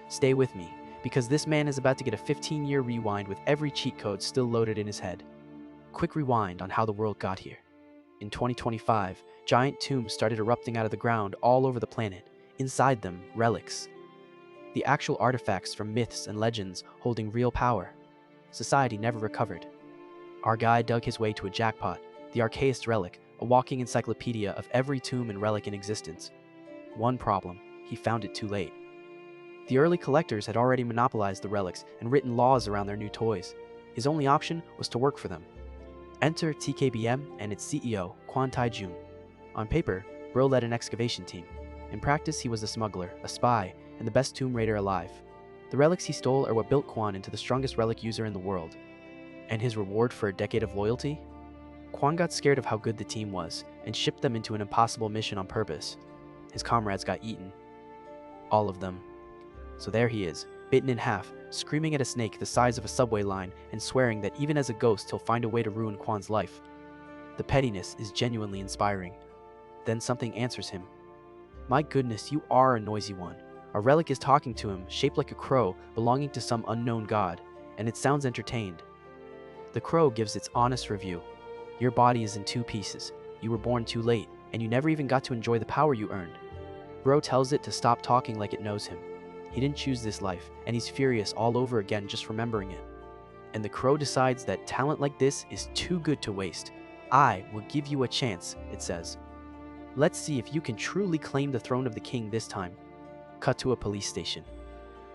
Stay with me, because this man is about to get a 15-year rewind with every cheat code still loaded in his head. Quick rewind on how the world got here. In 2025, giant tombs started erupting out of the ground all over the planet. Inside them, relics. The actual artifacts from myths and legends holding real power. Society never recovered. Our guy dug his way to a jackpot, the archaist relic, a walking encyclopedia of every tomb and relic in existence. One problem, he found it too late. The early collectors had already monopolized the relics and written laws around their new toys. His only option was to work for them. Enter TKBM and its CEO, Kwon Tae-jun. On paper, Bro led an excavation team. In practice, he was a smuggler, a spy, and the best tomb raider alive. The relics he stole are what built Kwon into the strongest relic user in the world. And his reward for a decade of loyalty? Kwon got scared of how good the team was and shipped them into an impossible mission on purpose. His comrades got eaten. All of them. So there he is, bitten in half, screaming at a snake the size of a subway line and swearing that even as a ghost he'll find a way to ruin Kwon's life. The pettiness is genuinely inspiring. Then something answers him. My goodness, you are a noisy one. A relic is talking to him, shaped like a crow, belonging to some unknown god, and it sounds entertained. The crow gives its honest review. Your body is in 2 pieces. You were born too late, and you never even got to enjoy the power you earned. Bro tells it to stop talking like it knows him. He didn't choose this life, and he's furious all over again just remembering it. And the crow decides that talent like this is too good to waste. I will give you a chance, it says. Let's see if you can truly claim the throne of the king this time. Cut to a police station.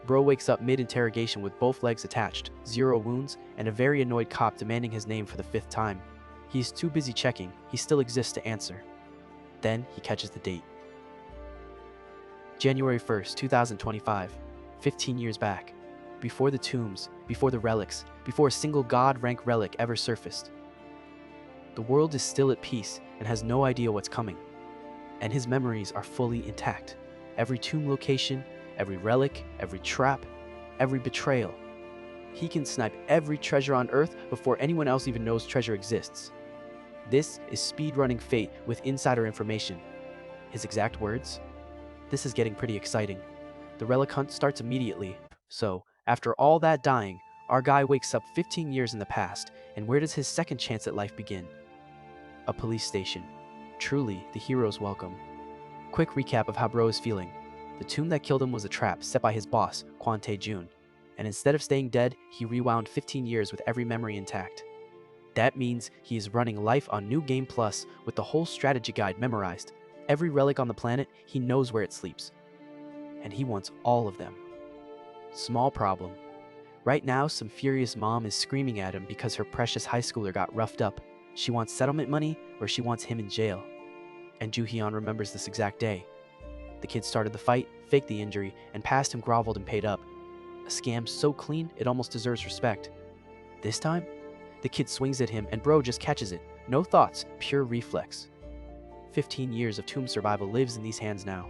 Bro wakes up mid-interrogation with both legs attached, 0 wounds, and a very annoyed cop demanding his name for the 5th time. He's too busy checking, he still exists to answer. Then he catches the date. January 1st, 2025, 15 years back. Before the tombs, before the relics, before a single god-rank relic ever surfaced. The world is still at peace and has no idea what's coming. And his memories are fully intact. Every tomb location, every relic, every trap, every betrayal. He can snipe every treasure on Earth before anyone else even knows treasure exists. This is speedrunning fate with insider information. His exact words? This is getting pretty exciting. The relic hunt starts immediately. So, after all that dying, our guy wakes up 15 years in the past, and where does his second chance at life begin? A police station. Truly, the hero's welcome. Quick recap of how Bro is feeling. The tomb that killed him was a trap set by his boss, Kwon Tae-jun, and instead of staying dead, he rewound 15 years with every memory intact. That means he is running life on New Game Plus with the whole strategy guide memorized. Every relic on the planet, he knows where it sleeps. And he wants all of them. Small problem. Right now, some furious mom is screaming at him because her precious high schooler got roughed up. She wants settlement money, or she wants him in jail. And Joo-hyun remembers this exact day. The kid started the fight, faked the injury, and past him groveled and paid up. A scam so clean, it almost deserves respect. This time, the kid swings at him and Bro just catches it. No thoughts, pure reflex. 15 years of tomb survival lives in these hands now.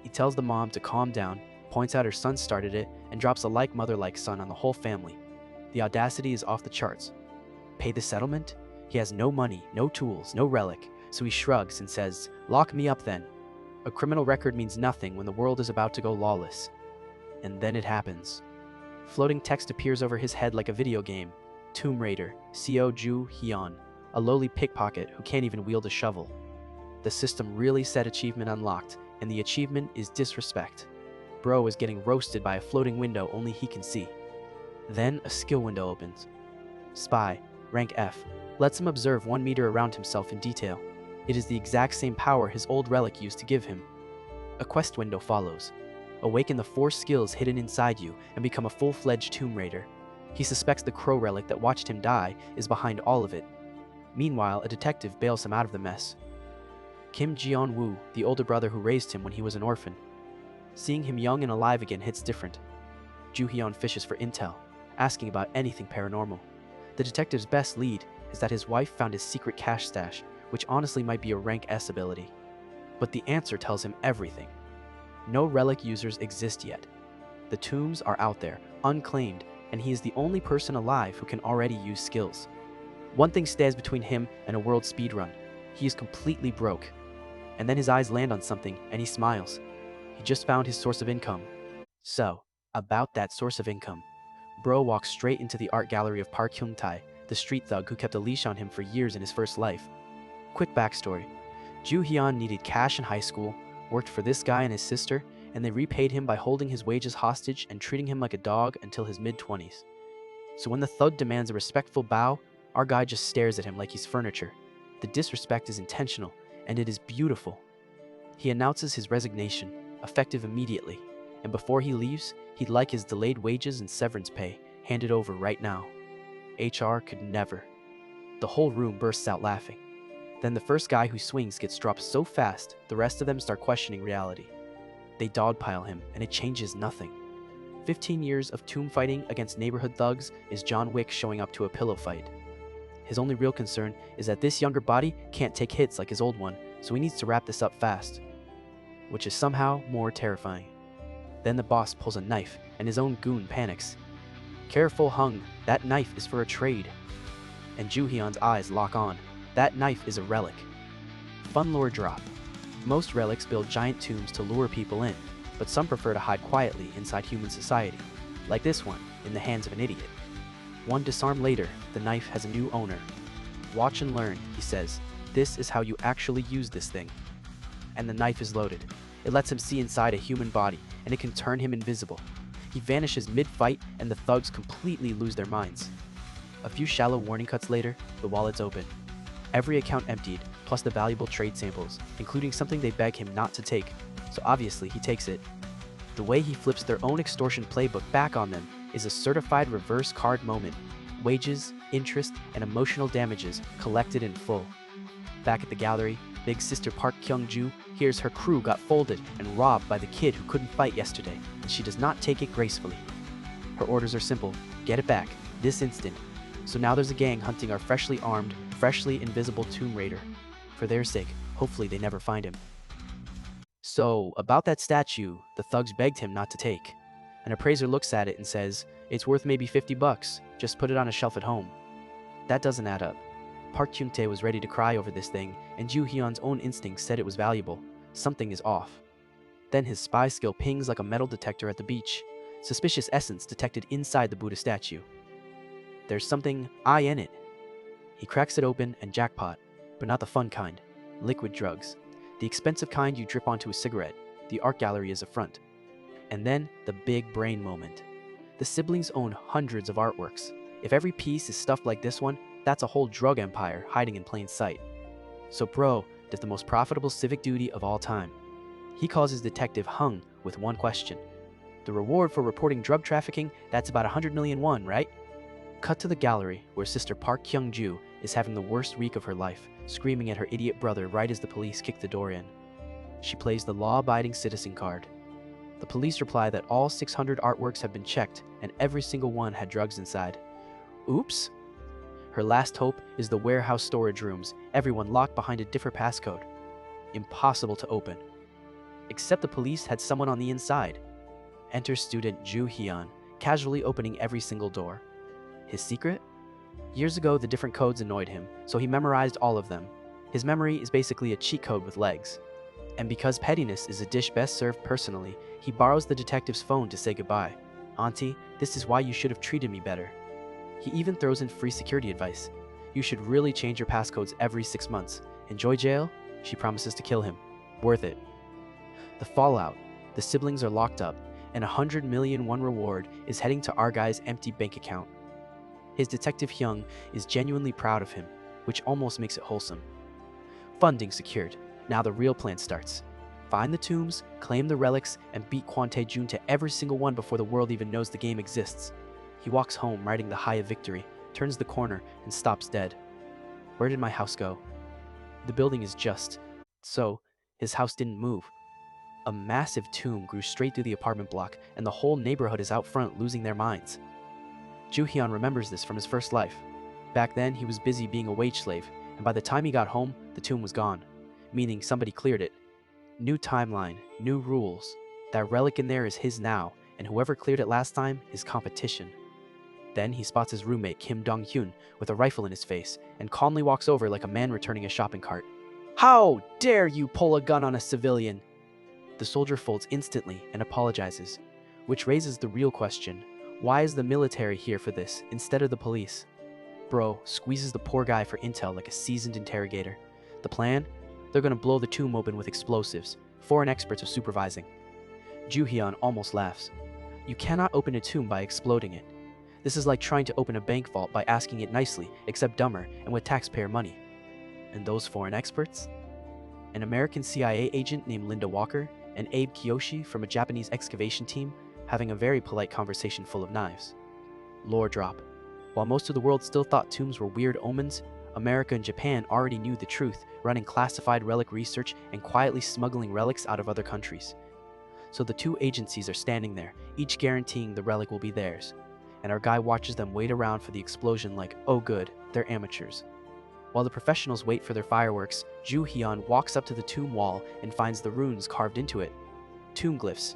He tells the mom to calm down, points out her son started it, and drops a like mother like son on the whole family. The audacity is off the charts. Pay the settlement? He has no money, no tools, no relic, so he shrugs and says, "Lock me up then." A criminal record means nothing when the world is about to go lawless. And then it happens. Floating text appears over his head like a video game. Tomb Raider, Seo Joo-hyun, a lowly pickpocket who can't even wield a shovel. The system really said achievement unlocked, and the achievement is disrespect. Bro is getting roasted by a floating window only he can see. Then a skill window opens. Spy, rank F, lets him observe 1 meter around himself in detail. It is the exact same power his old relic used to give him. A quest window follows. Awaken the 4 skills hidden inside you and become a full-fledged Tomb Raider. He suspects the crow relic that watched him die is behind all of it. Meanwhile, a detective bails him out of the mess. Kim Jeon-woo, the older brother who raised him when he was an orphan. Seeing him young and alive again hits different. Joo-hyun fishes for intel, asking about anything paranormal. The detective's best lead is that his wife found his secret cash stash, which honestly might be a rank S ability. But the answer tells him everything. No relic users exist yet. The tombs are out there, unclaimed, and he is the only person alive who can already use skills. One thing stands between him and a world speedrun. He is completely broke. And then his eyes land on something, and he smiles. He just found his source of income. So, About that source of income, Bro walks straight into the art gallery of Park Hyung-tae, the street thug who kept a leash on him for years in his first life. Quick backstory. Joo Hyun needed cash in high school, worked for this guy and his sister, and they repaid him by holding his wages hostage and treating him like a dog until his mid-20s. So when the thug demands a respectful bow, our guy just stares at him like he's furniture. The disrespect is intentional, and it is beautiful. He announces his resignation, effective immediately, and before he leaves, he'd like his delayed wages and severance pay handed over right now. HR could never. The whole room bursts out laughing. Then the first guy who swings gets dropped so fast, the rest of them start questioning reality. They dogpile him, and it changes nothing. 15 years of tomb fighting against neighborhood thugs is John Wick showing up to a pillow fight. His only real concern is that this younger body can't take hits like his old one, so he needs to wrap this up fast, which is somehow more terrifying. Then the boss pulls a knife, and his own goon panics. Careful, Hung, that knife is for a trade. And Joo Hyun's eyes lock on. That knife is a relic. Fun lore drop. Most relics build giant tombs to lure people in, but some prefer to hide quietly inside human society, like this one, in the hands of an idiot. One disarm later, the knife has a new owner. Watch and learn, he says. This is how you actually use this thing. And the knife is loaded. It lets him see inside a human body, and it can turn him invisible. He vanishes mid-fight, and the thugs completely lose their minds. A few shallow warning cuts later, the wallet's open. Every account emptied, plus the valuable trade samples, including something they beg him not to take, so obviously he takes it. The way he flips their own extortion playbook back on them is a certified reverse card moment. Wages, interest, and emotional damages collected in full. Back at the gallery, big sister Park Kyung-joo hears her crew got folded and robbed by the kid who couldn't fight yesterday, and she does not take it gracefully. Her orders are simple: get it back, this instant. So now there's a gang hunting our freshly armed, freshly invisible tomb raider. For their sake, hopefully they never find him. So, about that statue, the thugs begged him not to take. An appraiser looks at it and says, it's worth maybe $50, just put it on a shelf at home. That doesn't add up. Park Kyung-tae was ready to cry over this thing, and Joo Hyun's own instincts said it was valuable. Something is off. Then his spy skill pings like a metal detector at the beach. Suspicious essence detected inside the Buddha statue. There's something I in it. He cracks it open and jackpot, but not the fun kind. Liquid drugs. The expensive kind you drip onto a cigarette. The art gallery is a front. And then the big brain moment. The siblings own hundreds of artworks. If every piece is stuffed like this one, that's a whole drug empire hiding in plain sight. So Bro does the most profitable civic duty of all time. He calls his detective Hung with one question. The reward for reporting drug trafficking, that's about 100 million won, right? Cut to the gallery, where sister Park Kyung-joo is having the worst week of her life, screaming at her idiot brother right as the police kick the door in. She plays the law-abiding citizen card. The police reply that all 600 artworks have been checked, and every single one had drugs inside. Oops! Her last hope is the warehouse storage rooms, everyone locked behind a different passcode. Impossible to open. Except the police had someone on the inside. Enter student Joo Hyun, casually opening every single door. His secret? Years ago, the different codes annoyed him, so he memorized all of them. His memory is basically a cheat code with legs. And because pettiness is a dish best served personally, he borrows the detective's phone to say goodbye. Auntie, this is why you should have treated me better. He even throws in free security advice. You should really change your passcodes every 6 months. Enjoy jail? She promises to kill him. Worth it. The fallout. The siblings are locked up, and 100 million won reward is heading to our guy's empty bank account. His detective Hyung is genuinely proud of him, which almost makes it wholesome. Funding secured. Now the real plan starts. Find the tombs, claim the relics, and beat Kwon Tae-jun to every single one before the world even knows the game exists. He walks home riding the high of victory, turns the corner, and stops dead. Where did my house go? The building is just. So, his house didn't move. A massive tomb grew straight through the apartment block, and the whole neighborhood is out front losing their minds. Joo Hyun remembers this from his first life. Back then, he was busy being a wage slave, and by the time he got home, the tomb was gone, meaning somebody cleared it. New timeline, new rules. That relic in there is his now, and whoever cleared it last time is competition. Then he spots his roommate Kim Dong-hyun with a rifle in his face and calmly walks over like a man returning a shopping cart. How dare you pull a gun on a civilian? The soldier folds instantly and apologizes. Which raises the real question, why is the military here for this instead of the police? Bro squeezes the poor guy for intel like a seasoned interrogator. The plan? They're gonna blow the tomb open with explosives. Foreign experts are supervising. Ju-hyun almost laughs. You cannot open a tomb by exploding it. This is like trying to open a bank vault by asking it nicely, except dumber and with taxpayer money. And those foreign experts? An American CIA agent named Linda Walker and Abe Kiyoshi from a Japanese excavation team having a very polite conversation full of knives. Lore drop. While most of the world still thought tombs were weird omens, America and Japan already knew the truth, running classified relic research and quietly smuggling relics out of other countries. So the two agencies are standing there, each guaranteeing the relic will be theirs. And our guy watches them wait around for the explosion like, oh good, they're amateurs. While the professionals wait for their fireworks, Ju-hyun walks up to the tomb wall and finds the runes carved into it. Tomb glyphs.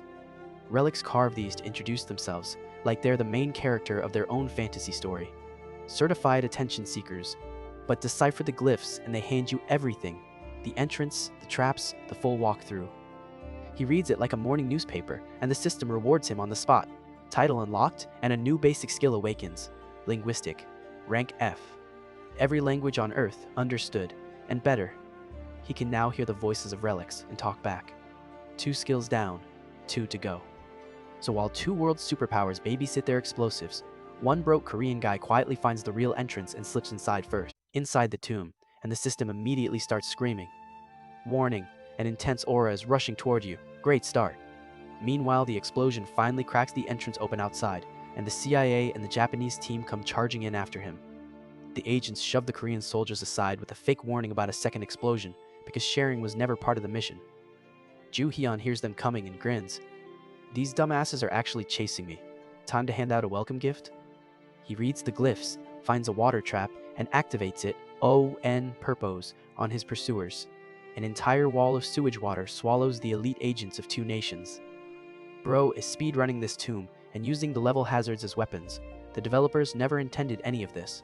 Relics carve these to introduce themselves, like they're the main character of their own fantasy story. Certified attention seekers. But decipher the glyphs and they hand you everything. The entrance, the traps, the full walkthrough. He reads it like a morning newspaper, and the system rewards him on the spot. Title unlocked, and a new basic skill awakens. Linguistic. Rank F. Every language on Earth understood, and better. He can now hear the voices of relics and talk back. 2 skills down, 2 to go. So while 2 world superpowers babysit their explosives, one broke Korean guy quietly finds the real entrance and slips inside first. Inside the tomb, and the system immediately starts screaming. Warning, an intense aura is rushing toward you. Great start. Meanwhile, the explosion finally cracks the entrance open outside, and the CIA and the Japanese team come charging in after him. The agents shove the Korean soldiers aside with a fake warning about a second explosion, because sharing was never part of the mission. Ju-hyun hears them coming and grins. These dumbasses are actually chasing me. Time to hand out a welcome gift? He reads the glyphs, finds a water trap, and activates it, O-N purpose, on his pursuers. An entire wall of sewage water swallows the elite agents of 2 nations. Bro is speedrunning this tomb and using the level hazards as weapons. The developers never intended any of this.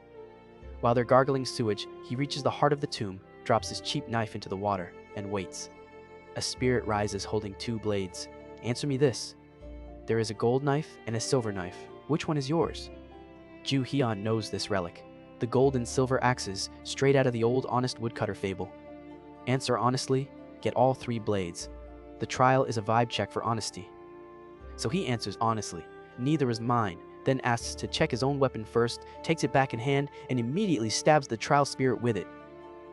While they're gargling sewage, he reaches the heart of the tomb, drops his cheap knife into the water, and waits. A spirit rises holding 2 blades. Answer me this. There is a gold knife and a silver knife. Which one is yours? Ju-hyun knows this relic. The gold and silver axes, straight out of the old honest woodcutter fable. Answer honestly, get all 3 blades. The trial is a vibe check for honesty. So he answers honestly, neither is mine, then asks to check his own weapon first, takes it back in hand, and immediately stabs the trial spirit with it.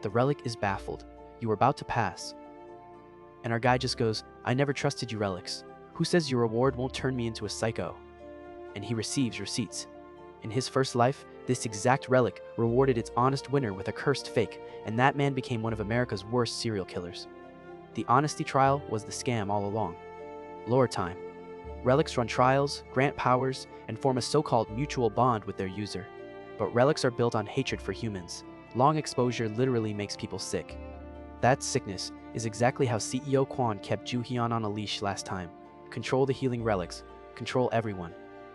The relic is baffled. You are about to pass. And our guy just goes, I never trusted you relics. Who says your reward won't turn me into a psycho? And he receives receipts. In his first life, this exact relic rewarded its honest winner with a cursed fake, and that man became one of America's worst serial killers. The honesty trial was the scam all along. Lore time. Relics run trials, grant powers, and form a so-called mutual bond with their user. But relics are built on hatred for humans. Long exposure literally makes people sick. That sickness is exactly how CEO Kwon kept Ju-hyun on a leash last time. Control the healing relics. Control everyone.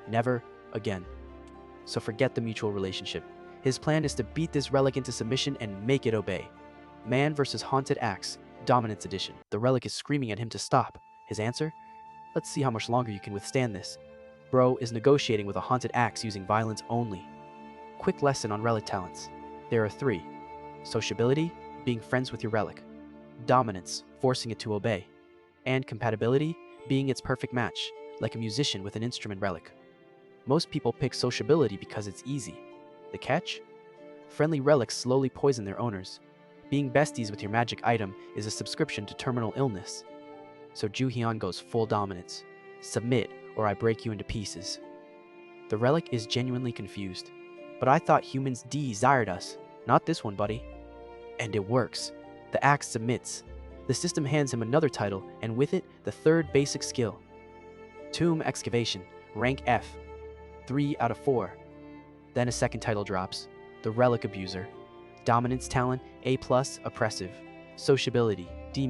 Never again. So forget the mutual relationship. His plan is to beat this relic into submission and make it obey. Man versus Haunted Axe, Dominance Edition. The relic is screaming at him to stop. His answer? Let's see how much longer you can withstand this. Bro is negotiating with a Haunted Axe using violence only. Quick lesson on relic talents. There are 3. Sociability, being friends with your relic. Dominance, forcing it to obey. And compatibility, being its perfect match, like a musician with an instrument relic. Most people pick sociability because it's easy. The catch? Friendly relics slowly poison their owners. Being besties with your magic item is a subscription to terminal illness. So Ju-hyun goes full dominance. Submit, or I break you into pieces. The relic is genuinely confused. But I thought humans desired us. Not this one, buddy. And it works. The axe submits. The system hands him another title, and with it, the 3rd basic skill. Tomb Excavation, rank F. 3 out of 4. Then a second title drops. The Relic Abuser. Dominance talent, A+, oppressive. Sociability, D-,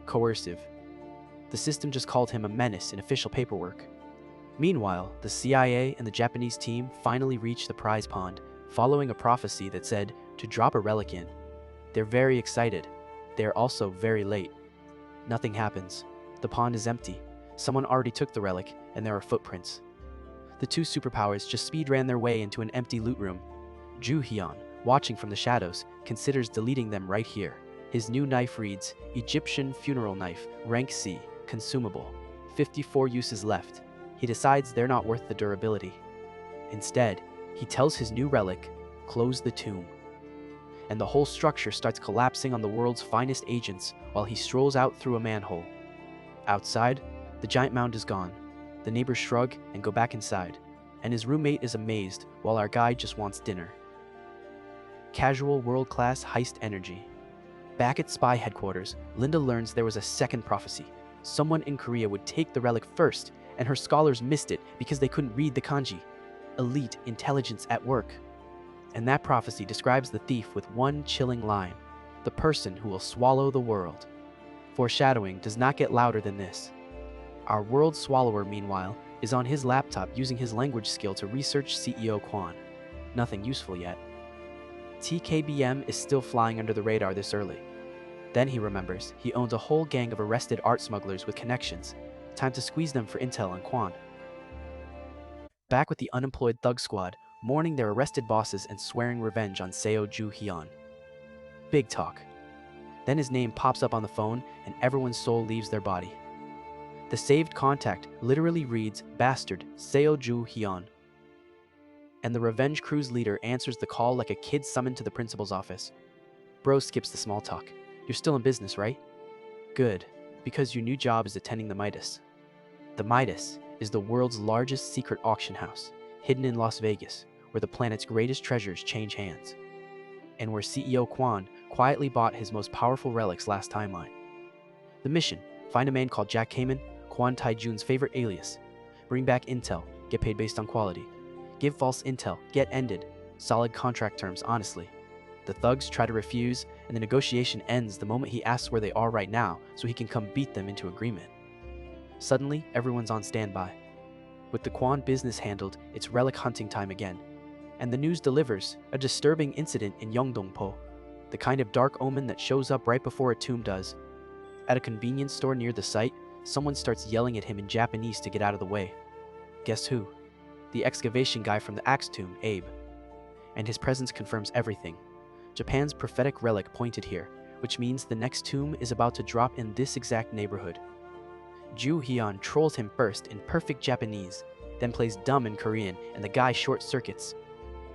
coercive. The system just called him a menace in official paperwork. Meanwhile, the CIA and the Japanese team finally reach the prize pond, following a prophecy that said to drop a relic in. They're very excited. They are also very late. Nothing happens. The pond is empty. Someone already took the relic, and there are footprints. The two superpowers just speed-ran their way into an empty loot room. Ju Hyun, watching from the shadows, considers deleting them right here. His new knife reads, Egyptian funeral knife, rank C, consumable. 54 uses left. He decides they're not worth the durability. Instead, he tells his new relic, close the tomb. And the whole structure starts collapsing on the world's finest agents while he strolls out through a manhole. Outside, the giant mound is gone. The neighbors shrug and go back inside, and his roommate is amazed while our guy just wants dinner. Casual world-class heist energy. Back at Spy headquarters, Linda learns there was a second prophecy. Someone in Korea would take the relic first, and her scholars missed it because they couldn't read the kanji. Elite intelligence at work. And that prophecy describes the thief with one chilling line, the person who will swallow the world. Foreshadowing does not get louder than this. Our world swallower, meanwhile, is on his laptop using his language skill to research CEO Kwon. Nothing useful yet. TKBM is still flying under the radar this early. Then he remembers he owns a whole gang of arrested art smugglers with connections. Time to squeeze them for intel on Kwon. Back with the unemployed thug squad, mourning their arrested bosses and swearing revenge on Seo Ju Hyun. Big talk. Then his name pops up on the phone and everyone's soul leaves their body. The saved contact literally reads, Bastard, Seo Ju Hyun. And the revenge crew's leader answers the call like a kid summoned to the principal's office. Bro skips the small talk. You're still in business, right? Good, because your new job is attending the Midas. The Midas is the world's largest secret auction house, hidden in Las Vegas, where the planet's greatest treasures change hands. And where CEO Kwon quietly bought his most powerful relics last timeline. The mission, find a man called Jack Kamen, Kwon Tae-jun's favorite alias. Bring back intel, get paid based on quality. Give false intel, get ended. Solid contract terms, honestly. The thugs try to refuse, and the negotiation ends the moment he asks where they are right now so he can come beat them into agreement. Suddenly, everyone's on standby. With the Kwon business handled, it's relic hunting time again. And the news delivers a disturbing incident in Yeongdong-po, the kind of dark omen that shows up right before a tomb does. At a convenience store near the site, someone starts yelling at him in Japanese to get out of the way. Guess who? The excavation guy from the Axe tomb, Abe. And his presence confirms everything. Japan's prophetic relic pointed here, which means the next tomb is about to drop in this exact neighborhood. Ju Hyun trolls him first in perfect Japanese, then plays dumb in Korean, and the guy short circuits.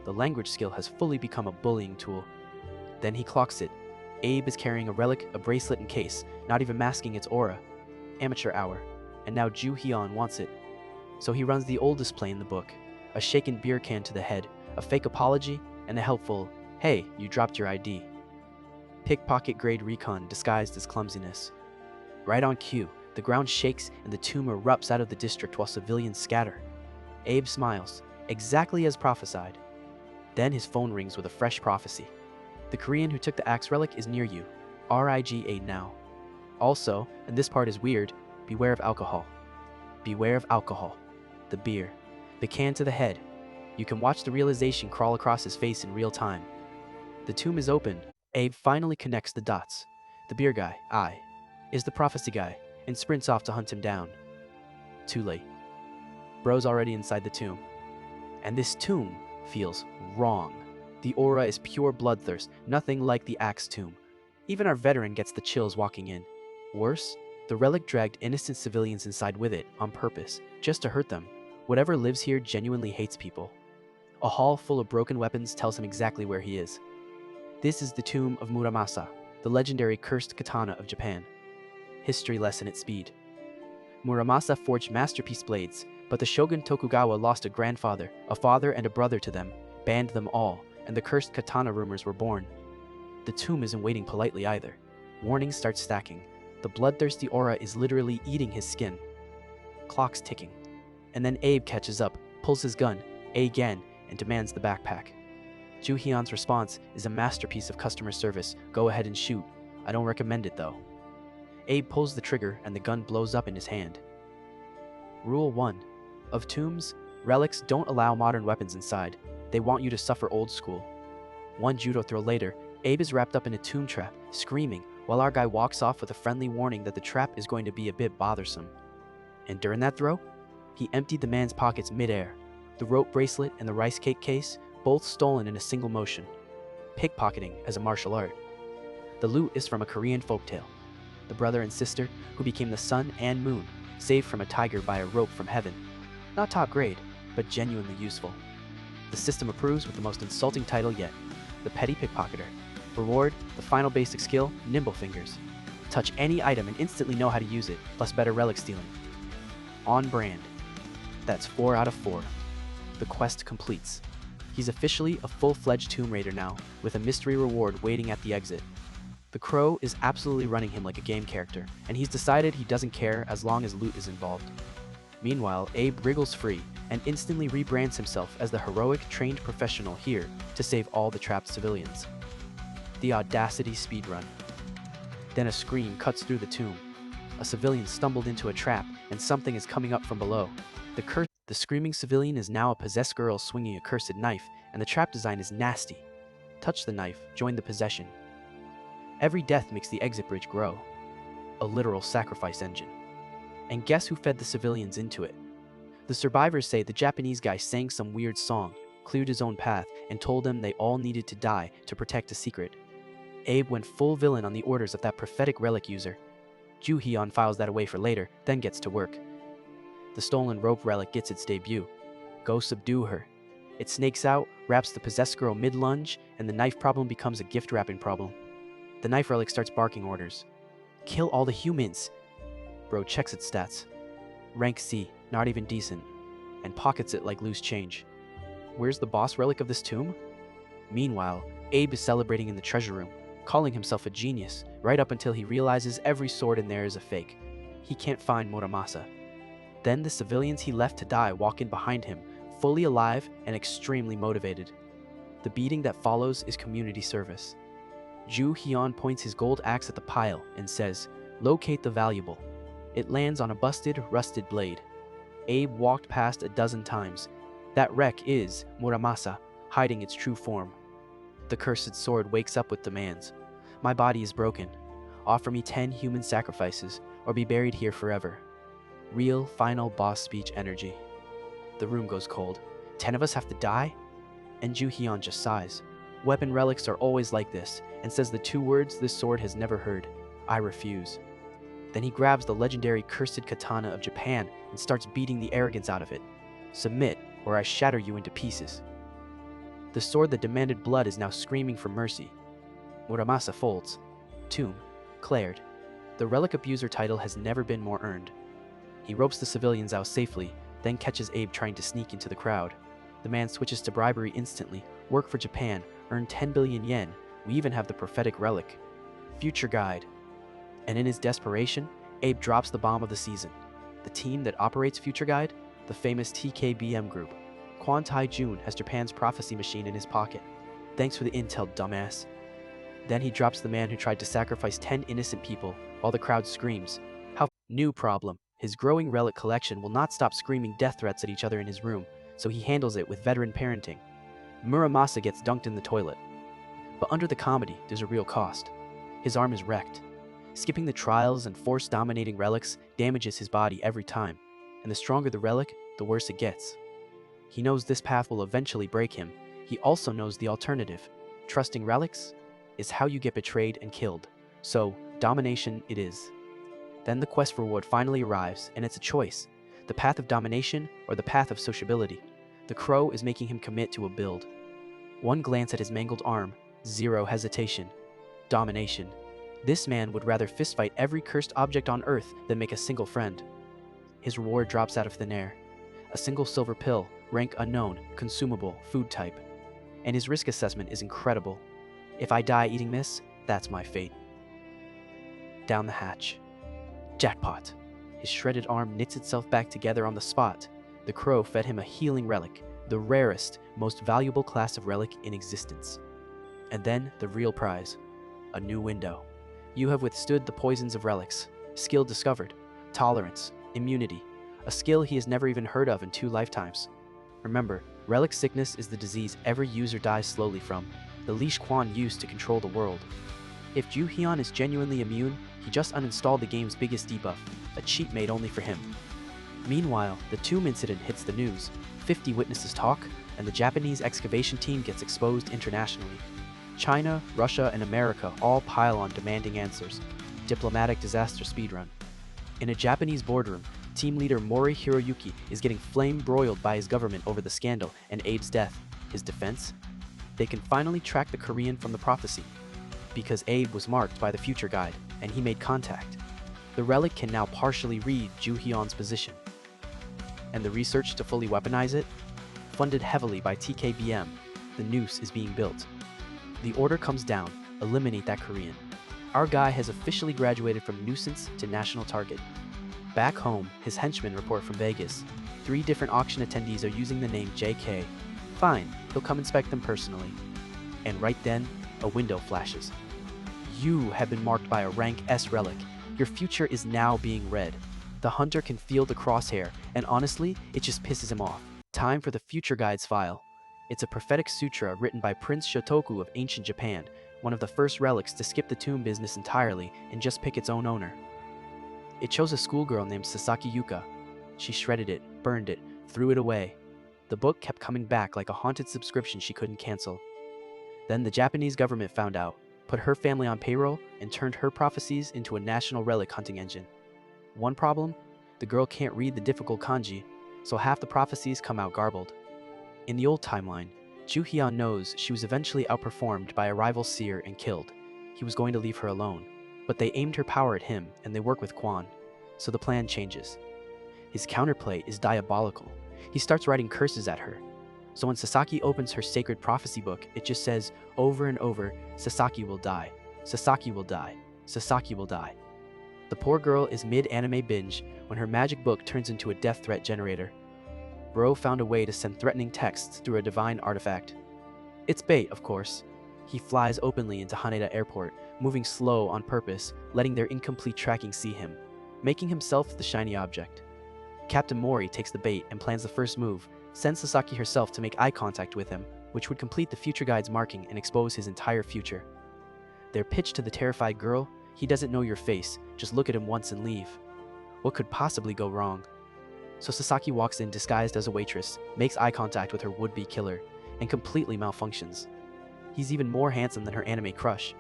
The language skill has fully become a bullying tool. Then he clocks it. Abe is carrying a relic, a bracelet and case, not even masking its aura. Amateur hour. And now Ju Hyun wants it. So he runs the oldest play in the book, a shaken beer can to the head, a fake apology, and a helpful, hey, you dropped your ID. Pickpocket grade recon disguised as clumsiness. Right on cue, the ground shakes and the tomb erupts out of the district while civilians scatter. Abe smiles, exactly as prophesied. Then his phone rings with a fresh prophecy. The Korean who took the axe relic is near you. RIG-8 now. Also, and this part is weird, beware of alcohol. Beware of alcohol. The beer. The can to the head. You can watch the realization crawl across his face in real time. The tomb is open. Abe finally connects the dots. The beer guy, is the prophecy guy, and sprints off to hunt him down. Too late. Bro's already inside the tomb. And this tomb feels wrong. The aura is pure bloodthirst, nothing like the Axe tomb. Even our veteran gets the chills walking in. Worse, the relic dragged innocent civilians inside with it, on purpose, just to hurt them. Whatever lives here genuinely hates people. A hall full of broken weapons tells him exactly where he is. This is the tomb of Muramasa, the legendary cursed katana of Japan. History lesson at speed. Muramasa forged masterpiece blades, but the Shogun Tokugawa lost a grandfather, a father, and a brother to them, banned them all, and the cursed katana rumors were born. The tomb isn't waiting politely either. Warnings start stacking. The bloodthirsty aura is literally eating his skin. Clock's ticking. And then Abe catches up, pulls his gun, again, and demands the backpack. Ju Hyun's response is a masterpiece of customer service. Go ahead and shoot. I don't recommend it though. Abe pulls the trigger and the gun blows up in his hand. Rule 1. Of tombs, relics don't allow modern weapons inside. They want you to suffer old school. One judo throw later, Abe is wrapped up in a tomb trap, screaming, while our guy walks off with a friendly warning that the trap is going to be a bit bothersome. And during that throw, he emptied the man's pockets mid-air. The rope bracelet and the rice cake case, both stolen in a single motion. Pickpocketing as a martial art. The loot is from a Korean folktale. The brother and sister who became the sun and moon, saved from a tiger by a rope from heaven. Not top grade, but genuinely useful. The system approves with the most insulting title yet, the Petty Pickpocketer. Reward, the final basic skill, Nimble Fingers. Touch any item and instantly know how to use it, plus better relic stealing. On brand. That's 4 out of 4. The quest completes. He's officially a full-fledged Tomb Raider now, with a mystery reward waiting at the exit. The Crow is absolutely running him like a game character, and he's decided he doesn't care as long as loot is involved. Meanwhile, Abe wriggles free and instantly rebrands himself as the heroic, trained professional here to save all the trapped civilians. The Audacity speedrun. Then a scream cuts through the tomb. A civilian stumbled into a trap, and something is coming up from below. The screaming civilian is now a possessed girl swinging a cursed knife, and the trap design is nasty. Touch the knife, join the possession. Every death makes the exit bridge grow. A literal sacrifice engine. And guess who fed the civilians into it? The survivors say the Japanese guy sang some weird song, cleared his own path, and told them they all needed to die to protect a secret. Abe went full villain on the orders of that prophetic relic user. Ju Hyun files that away for later, then gets to work. The stolen rope relic gets its debut. Go subdue her. It snakes out, wraps the possessed girl mid-lunge, and the knife problem becomes a gift wrapping problem. The knife relic starts barking orders. Kill all the humans. Bro checks its stats. Rank C, not even decent, and pockets it like loose change. Where's the boss relic of this tomb? Meanwhile, Abe is celebrating in the treasure room, calling himself a genius, right up until he realizes every sword in there is a fake. He can't find Muramasa. Then the civilians he left to die walk in behind him, fully alive and extremely motivated. The beating that follows is community service. Ju Hyun points his gold axe at the pile and says, "Locate the valuable." It lands on a busted, rusted blade. Abe walked past a dozen times. That wreck is Muramasa, hiding its true form. The cursed sword wakes up with demands. My body is broken. Offer me 10 human sacrifices, or be buried here forever. Real final boss speech energy. The room goes cold. 10 of us have to die? And Ju Hyun just sighs. Weapon relics are always like this, and says the 2 words this sword has never heard. I refuse. Then he grabs the legendary cursed katana of Japan and starts beating the arrogance out of it. Submit, or I shatter you into pieces. The sword that demanded blood is now screaming for mercy. Muramasa folds. Tomb. Cleared. The relic abuser title has never been more earned. He ropes the civilians out safely, then catches Abe trying to sneak into the crowd. The man switches to bribery instantly. Work for Japan. Earn 10 billion yen. We even have the prophetic relic. Future guide. And in his desperation, Abe drops the bomb of the season. The team that operates Future Guide? The famous TKBM group. Kwon Tae-jun has Japan's prophecy machine in his pocket. Thanks for the intel, dumbass. Then he drops the man who tried to sacrifice 10 innocent people while the crowd screams. New problem. His growing relic collection will not stop screaming death threats at each other in his room, so he handles it with veteran parenting. Muramasa gets dunked in the toilet. But under the comedy, there's a real cost. His arm is wrecked. Skipping the trials and force-dominating relics damages his body every time, and the stronger the relic, the worse it gets. He knows this path will eventually break him. He also knows the alternative. Trusting relics is how you get betrayed and killed. So, domination it is. Then the quest reward finally arrives, and it's a choice. The path of domination or the path of sociability. The Crow is making him commit to a build. One glance at his mangled arm, 0 hesitation. Domination. This man would rather fistfight every cursed object on Earth than make a single friend. His reward drops out of thin air. A single silver pill, rank unknown, consumable, food type. And his risk assessment is incredible. If I die eating this, that's my fate. Down the hatch. Jackpot. His shredded arm knits itself back together on the spot. The Crow fed him a healing relic, the rarest, most valuable class of relic in existence. And then the real prize. A new window. You have withstood the poisons of relics. Skill discovered. Tolerance. Immunity. A skill he has never even heard of in 2 lifetimes. Remember, relic sickness is the disease every user dies slowly from, the leash Quan used to control the world. If Ju Hyun is genuinely immune, he just uninstalled the game's biggest debuff, a cheat made only for him. Meanwhile, the tomb incident hits the news, 50 witnesses talk, and the Japanese excavation team gets exposed internationally. China, Russia, and America all pile on demanding answers. Diplomatic disaster speedrun. In a Japanese boardroom, team leader Mori Hiroyuki is getting flame-broiled by his government over the scandal and Abe's death. His defense? They can finally track the Korean from the prophecy, because Abe was marked by the future guide, and he made contact. The relic can now partially read Ju Hyun's position. And the research to fully weaponize it? Funded heavily by TKBM, the noose is being built. The order comes down, eliminate that Korean. Our guy has officially graduated from nuisance to national target. Back home, his henchmen report from Vegas. 3 different auction attendees are using the name JK. Fine, he'll come inspect them personally. And right then, a window flashes. You have been marked by a rank S relic. Your future is now being read. The hunter can feel the crosshair, and honestly, it just pisses him off. Time for the Future Guide's file. It's a prophetic sutra written by Prince Shotoku of ancient Japan, one of the first relics to skip the tomb business entirely and just pick its own owner. It chose a schoolgirl named Sasaki Yuka. She shredded it, burned it, threw it away. The book kept coming back like a haunted subscription she couldn't cancel. Then the Japanese government found out, put her family on payroll, and turned her prophecies into a national relic hunting engine. One problem? The girl can't read the difficult kanji, so half the prophecies come out garbled. In the old timeline, Ju Hyun knows she was eventually outperformed by a rival seer and killed. He was going to leave her alone, but they aimed her power at him and they work with Kwon, so the plan changes. His counterplay is diabolical. He starts writing curses at her. So when Sasaki opens her sacred prophecy book, it just says over and over, Sasaki will die, Sasaki will die, Sasaki will die. The poor girl is mid-anime binge when her magic book turns into a death threat generator. Bro found a way to send threatening texts through a divine artifact. It's bait, of course. He flies openly into Haneda Airport, moving slow on purpose, letting their incomplete tracking see him, making himself the shiny object. Captain Mori takes the bait and plans the first move, sends Sasaki herself to make eye contact with him, which would complete the future guide's marking and expose his entire future. Their pitch to the terrified girl: he doesn't know your face, just look at him once and leave. What could possibly go wrong? So Sasaki walks in disguised as a waitress, makes eye contact with her would-be killer, and completely malfunctions. He's even more handsome than her anime crush.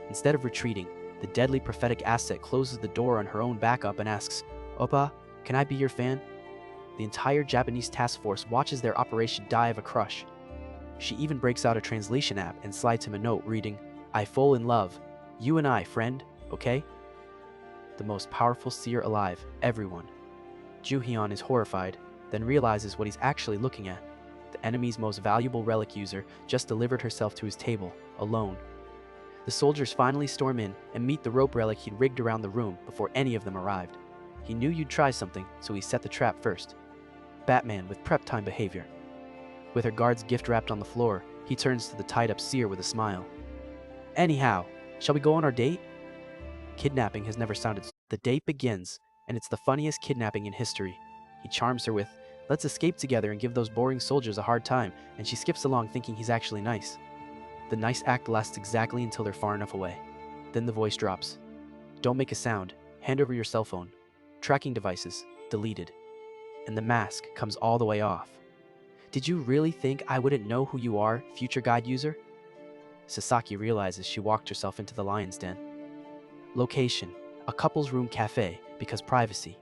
Instead of retreating, the deadly prophetic asset closes the door on her own backup and asks, "Oppa, can I be your fan?" The entire Japanese task force watches their operation die of a crush. She even breaks out a translation app and slides him a note reading, "I fall in love. You and I, friend, okay?" The most powerful seer alive, everyone. Ju Hyun is horrified, then realizes what he's actually looking at. The enemy's most valuable relic user just delivered herself to his table, alone. The soldiers finally storm in and meet the rope relic he'd rigged around the room before any of them arrived. He knew you'd try something, so he set the trap first. Batman with prep time behavior. With her guard's gift wrapped on the floor, he turns to the tied-up seer with a smile. "Anyhow, shall we go on our date?" Kidnapping has never sounded. The date begins, and it's the funniest kidnapping in history. He charms her with, "Let's escape together and give those boring soldiers a hard time," and she skips along thinking he's actually nice. The nice act lasts exactly until they're far enough away. Then the voice drops. "Don't make a sound. Hand over your cell phone. Tracking devices, deleted." And the mask comes all the way off. "Did you really think I wouldn't know who you are, future guide user?" Sasaki realizes she walked herself into the lion's den. Location: a couple's room cafe, because privacy.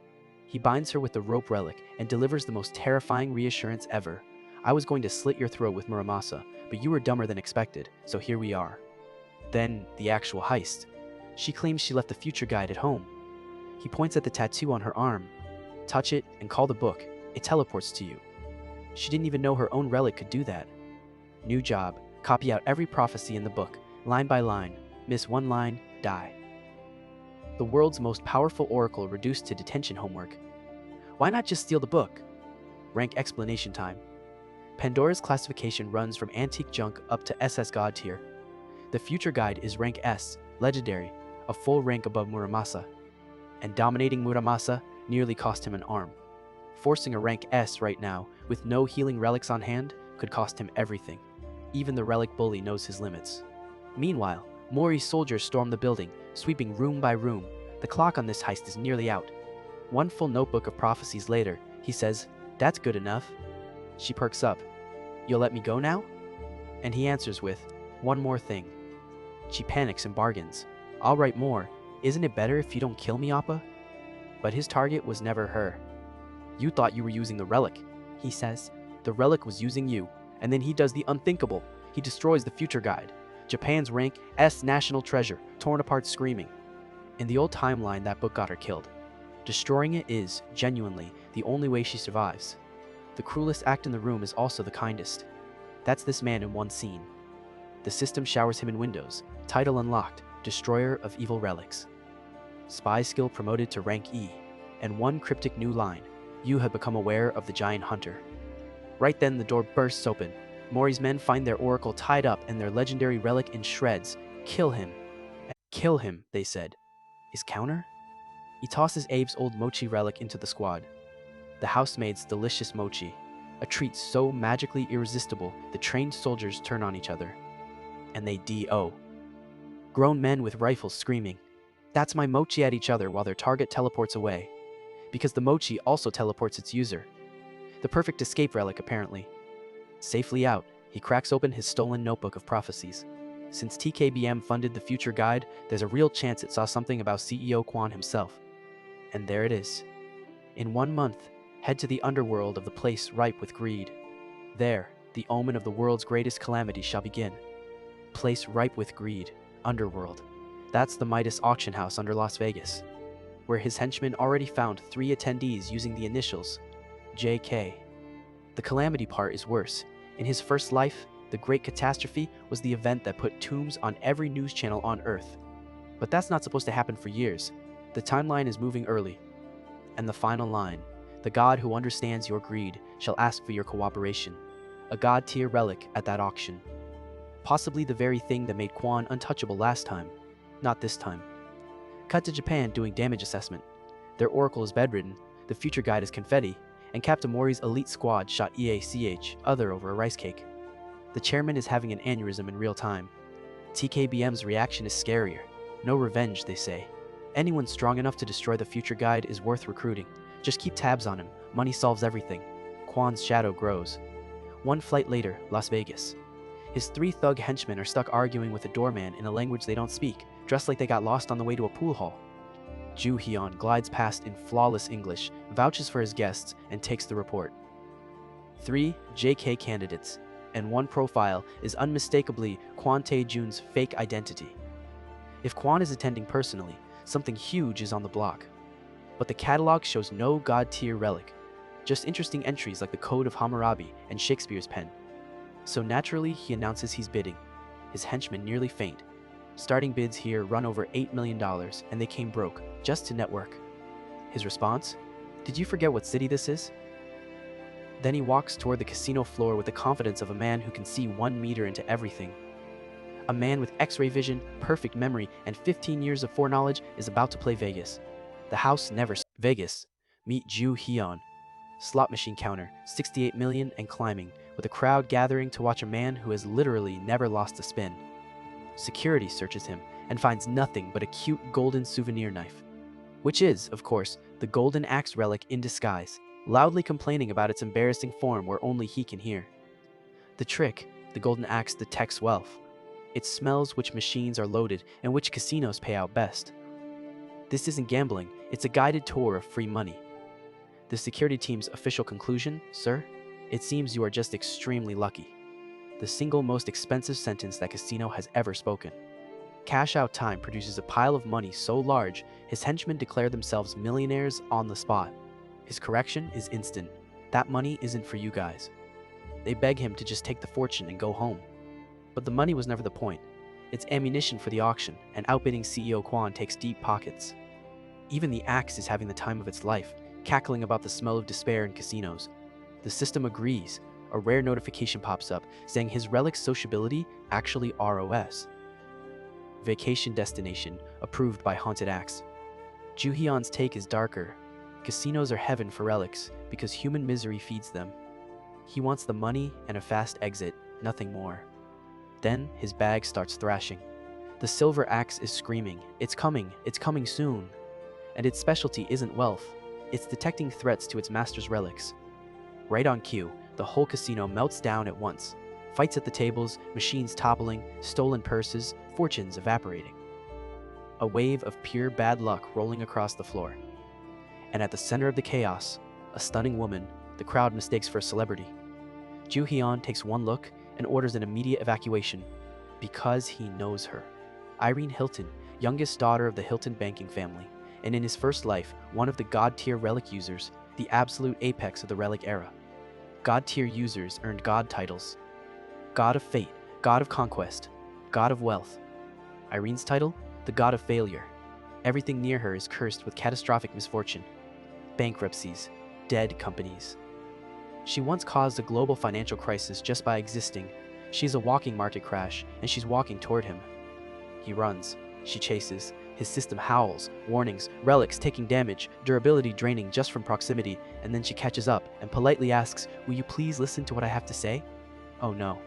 He binds her with the rope relic and delivers the most terrifying reassurance ever. "I was going to slit your throat with Muramasa, but you were dumber than expected, so here we are." Then, the actual heist. She claims she left the future guide at home. He points at the tattoo on her arm. "Touch it and call the book. It teleports to you." She didn't even know her own relic could do that. New job: copy out every prophecy in the book, line by line. Miss one line, die. The world's most powerful oracle reduced to detention homework. Why not just steal the book? Rank explanation time. Pandora's classification runs from antique junk up to SS God tier. The future guide is rank S, legendary, a full rank above Muramasa. And dominating Muramasa nearly cost him an arm. Forcing a rank S right now, with no healing relics on hand, could cost him everything. Even the relic bully knows his limits. Meanwhile, Mori's soldiers storm the building, sweeping room by room. The clock on this heist is nearly out. One full notebook of prophecies later, he says, "That's good enough." She perks up. "You'll let me go now?" And he answers with, "One more thing." She panics and bargains. "I'll write more. Isn't it better if you don't kill me, Appa?" But his target was never her. "You thought you were using the relic," he says. "The relic was using you." And then he does the unthinkable. He destroys the future guide. Japan's rank S national treasure, torn apart screaming. In the old timeline, that book got her killed. Destroying it is, genuinely, the only way she survives. The cruelest act in the room is also the kindest. That's this man in one scene. The system showers him in windows. Title unlocked, Destroyer of Evil Relics. Spy skill promoted to rank E. And one cryptic new line, "You have become aware of the giant hunter." Right then the door bursts open. Mori's men find their oracle tied up and their legendary relic in shreds. "Kill him." "Kill him," they said. His counter? He tosses Abe's old mochi relic into the squad. The housemaid's delicious mochi, a treat so magically irresistible the trained soldiers turn on each other. And they D.O. Grown men with rifles screaming, "That's my mochi," at each other while their target teleports away. Because the mochi also teleports its user. The perfect escape relic, apparently. Safely out, he cracks open his stolen notebook of prophecies. Since TKBM funded the future guide, there's a real chance it saw something about CEO Kwon himself. And there it is. In 1 month, head to the underworld of the place ripe with greed. There, the omen of the world's greatest calamity shall begin. Place ripe with greed, underworld. That's the Midas auction house under Las Vegas, where his henchmen already found 3 attendees using the initials JK. The calamity part is worse. In his first life, the Great Catastrophe was the event that put tombs on every news channel on Earth. But that's not supposed to happen for years. The timeline is moving early. And the final line, "The God who understands your greed shall ask for your cooperation." A god-tier relic at that auction. Possibly the very thing that made Kwon untouchable last time. Not this time. Cut to Japan doing damage assessment. Their oracle is bedridden, the future guide is confetti, and Captain Mori's elite squad shot EACH, other over a rice cake. The chairman is having an aneurysm in real time. TKBM's reaction is scarier. No revenge, they say. Anyone strong enough to destroy the future guide is worth recruiting. Just keep tabs on him. Money solves everything. Kwon's shadow grows. 1 flight later, Las Vegas. His 3 thug henchmen are stuck arguing with a doorman in a language they don't speak, dressed like they got lost on the way to a pool hall. Ju Hyun glides past in flawless English, vouches for his guests, and takes the report. 3 JK candidates, and 1 profile is unmistakably Kwon Tae-jun's fake identity. If Kwon is attending personally, something huge is on the block. But the catalog shows no god-tier relic, just interesting entries like the Code of Hammurabi and Shakespeare's pen. So naturally, he announces he's bidding. His henchmen nearly faint. Starting bids here run over $8 million, and they came broke, just to network. His response? "Did you forget what city this is?" Then he walks toward the casino floor with the confidence of a man who can see 1 meter into everything. A man with X-ray vision, perfect memory, and 15 years of foreknowledge is about to play Vegas. The house never Vegas. Meet Ju Hyun. Slot machine counter, 68 million and climbing, with a crowd gathering to watch a man who has literally never lost a spin. Security searches him and finds nothing but a cute golden souvenir knife, which is, of course, the golden axe relic in disguise, loudly complaining about its embarrassing form where only he can hear. The trick, the golden axe detects wealth. It smells which machines are loaded and which casinos pay out best. This isn't gambling, it's a guided tour of free money. The security team's official conclusion, "Sir, it seems you are just extremely lucky." The single most expensive sentence that casino has ever spoken. Cash out time produces a pile of money so large, his henchmen declare themselves millionaires on the spot. His correction is instant. "That money isn't for you guys." They beg him to just take the fortune and go home. But the money was never the point. It's ammunition for the auction, and outbidding CEO Kwon takes deep pockets. Even the axe is having the time of its life, cackling about the smell of despair in casinos. The system agrees. A rare notification pops up saying his relic's sociability actually ROS. Vacation destination, approved by Haunted Axe. Ju Hyun's take is darker. Casinos are heaven for relics because human misery feeds them. He wants the money and a fast exit, nothing more. Then his bag starts thrashing. The silver axe is screaming, it's coming soon." And its specialty isn't wealth, It's detecting threats to its master's relics. Right on cue, the whole casino melts down at once. Fights at the tables, machines toppling, stolen purses, fortunes evaporating. A wave of pure bad luck rolling across the floor. And at the center of the chaos, a stunning woman the crowd mistakes for a celebrity. Ju Hyun takes one look and orders an immediate evacuation because he knows her. Irene Hilton, youngest daughter of the Hilton banking family, and in his first life, one of the god-tier relic users, the absolute apex of the relic era. God-tier users earned god titles. God of Fate, God of Conquest, God of Wealth. Irene's title? The God of Failure. Everything near her is cursed with catastrophic misfortune. Bankruptcies, dead companies. She once caused a global financial crisis just by existing. She's a walking market crash, and she's walking toward him. He runs. She chases. His system howls, warnings, relics taking damage, durability draining just from proximity, and then she catches up and politely asks, "Will you please listen to what I have to say?" Oh no.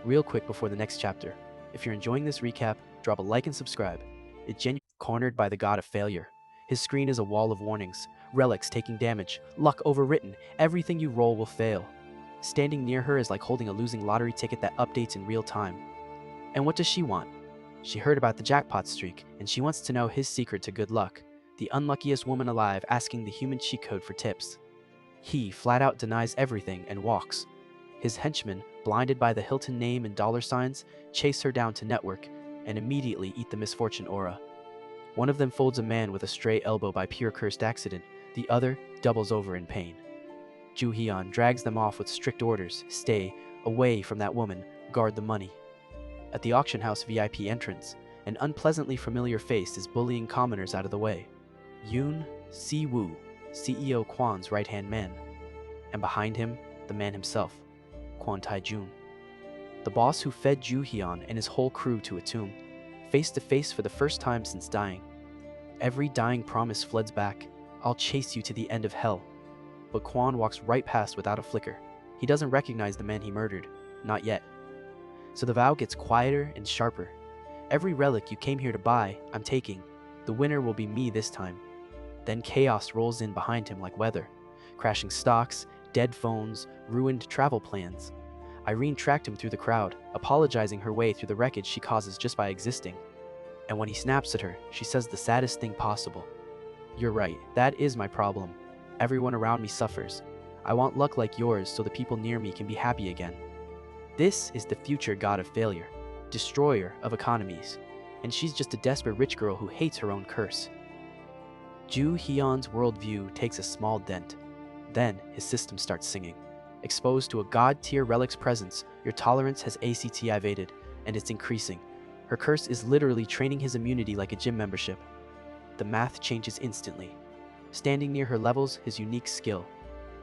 Real quick before the next chapter, if you're enjoying this recap, drop a like and subscribe. It genuinely cornered by the God of Failure. His screen is a wall of warnings, relics taking damage, luck overwritten, everything you roll will fail. Standing near her is like holding a losing lottery ticket that updates in real time. And what does she want? She heard about the jackpot streak, and she wants to know his secret to good luck. The unluckiest woman alive asking the human cheat code for tips. He flat out denies everything and walks. His henchmen, blinded by the Hilton name and dollar signs, chase her down to network and immediately eat the misfortune aura. One of them folds a man with a stray elbow by pure cursed accident. The other doubles over in pain. Ju Hyun drags them off with strict orders. Stay away from that woman. Guard the money. At the auction house VIP entrance, an unpleasantly familiar face is bullying commoners out of the way. Yoon Si-woo, CEO Kwan's right-hand man. And behind him, the man himself, Kwon Tae-jun. The boss who fed Ju Hyun and his whole crew to a tomb, face to face for the first time since dying. Every dying promise floods back. I'll chase you to the end of hell. But Kwon walks right past without a flicker. He doesn't recognize the man he murdered. Not yet. So the vow gets quieter and sharper. Every relic you came here to buy, I'm taking. The winner will be me this time. Then chaos rolls in behind him like weather. Crashing stocks, dead phones, ruined travel plans. Irene tracked him through the crowd, apologizing her way through the wreckage she causes just by existing. And when he snaps at her, she says the saddest thing possible. You're right, that is my problem. Everyone around me suffers. I want luck like yours so the people near me can be happy again. This is the future God of Failure, destroyer of economies, and she's just a desperate rich girl who hates her own curse. Ju Hyun's worldview takes a small dent. Then his system starts singing. Exposed to a god-tier relic's presence, your tolerance has ACT evaded, and it's increasing. Her curse is literally training his immunity like a gym membership. The math changes instantly. Standing near her levels his unique skill,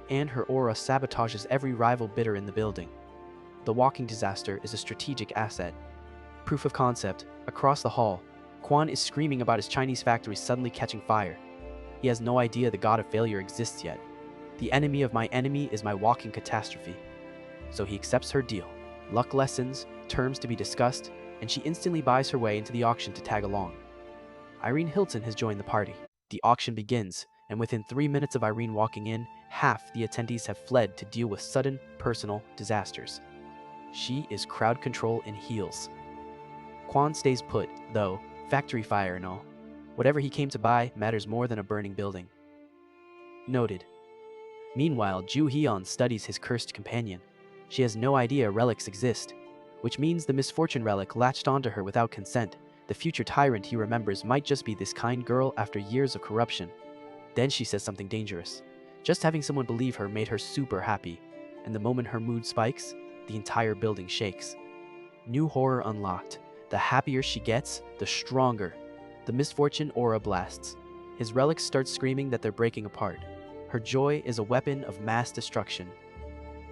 and her aura sabotages every rival bidder in the building. The walking disaster is a strategic asset. Proof of concept, across the hall, Kwon is screaming about his Chinese factory suddenly catching fire. He has no idea the God of Failure exists yet. The enemy of my enemy is my walking catastrophe. So he accepts her deal. Luck lessons, terms to be discussed, and she instantly buys her way into the auction to tag along. Irene Hilton has joined the party. The auction begins, and within 3 minutes of Irene walking in, half the attendees have fled to deal with sudden, personal disasters. She is crowd control in heels. Kwon stays put, though, factory fire and all. Whatever he came to buy matters more than a burning building. Noted. Meanwhile, Ju Hyun studies his cursed companion. She has no idea relics exist, which means the misfortune relic latched onto her without consent. The future tyrant he remembers might just be this kind girl after years of corruption. Then she says something dangerous. Just having someone believe her made her super happy, and the moment her mood spikes, the entire building shakes. New horror unlocked. The happier she gets, the stronger. The misfortune aura blasts. His relics start screaming that they're breaking apart. Her joy is a weapon of mass destruction.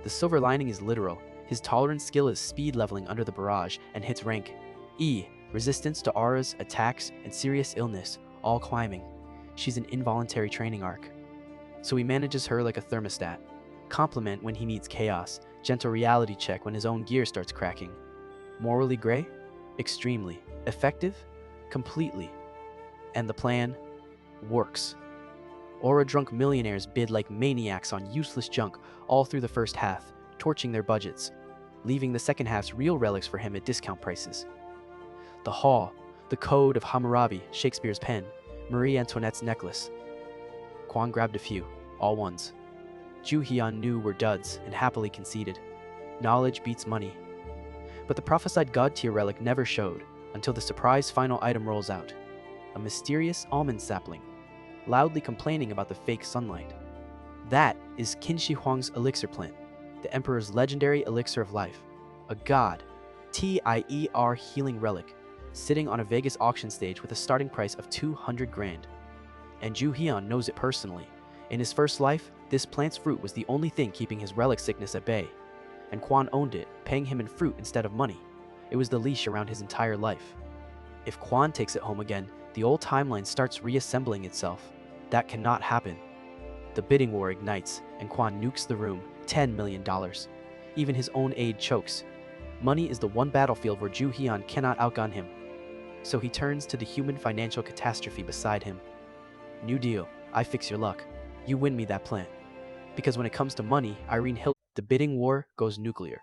The silver lining is literal. His tolerance skill is speed leveling under the barrage and hits rank E, resistance to auras, attacks, and serious illness, all climbing. She's an involuntary training arc. So he manages her like a thermostat. Compliment when he meets chaos, gentle reality check when his own gear starts cracking. Morally gray? Extremely. Effective? Completely. And the plan works. Aura-drunk millionaires bid like maniacs on useless junk all through the first half, torching their budgets, leaving the second half's real relics for him at discount prices. The Hall, the Code of Hammurabi, Shakespeare's pen, Marie Antoinette's necklace. Kwon grabbed a few, all ones. Ju Hyun knew were duds and happily conceded. Knowledge beats money. But the prophesied god-tier relic never showed until the surprise final item rolls out. A mysterious almond sapling, loudly complaining about the fake sunlight. That is Qin Shi Huang's elixir plant, the Emperor's legendary elixir of life. A god, TIER healing relic, sitting on a Vegas auction stage with a starting price of 200 grand. And Ju Hyun knows it personally. In his first life, this plant's fruit was the only thing keeping his relic sickness at bay. And Kwon owned it, paying him in fruit instead of money. It was the leash around his entire life. If Kwon takes it home again, the old timeline starts reassembling itself. That cannot happen. The bidding war ignites, and Kwon nukes the room, $10 million. Even his own aide chokes. Money is the one battlefield where Ju Hyun cannot outgun him. So he turns to the human financial catastrophe beside him. New deal, I fix your luck. You win me that plant. Because when it comes to money, Irene Hilton, the bidding war goes nuclear.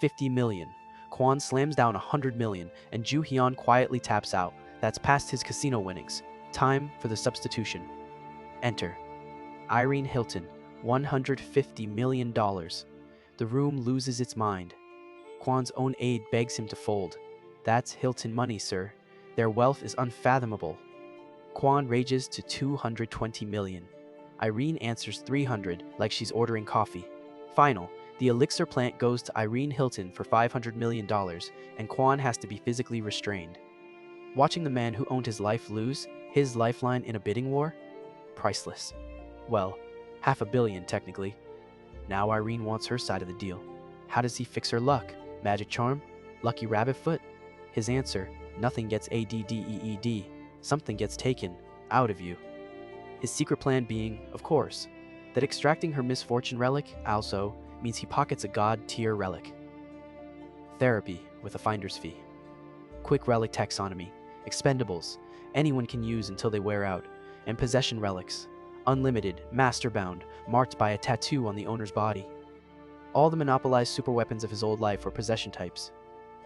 50 million. Kwon slams down 100 million, and Ju Hyun quietly taps out. That's past his casino winnings. Time for the substitution. Enter Irene Hilton, $150 million. The room loses its mind. Kwon's own aide begs him to fold. That's Hilton money, sir. Their wealth is unfathomable. Kwon rages to 220 million. Irene answers 300 like she's ordering coffee. Final, the elixir plant goes to Irene Hilton for $500 million, and Kwon has to be physically restrained. Watching the man who owned his life lose his lifeline in a bidding war? Priceless. Well, $500 million technically. Now Irene wants her side of the deal. How does he fix her luck? Magic charm? Lucky rabbit foot? His answer, nothing gets ADDEED. Something gets taken out of you. His secret plan being, of course, that extracting her misfortune relic also means he pockets a god-tier relic. Therapy with a finder's fee. Quick relic taxonomy. Expendables. Anyone can use until they wear out. And possession relics. Unlimited, master-bound, marked by a tattoo on the owner's body. All the monopolized superweapons of his old life were possession types.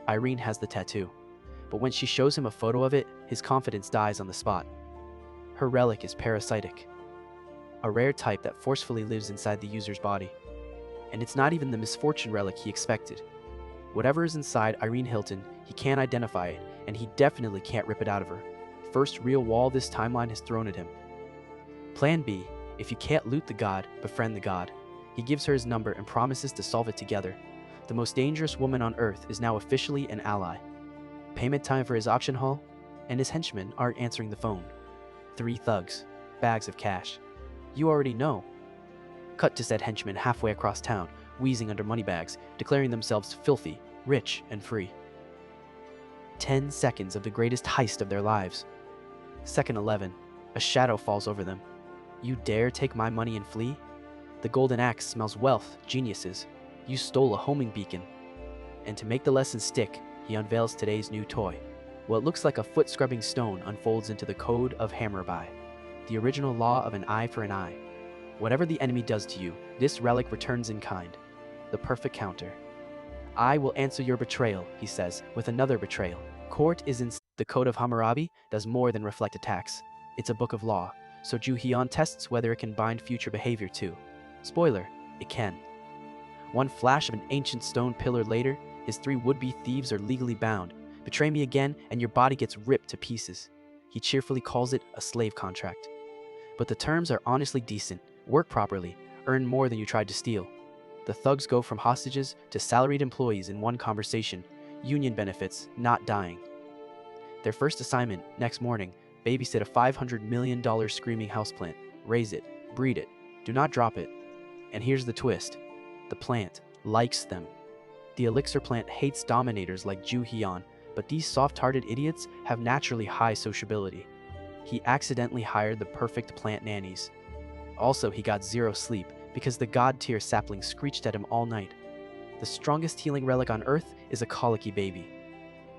Irene has the tattoo. But when she shows him a photo of it, his confidence dies on the spot. Her relic is parasitic. A rare type that forcefully lives inside the user's body. And it's not even the misfortune relic he expected. Whatever is inside Irene Hilton, he can't identify it, and he definitely can't rip it out of her. First real wall this timeline has thrown at him. Plan B, if you can't loot the god, befriend the god. He gives her his number and promises to solve it together. The most dangerous woman on Earth is now officially an ally. Payment time for his auction haul, and his henchmen aren't answering the phone. 3 thugs, bags of cash. You already know. Cut to said henchmen halfway across town, wheezing under money bags, declaring themselves filthy, rich, and free. 10 seconds of the greatest heist of their lives. Second 11, a shadow falls over them. You dare take my money and flee? The golden axe smells wealth, geniuses. You stole a homing beacon. And to make the lesson stick, he unveils today's new toy. What looks like a foot-scrubbing stone unfolds into the Code of Hammurabi, the original law of an eye for an eye. Whatever the enemy does to you, this relic returns in kind. The perfect counter. I will answer your betrayal, he says, with another betrayal. Court is in the Code of Hammurabi does more than reflect attacks. It's a book of law, so Ju Hyun tests whether it can bind future behavior too. Spoiler, it can. One flash of an ancient stone pillar later, his 3 would-be thieves are legally bound. Betray me again, and your body gets ripped to pieces. He cheerfully calls it a slave contract. But the terms are honestly decent. Work properly, earn more than you tried to steal. The thugs go from hostages to salaried employees in one conversation. Union benefits, not dying. Their first assignment, next morning, babysit a $500 million screaming houseplant. Raise it, breed it, do not drop it. And here's the twist. The plant likes them. The elixir plant hates dominators like Ju Hyun, but these soft-hearted idiots have naturally high sociability. He accidentally hired the perfect plant nannies. Also, he got 0 sleep because the god-tier sapling screeched at him all night. The strongest healing relic on Earth is a colicky baby.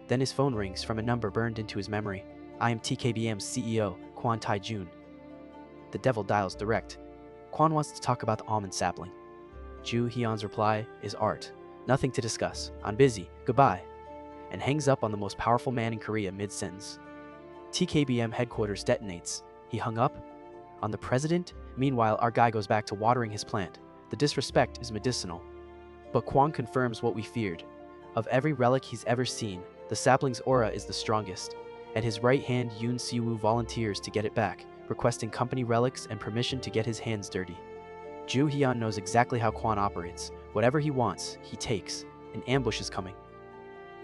Then his phone rings from a number burned into his memory. I am TKBM's CEO, Kwon Tae-jun. The devil dials direct. Kwon wants to talk about the almond sapling. Ju Hyun's reply is art. Nothing to discuss. I'm busy. Goodbye. And hangs up on the most powerful man in Korea mid-sentence. TKBM headquarters detonates. He hung up? On the president? Meanwhile, our guy goes back to watering his plant. The disrespect is medicinal. But Kwon confirms what we feared. Of every relic he's ever seen, the sapling's aura is the strongest. At his right hand, Yoon Si-woo volunteers to get it back, requesting company relics and permission to get his hands dirty. Ju Hyun knows exactly how Kwon operates. Whatever he wants, he takes. An ambush is coming.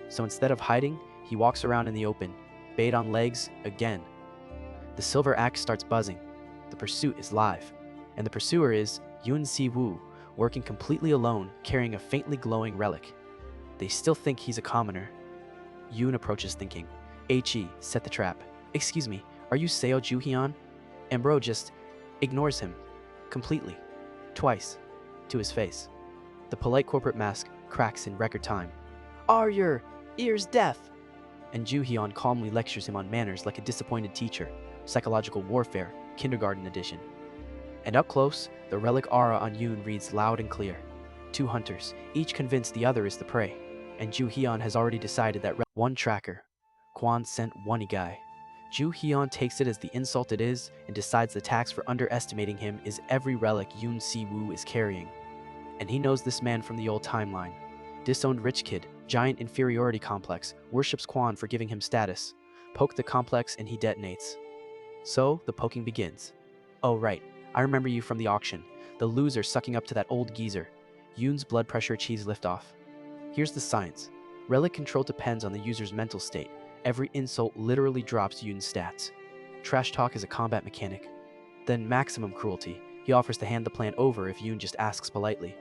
So instead of hiding, he walks around in the open, bait on legs again. The silver axe starts buzzing. The pursuit is live. And the pursuer is Yoon Si-woo, working completely alone, carrying a faintly glowing relic. They still think he's a commoner. Yoon approaches thinking, He, set the trap. Excuse me, are you Seo Ju Hyun? And bro just ignores him. Completely. Twice. To his face. The polite corporate mask cracks in record time. Are your ears deaf? And Ju Hyun calmly lectures him on manners like a disappointed teacher. Psychological warfare, kindergarten edition. And up close, the relic aura on Yoon reads loud and clear. 2 hunters, each convinced the other is the prey. And Ju Hyun has already decided that one tracker. Kwon sent one guy. Ju Hyun takes it as the insult it is and decides the tax for underestimating him is every relic Yoon Si-woo is carrying. And he knows this man from the old timeline. Disowned rich kid, giant inferiority complex, worships Kwon for giving him status. Poke the complex and he detonates. So, the poking begins. Oh right, I remember you from the auction. The loser sucking up to that old geezer. Yoon's blood pressure achieves liftoff. Here's the science. Relic control depends on the user's mental state. Every insult literally drops Yoon's stats. Trash talk is a combat mechanic. Then maximum cruelty. He offers to hand the plant over if Yoon just asks politely.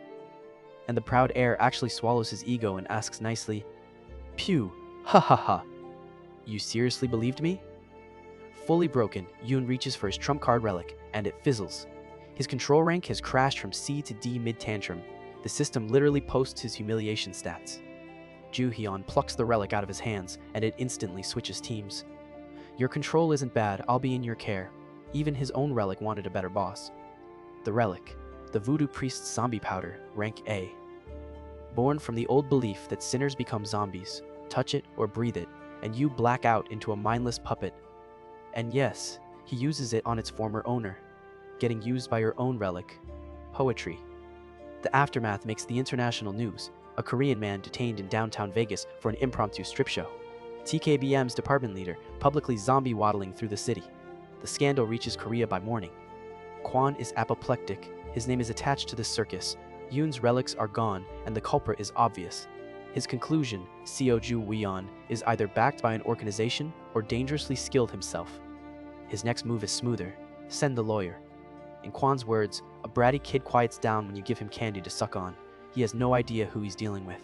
And the proud heir actually swallows his ego and asks nicely, Pew, ha ha ha. You seriously believed me? Fully broken, Yoon reaches for his trump card relic, and it fizzles. His control rank has crashed from C to D mid-tantrum. The system literally posts his humiliation stats. Ju Hyun plucks the relic out of his hands, and it instantly switches teams. Your control isn't bad, I'll be in your care. Even his own relic wanted a better boss. The relic, the voodoo priest's zombie powder, rank A. Born from the old belief that sinners become zombies, touch it or breathe it, and you black out into a mindless puppet. And yes, he uses it on its former owner, getting used by your own relic, poetry. The aftermath makes the international news. A Korean man detained in downtown Vegas for an impromptu strip show. TKBM's department leader publicly zombie waddling through the city. The scandal reaches Korea by morning. Kwon is apoplectic. His name is attached to this circus. Yoon's relics are gone, and the culprit is obvious. His conclusion, Seo Ju Hyun, is either backed by an organization or dangerously skilled himself. His next move is smoother. Send the lawyer. In Kwon's words, a bratty kid quiets down when you give him candy to suck on. He has no idea who he's dealing with.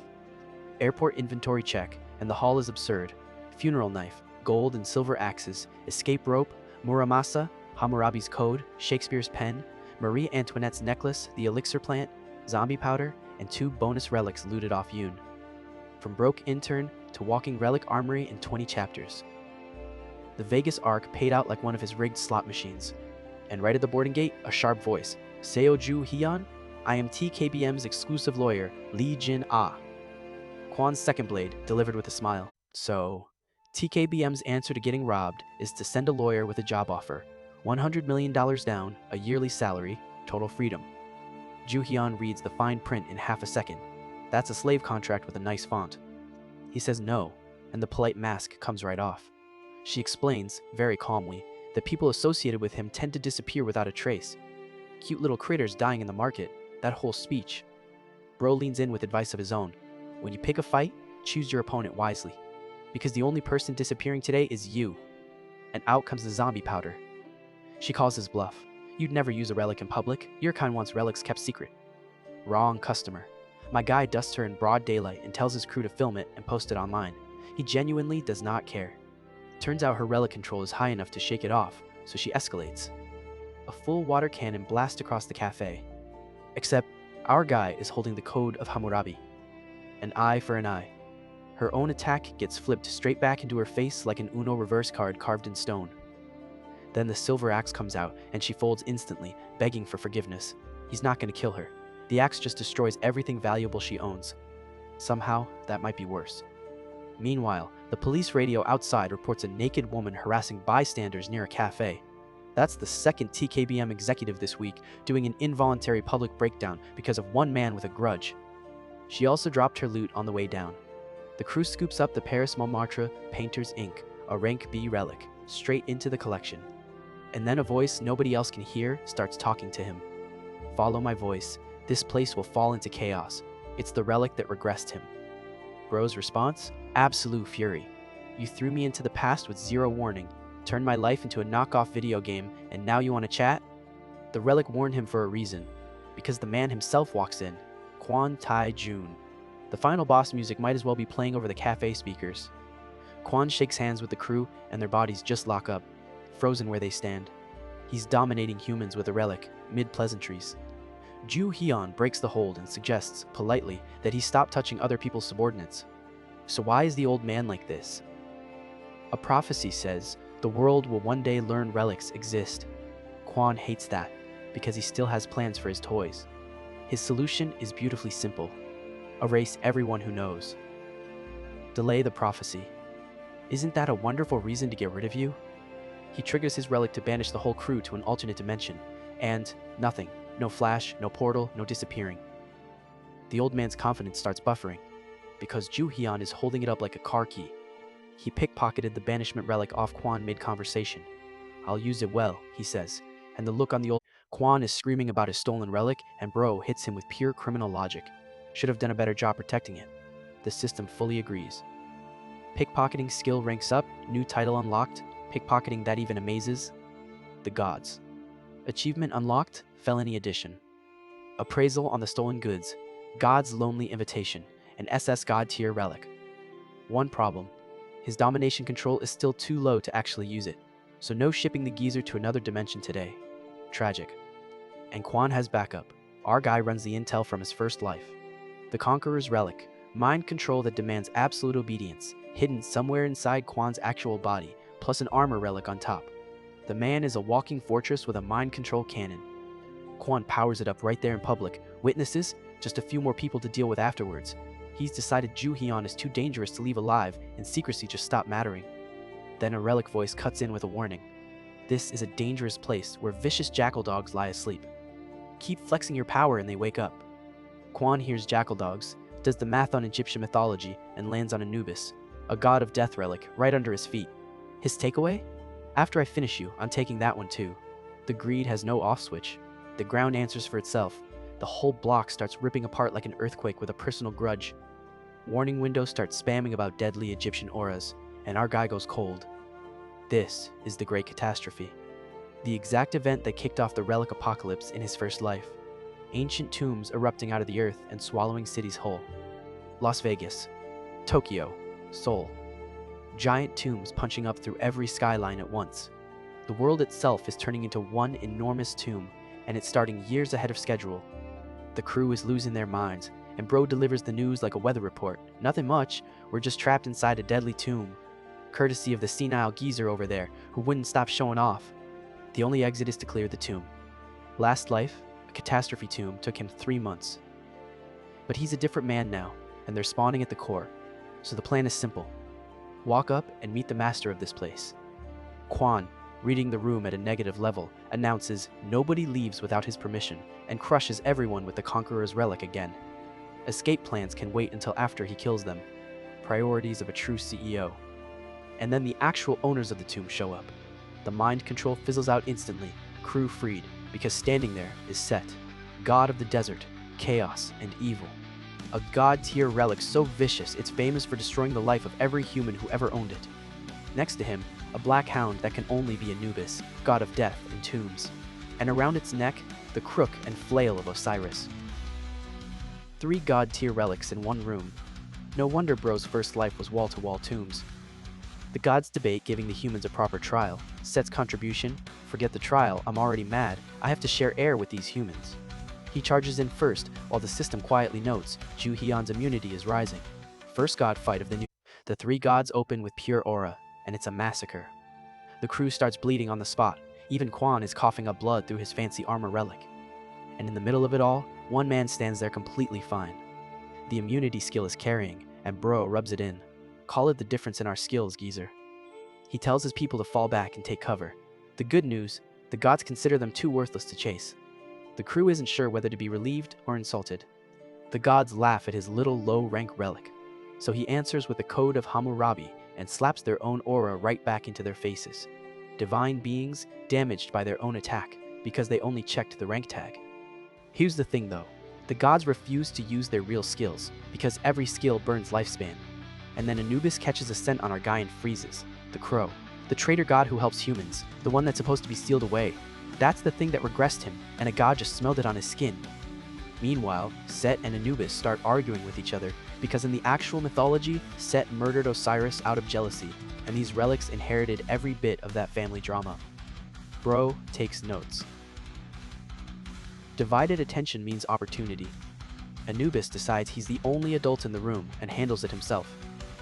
Airport inventory check, and the haul is absurd. Funeral knife, gold and silver axes, escape rope, Muramasa, Hammurabi's code, Shakespeare's pen, Marie Antoinette's necklace, the elixir plant, zombie powder, and 2 bonus relics looted off Yoon. From broke intern to walking relic armory in 20 chapters. The Vegas arc paid out like one of his rigged slot machines. And right at the boarding gate, a sharp voice. Seo Ju Hyun? I am TKBM's exclusive lawyer, Lee Jin-ah. Kwon's second blade, delivered with a smile. So, TKBM's answer to getting robbed is to send a lawyer with a job offer. $100 million down, a yearly salary, total freedom. Ju Hyun reads the fine print in half a second. That's a slave contract with a nice font. He says no, and the polite mask comes right off. She explains, very calmly, that people associated with him tend to disappear without a trace. Cute little critters dying in the market, that whole speech. Bro leans in with advice of his own. When you pick a fight, choose your opponent wisely. Because the only person disappearing today is you. And out comes the zombie powder. She calls his bluff. You'd never use a relic in public. Your kind wants relics kept secret. Wrong customer. My guy dusts her in broad daylight and tells his crew to film it and post it online. He genuinely does not care. Turns out her relic control is high enough to shake it off, so she escalates. A full water cannon blasts across the cafe. Except, our guy is holding the code of Hammurabi. An eye for an eye. Her own attack gets flipped straight back into her face like an Uno reverse card carved in stone. Then the silver axe comes out, and she folds instantly, begging for forgiveness. He's not going to kill her. The axe just destroys everything valuable she owns. Somehow, that might be worse. Meanwhile, the police radio outside reports a naked woman harassing bystanders near a cafe. That's the second TKBM executive this week doing an involuntary public breakdown because of one man with a grudge. She also dropped her loot on the way down. The crew scoops up the Paris Montmartre Painter's Ink, a rank B relic, straight into the collection. And then a voice nobody else can hear starts talking to him. Follow my voice. This place will fall into chaos. It's the relic that regressed him. Bro's response? Absolute fury. You threw me into the past with zero warning, turned my life into a knockoff video game, and now you want to chat? The relic warned him for a reason. Because the man himself walks in. Kwon Tae-jun. The final boss music might as well be playing over the cafe speakers. Kwon shakes hands with the crew, and their bodies just lock up, frozen where they stand. He's dominating humans with a relic, mid-pleasantries. Ju Hyun breaks the hold and suggests, politely, that he stop touching other people's subordinates. So why is the old man like this? A prophecy says the world will one day learn relics exist. Kwon hates that, because he still has plans for his toys. His solution is beautifully simple. Erase everyone who knows. Delay the prophecy. Isn't that a wonderful reason to get rid of you? He triggers his relic to banish the whole crew to an alternate dimension, and nothing. No flash, no portal, no disappearing. The old man's confidence starts buffering, because Ju Hyun is holding it up like a car key. He pickpocketed the banishment relic off Kwon mid-conversation. I'll use it well, he says, and the look on the old Kwon is screaming about his stolen relic, and Bro hits him with pure criminal logic. Should have done a better job protecting it. The system fully agrees. Pickpocketing skill ranks up, new title unlocked, pickpocketing that even amazes. The gods. Achievement unlocked, felony edition. Appraisal on the stolen goods, God's lonely invitation, an SS God tier relic. One problem, his domination control is still too low to actually use it, so no shipping the geezer to another dimension today. Tragic. And Kwon has backup. Our guy runs the intel from his first life. The Conqueror's relic, mind control that demands absolute obedience, hidden somewhere inside Kwon's actual body, plus an armor relic on top. The man is a walking fortress with a mind control cannon. Kwon powers it up right there in public. Witnesses? Just a few more people to deal with afterwards. He's decided Ju Hyun is too dangerous to leave alive, and secrecy just stopped mattering. Then a relic voice cuts in with a warning. This is a dangerous place where vicious jackal dogs lie asleep. Keep flexing your power and they wake up. Kwon hears jackal dogs, does the math on Egyptian mythology, and lands on Anubis, a god of death relic, right under his feet. His takeaway? After I finish you, I'm taking that one too. The greed has no off switch. The ground answers for itself. The whole block starts ripping apart like an earthquake with a personal grudge. Warning windows start spamming about deadly Egyptian auras, and our guy goes cold. This is the Great Catastrophe. The exact event that kicked off the relic apocalypse in his first life. Ancient tombs erupting out of the earth and swallowing cities whole. Las Vegas, Tokyo, Seoul. Giant tombs punching up through every skyline at once. The world itself is turning into one enormous tomb, and it's starting years ahead of schedule. The crew is losing their minds, and Bro delivers the news like a weather report. Nothing much, we're just trapped inside a deadly tomb. Courtesy of the senile geezer over there, who wouldn't stop showing off. The only exit is to clear the tomb. Last life, a catastrophe tomb, took him 3 months. But he's a different man now, and they're spawning at the core. So the plan is simple. Walk up and meet the master of this place. Kwon, reading the room at a negative level, announces nobody leaves without his permission, and crushes everyone with the Conqueror's relic again. Escape plans can wait until after he kills them. Priorities of a true CEO. And then the actual owners of the tomb show up. The mind control fizzles out instantly, crew freed, because standing there is Set, god of the desert, chaos, and evil. A god-tier relic so vicious it's famous for destroying the life of every human who ever owned it. Next to him, a black hound that can only be Anubis, god of death and tombs. And around its neck, the crook and flail of Osiris. 3 god-tier relics in one room. No wonder Bro's first life was wall-to-wall tombs. The gods debate giving the humans a proper trial. Set's contribution, forget the trial, I'm already mad, I have to share air with these humans. He charges in first, while the system quietly notes Ju Hyun's immunity is rising. First god fight of the new. The 3 gods open with pure aura, and it's a massacre. The crew starts bleeding on the spot. Even Quan is coughing up blood through his fancy armor relic. And in the middle of it all, one man stands there completely fine. The immunity skill is carrying, and Bro rubs it in. Call it the difference in our skills, geezer. He tells his people to fall back and take cover. The good news, the gods consider them too worthless to chase. The crew isn't sure whether to be relieved or insulted. The gods laugh at his little low-rank relic, so he answers with the code of Hammurabi and slaps their own aura right back into their faces. Divine beings damaged by their own attack because they only checked the rank tag. Here's the thing though, the gods refuse to use their real skills because every skill burns lifespan. And then Anubis catches a scent on our guy and freezes. The crow, the traitor god who helps humans, the one that's supposed to be sealed away. That's the thing that regressed him, and a god just smelled it on his skin. Meanwhile, Set and Anubis start arguing with each other because in the actual mythology, Set murdered Osiris out of jealousy, and these relics inherited every bit of that family drama. Bro takes notes. Divided attention means opportunity. Anubis decides he's the only adult in the room and handles it himself.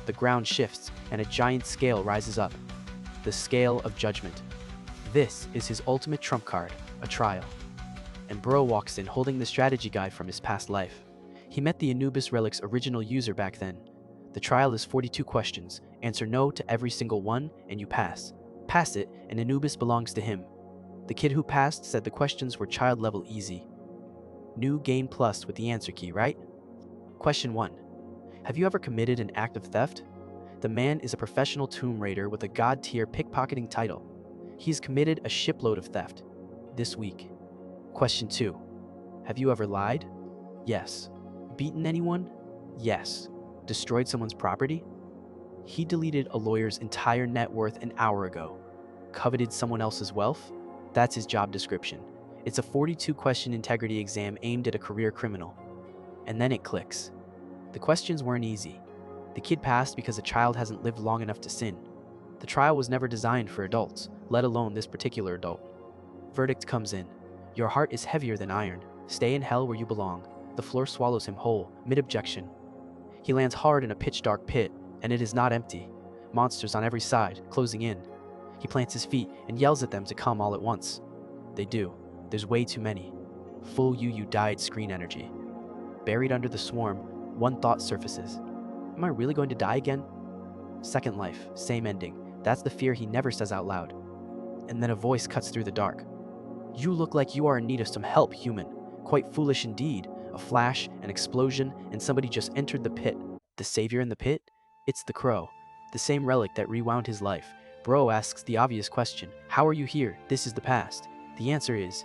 The ground shifts and a giant scale rises up. The scale of judgment. This is his ultimate trump card, a trial. And Bro walks in holding the strategy guide from his past life. He met the Anubis Relic's original user back then. The trial is 42 questions. Answer no to every single one and you pass. Pass it and Anubis belongs to him. The kid who passed said the questions were child level easy. New game plus with the answer key, right? Question 1. Have you ever committed an act of theft? The man is a professional tomb raider with a god tier pickpocketing title. He has committed a shipload of theft this week. Question 2. Have you ever lied? Yes. Beaten anyone? Yes. Destroyed someone's property? He deleted a lawyer's entire net worth an hour ago. Coveted someone else's wealth? That's his job description. It's a 42-question integrity exam aimed at a career criminal. And then it clicks. The questions weren't easy. The kid passed because a child hasn't lived long enough to sin. The trial was never designed for adults, let alone this particular adult. Verdict comes in. Your heart is heavier than iron. Stay in hell where you belong. The floor swallows him whole, mid-objection. He lands hard in a pitch-dark pit, and it is not empty. Monsters on every side, closing in. He plants his feet and yells at them to come all at once. They do. There's way too many. Full you died screen energy. Buried under the swarm, one thought surfaces. Am I really going to die again? Second life, same ending. That's the fear he never says out loud. And then a voice cuts through the dark. You look like you are in need of some help, human. Quite foolish indeed. A flash, an explosion, and somebody just entered the pit. The savior in the pit? It's the crow. The same relic that rewound his life. Bro asks the obvious question. How are you here? This is the past. The answer is,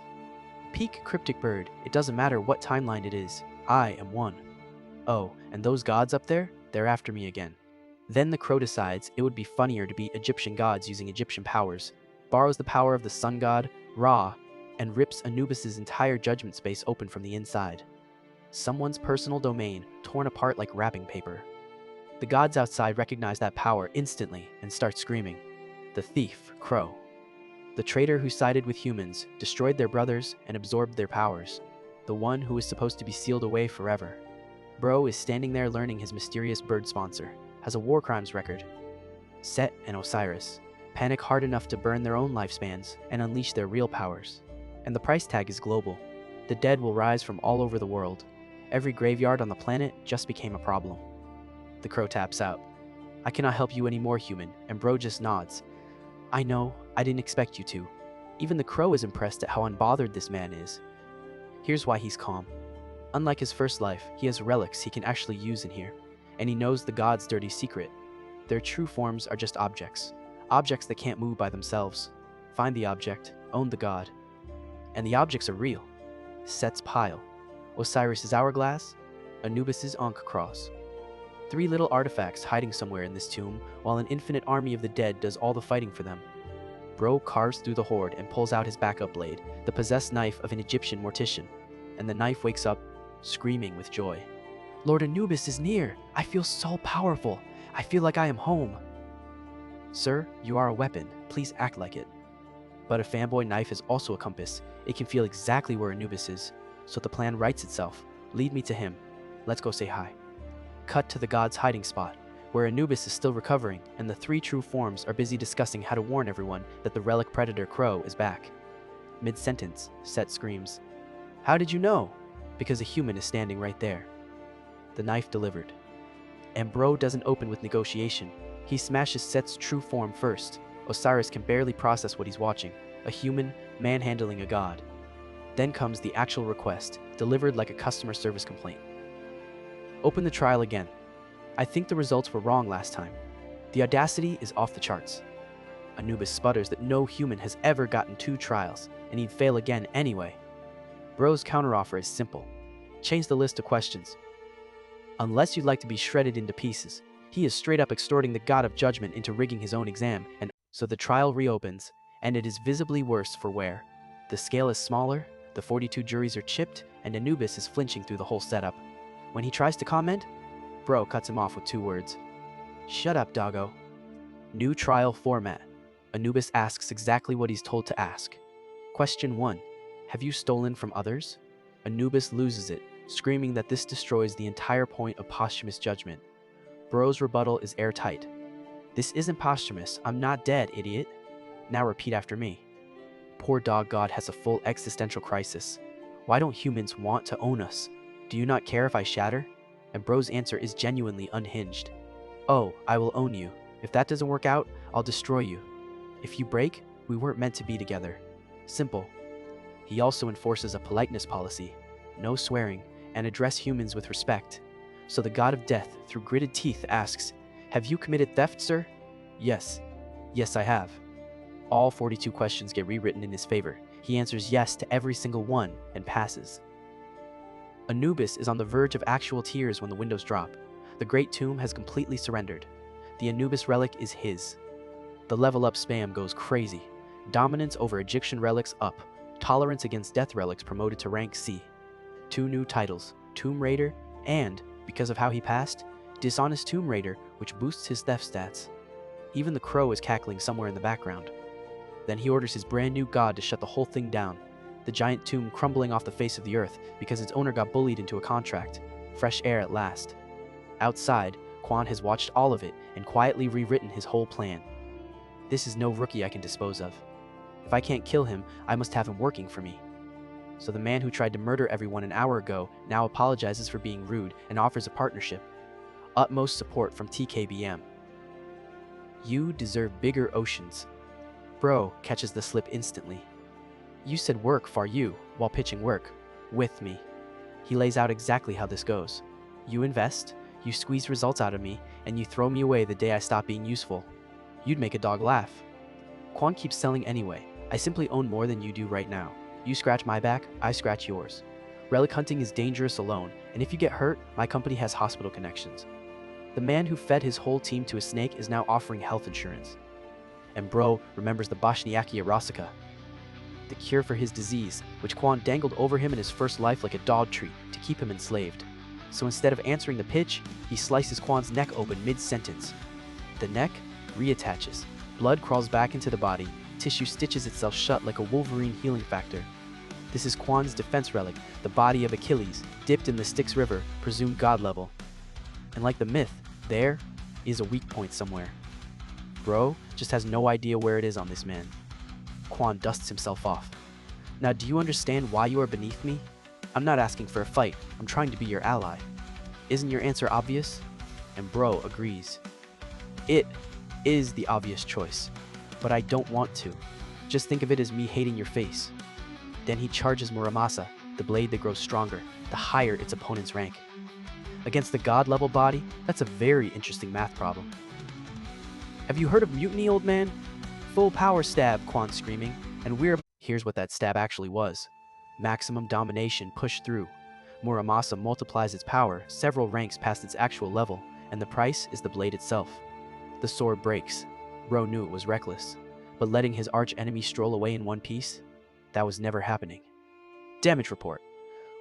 peak cryptic bird. It doesn't matter what timeline it is. I am one. Oh, and those gods up there? They're after me again. Then the crow decides it would be funnier to beat Egyptian gods using Egyptian powers, borrows the power of the sun god, Ra, and rips Anubis's entire judgment space open from the inside. Someone's personal domain torn apart like wrapping paper. The gods outside recognize that power instantly and start screaming. The thief, Crow. The traitor who sided with humans, destroyed their brothers, and absorbed their powers. The one who is supposed to be sealed away forever. Bro is standing there learning his mysterious bird sponsor, has a war crimes record. Set and Osiris panic hard enough to burn their own lifespans and unleash their real powers. And the price tag is global. The dead will rise from all over the world. Every graveyard on the planet just became a problem. The crow taps out. I cannot help you anymore, human, and Bro just nods. I know, I didn't expect you to. Even the crow is impressed at how unbothered this man is. Here's why he's calm. Unlike his first life, he has relics he can actually use in here, and he knows the gods' dirty secret. Their true forms are just objects. Objects that can't move by themselves. Find the object, own the god. And the objects are real. Set's pile. Osiris's hourglass. Anubis's Ankh cross. 3 little artifacts hiding somewhere in this tomb, while an infinite army of the dead does all the fighting for them. Bro carves through the horde and pulls out his backup blade, the possessed knife of an Egyptian mortician, and the knife wakes up, screaming with joy. Lord Anubis is near! I feel so powerful! I feel like I am home! Sir, you are a weapon. Please act like it. But a fanboy knife is also a compass. It can feel exactly where Anubis is, so the plan writes itself. Lead me to him. Let's go say hi. Cut to the god's hiding spot, where Anubis is still recovering and the three true forms are busy discussing how to warn everyone that the relic predator Crow is back. Mid-sentence, Set screams, "How did you know?" "Because a human is standing right there." The knife delivered. And Bro doesn't open with negotiation. He smashes Set's true form first. Osiris can barely process what he's watching, a human manhandling a god. Then comes the actual request, delivered like a customer service complaint. "Open the trial again. I think the results were wrong last time." The audacity is off the charts. Anubis sputters that no human has ever gotten 2 trials, and he'd fail again anyway. Bro's counteroffer is simple. Change the list of questions. Unless you'd like to be shredded into pieces. He is straight up extorting the god of judgment into rigging his own exam, and so the trial reopens, and it is visibly worse for wear. The scale is smaller, the 42 juries are chipped, and Anubis is flinching through the whole setup. When he tries to comment, Bro cuts him off with 2 words. "Shut up, doggo." New trial format. Anubis asks exactly what he's told to ask. Question 1. Have you stolen from others? Anubis loses it, screaming that this destroys the entire point of posthumous judgment. Bro's rebuttal is airtight. "This isn't posthumous. I'm not dead, idiot." Now repeat after me. Poor dog god has a full existential crisis. Why don't humans want to own us? Do you not care if I shatter? And Bro's answer is genuinely unhinged. "Oh, I will own you. If that doesn't work out, I'll destroy you. If you break, we weren't meant to be together." Simple. He also enforces a politeness policy. No swearing, and address humans with respect. So the god of death, through gritted teeth, asks, "Have you committed theft, sir?" "Yes. Yes, I have." All 42 questions get rewritten in his favor. He answers yes to every single one and passes. Anubis is on the verge of actual tears when the windows drop. The Great Tomb has completely surrendered. The Anubis relic is his. The level up spam goes crazy. Dominance over Egyptian relics up. Tolerance against death relics promoted to rank C. 2 new titles, Tomb Raider and, because of how he passed, Dishonest Tomb Raider, which boosts his theft stats. Even the crow is cackling somewhere in the background. Then he orders his brand new god to shut the whole thing down. The giant tomb crumbling off the face of the earth because its owner got bullied into a contract. Fresh air at last. Outside, Quan has watched all of it and quietly rewritten his whole plan. This is no rookie I can dispose of. If I can't kill him, I must have him working for me. So the man who tried to murder everyone an hour ago now apologizes for being rude and offers a partnership. Utmost support from TKBM. You deserve bigger oceans. Bro catches the slip instantly. You said work for you while pitching work with me. He lays out exactly how this goes. You invest, you squeeze results out of me, and you throw me away the day I stop being useful. You'd make a dog laugh. Quan keeps selling anyway. I simply own more than you do right now. You scratch my back, I scratch yours. Relic hunting is dangerous alone, and if you get hurt, my company has hospital connections. The man who fed his whole team to a snake is now offering health insurance. And Bro remembers the Bosniakia Rosica, the cure for his disease, which Quan dangled over him in his first life like a dog treat to keep him enslaved. So instead of answering the pitch, he slices Quan's neck open mid-sentence. The neck reattaches. Blood crawls back into the body. Tissue stitches itself shut like a Wolverine healing factor. This is Quan's defense relic, the body of Achilles, dipped in the Styx River, presumed god level. And like the myth, there is a weak point somewhere. Bro just has no idea where it is on this man. Quan dusts himself off. Now do you understand why you are beneath me? I'm not asking for a fight, I'm trying to be your ally. Isn't your answer obvious? And Bro agrees. It is the obvious choice, but I don't want to. Just think of it as me hating your face. Then he charges Muramasa, the blade that grows stronger, the higher its opponent's rank. Against the god-level body, that's a very interesting math problem. Have you heard of mutiny, old man? Full power stab, Quan screaming, and Here's what that stab actually was. Maximum domination pushed through. Muramasa multiplies its power several ranks past its actual level, and the price is the blade itself. The sword breaks. Bro knew it was reckless, but letting his arch-enemy stroll away in one piece? That was never happening. Damage report.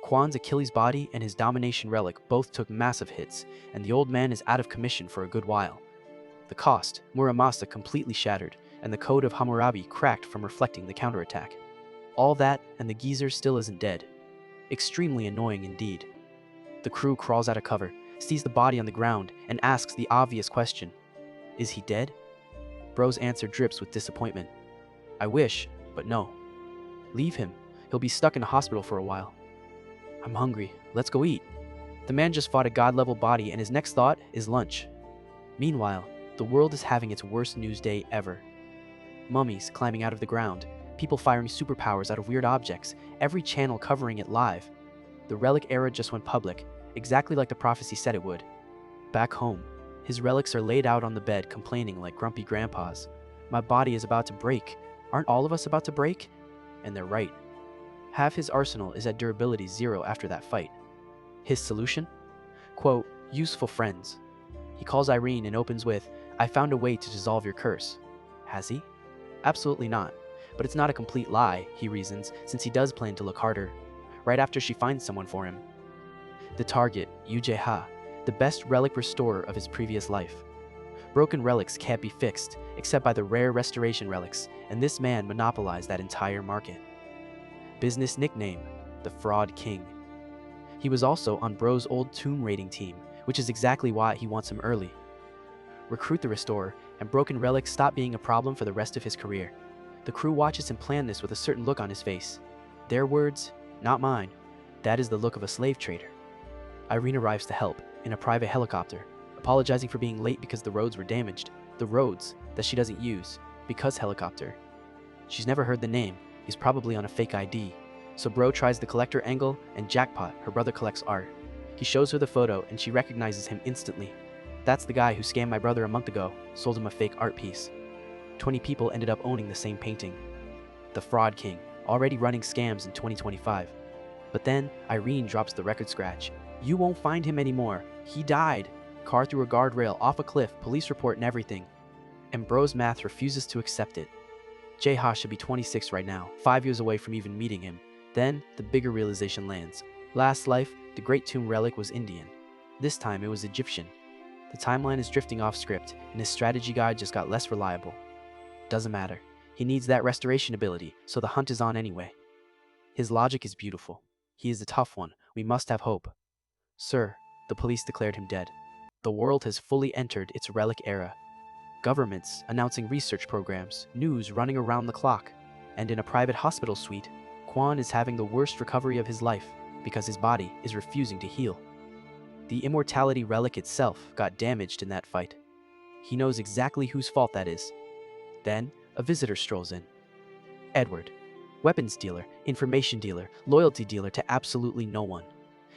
Quan's Achilles body and his domination relic both took massive hits, and the old man is out of commission for a good while. The cost, Muramasa completely shattered, and the code of Hammurabi cracked from reflecting the counterattack. All that, and the geezer still isn't dead. Extremely annoying indeed. The crew crawls out of cover. sees the body on the ground, and asks the obvious question. Is he dead? Bro's answer drips with disappointment. I wish, but no. Leave him. He'll be stuck in a hospital for a while. I'm hungry. Let's go eat. The man just fought a god-level body and his next thought is lunch. Meanwhile, the world is having its worst news day ever. Mummies climbing out of the ground, people firing superpowers out of weird objects, every channel covering it live. The Relic era just went public, exactly like the prophecy said it would. Back home, his relics are laid out on the bed complaining like grumpy grandpas. My body is about to break. Aren't all of us about to break? And they're right. Half his arsenal is at durability 0 after that fight. His solution? Quote, useful friends. He calls Irene and opens with, I found a way to dissolve your curse. Has he? Absolutely not. But it's not a complete lie, he reasons, since he does plan to look harder. Right after she finds someone for him. The target, Yuji-ha, the best relic restorer of his previous life. Broken relics can't be fixed, except by the rare restoration relics, and this man monopolized that entire market. Business nickname, the Fraud King. He was also on Bro's old tomb raiding team, which is exactly why he wants him early. Recruit the restorer, and broken relics stop being a problem for the rest of his career. The crew watches him plan this with a certain look on his face. Their words, not mine. That is the look of a slave trader. Irene arrives to help, in a private helicopter, apologizing for being late because the roads were damaged. The roads that she doesn't use, because helicopter. She's never heard the name, he's probably on a fake ID. So Bro tries the collector angle, and jackpot, her brother collects art. He shows her the photo, and she recognizes him instantly. That's the guy who scammed my brother a month ago, sold him a fake art piece. 20 people ended up owning the same painting. The Fraud King, already running scams in 2025. But then, Irene drops the record scratch. You won't find him anymore. He died. Car through a guardrail, off a cliff, police report and everything. And Bro's math refuses to accept it. Jae-ha should be 26 right now, 5 years away from even meeting him. Then, the bigger realization lands. Last life, the Great Tomb relic was Indian. This time, it was Egyptian. The timeline is drifting off script, and his strategy guide just got less reliable. Doesn't matter. He needs that restoration ability, so the hunt is on anyway. His logic is beautiful. He is a tough one. We must have hope. Sir, the police declared him dead. The world has fully entered its relic era. Governments announcing research programs, news running around the clock, and in a private hospital suite, Kwon is having the worst recovery of his life because his body is refusing to heal. The immortality relic itself got damaged in that fight. He knows exactly whose fault that is. Then, a visitor strolls in. Edward, weapons dealer, information dealer, loyalty dealer to absolutely no one.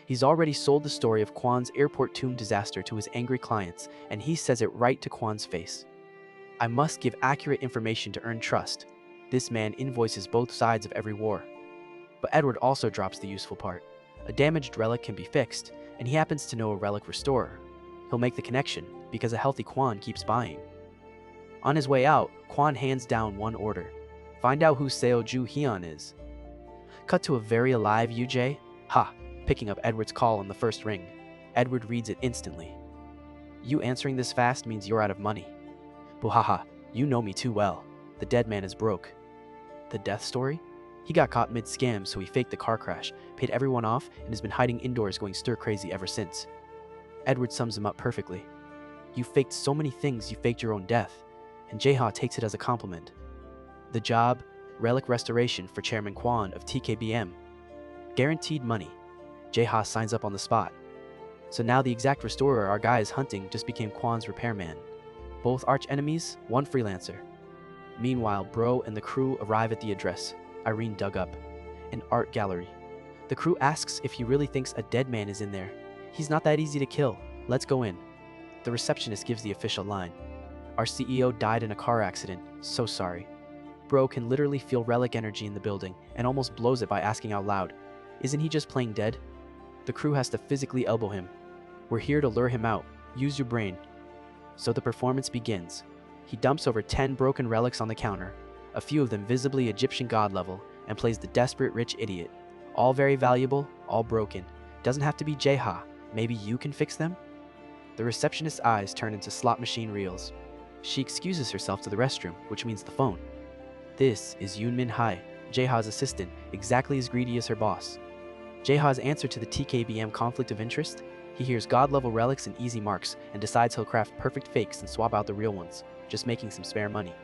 He's already sold the story of Kwon's airport tomb disaster to his angry clients, and he says it right to Kwon's face. I must give accurate information to earn trust. This man invoices both sides of every war. But Edward also drops the useful part. A damaged relic can be fixed, and he happens to know a relic restorer. He'll make the connection, because a healthy Kwon keeps buying. On his way out, Kwon hands down one order. Find out who Seo Ju Hyun is. Cut to a very alive Yuji, picking up Edward's call on the first ring. Edward reads it instantly. You answering this fast means you're out of money. Buhaha, you know me too well. The dead man is broke. The death story? He got caught mid-scam, so he faked the car crash, paid everyone off, and has been hiding indoors going stir-crazy ever since. Edward sums him up perfectly. You faked so many things, you faked your own death, and Jae-ha takes it as a compliment. The job, relic restoration for Chairman Kwon of TKBM. Guaranteed money. Jae-ha signs up on the spot. So now the exact restorer our guy is hunting just became Kwon's repairman. Both arch enemies, one freelancer. Meanwhile, Bro and the crew arrive at the address. Irene dug up. An art gallery. The crew asks if he really thinks a dead man is in there. He's not that easy to kill. Let's go in. The receptionist gives the official line. Our CEO died in a car accident. So sorry. Bro can literally feel relic energy in the building and almost blows it by asking out loud. Isn't he just playing dead? The crew has to physically elbow him. We're here to lure him out. Use your brain. So the performance begins. He dumps over 10 broken relics on the counter, a few of them visibly Egyptian god level, and plays the desperate rich idiot. All very valuable, all broken. Doesn't have to be Jae-ha. Maybe you can fix them? The receptionist's eyes turn into slot machine reels. She excuses herself to the restroom, which means the phone. This is Yoon Min Hai, Jae-ha's assistant, exactly as greedy as her boss. Jae-ha's answer to the TKBM conflict of interest? He hears god-level relics and easy marks and decides he'll craft perfect fakes and swap out the real ones, just making some spare money.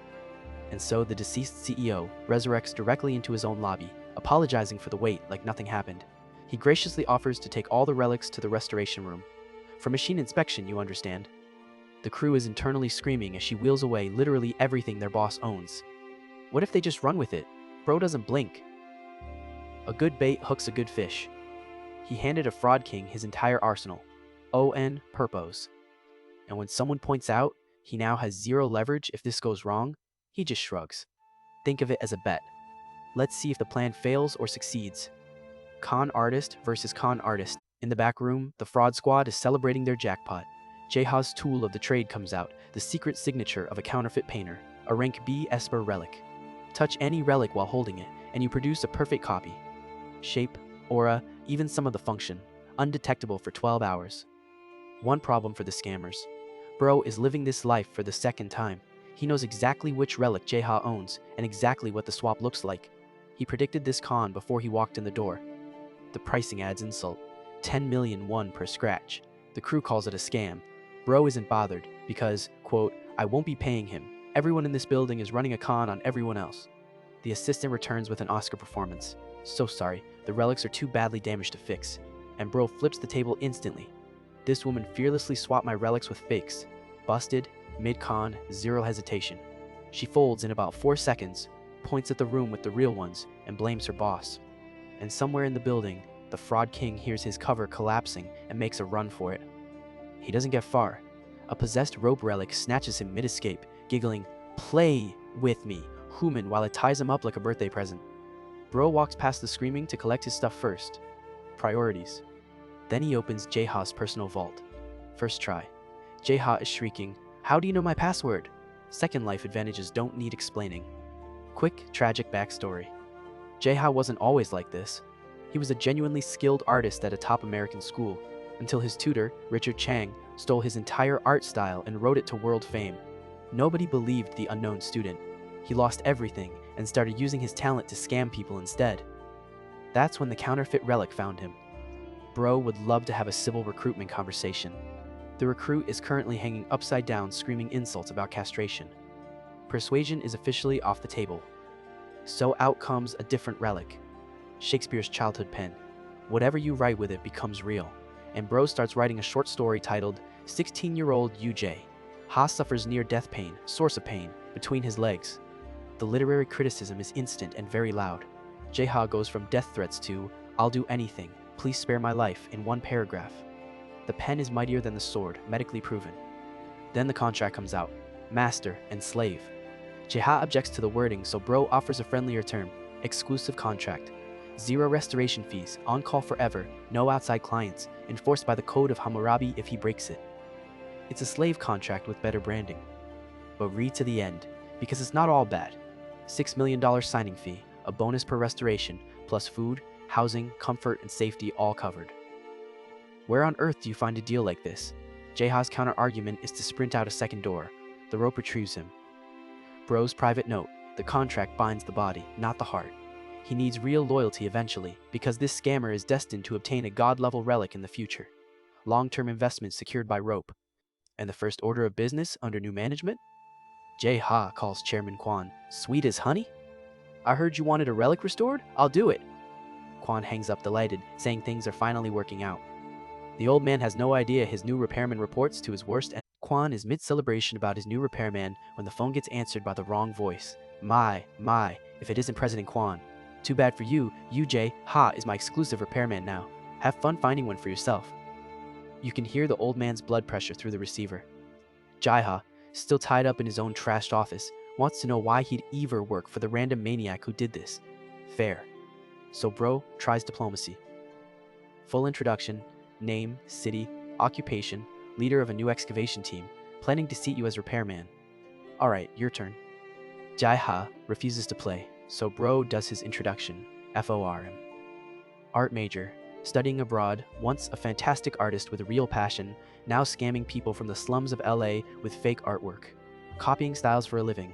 And so the deceased CEO resurrects directly into his own lobby, apologizing for the wait like nothing happened. He graciously offers to take all the relics to the restoration room. For machine inspection, you understand. The crew is internally screaming as she wheels away literally everything their boss owns. What if they just run with it? Bro doesn't blink. A good bait hooks a good fish. He handed a fraud king his entire arsenal. ON purpose. And when someone points out he now has zero leverage if this goes wrong, he just shrugs. Think of it as a bet. Let's see if the plan fails or succeeds. Con artist versus con artist. In the back room, the fraud squad is celebrating their jackpot. Jaeha's tool of the trade comes out, the secret signature of a counterfeit painter, a rank B Esper relic. Touch any relic while holding it, and you produce a perfect copy. Shape, aura, even some of the function, undetectable for 12 hours. One problem for the scammers. Bro is living this life for the second time. He knows exactly which relic Jaeha owns, and exactly what the swap looks like. He predicted this con before he walked in the door. The pricing adds insult. 10 million won per scratch. The crew calls it a scam. Bro isn't bothered because, quote, I won't be paying him. Everyone in this building is running a con on everyone else. The assistant returns with an Oscar performance. So sorry, the relics are too badly damaged to fix. And Bro flips the table instantly. This woman fearlessly swapped my relics with fakes. Busted, mid-con, zero hesitation. She folds in about 4 seconds, points at the room with the real ones, and blames her boss. And somewhere in the building, the fraud king hears his cover collapsing and makes a run for it. He doesn't get far. A possessed rope relic snatches him mid-escape, giggling, "Play with me," human, while it ties him up like a birthday present. Bro walks past the screaming to collect his stuff first. Priorities. Then he opens Jaeha's personal vault. First try. Jaeha is shrieking, "How do you know my password?" Second life advantages don't need explaining. Quick, tragic backstory. Jaeha wasn't always like this. He was a genuinely skilled artist at a top American school, until his tutor, Richard Chang, stole his entire art style and wrote it to world fame. Nobody believed the unknown student. He lost everything and started using his talent to scam people instead. That's when the counterfeit relic found him. Bro would love to have a civil recruitment conversation. The recruit is currently hanging upside down screaming insults about castration. Persuasion is officially off the table. So out comes a different relic. Shakespeare's childhood pen. Whatever you write with it becomes real. And Bro starts writing a short story titled 16-Year-Old UJ. Ha suffers near-death pain, source of pain, between his legs. The literary criticism is instant and very loud. Jaeha goes from death threats to, "I'll do anything, please spare my life," in one paragraph. The pen is mightier than the sword, medically proven. Then the contract comes out. Master and slave. Jaeha objects to the wording, so Bro offers a friendlier term. Exclusive contract. 0 restoration fees, on call forever, no outside clients, enforced by the code of Hammurabi if he breaks it. It's a slave contract with better branding. But read to the end, because it's not all bad. $6 million signing fee, a bonus per restoration, plus food, housing, comfort, and safety all covered. Where on earth do you find a deal like this? Jaeha's counter-argument is to sprint out a second door. The rope retrieves him. Bro's private note, the contract binds the body, not the heart. He needs real loyalty eventually, because this scammer is destined to obtain a god-level relic in the future. Long-term investment secured by rope. And the first order of business under new management? Jaeha calls Chairman Kwan, "Sweet as honey? I heard you wanted a relic restored? I'll do it." Kwan hangs up delighted, saying things are finally working out. The old man has no idea his new repairman reports to his worst enemy. Kwan is mid-celebration about his new repairman when the phone gets answered by the wrong voice. My, if it isn't President Kwan. Too bad for you, UJ, Ha is my exclusive repairman now. Have fun finding one for yourself. You can hear the old man's blood pressure through the receiver. Jaeha, still tied up in his own trashed office, wants to know why he'd ever work for the random maniac who did this. Fair. So Bro tries diplomacy. Full introduction, name, city, occupation, leader of a new excavation team, planning to seat you as repairman. Alright, your turn. Jaeha refuses to play, so Bro does his introduction, FORM. Art major, studying abroad, once a fantastic artist with a real passion, now scamming people from the slums of LA with fake artwork. Copying styles for a living,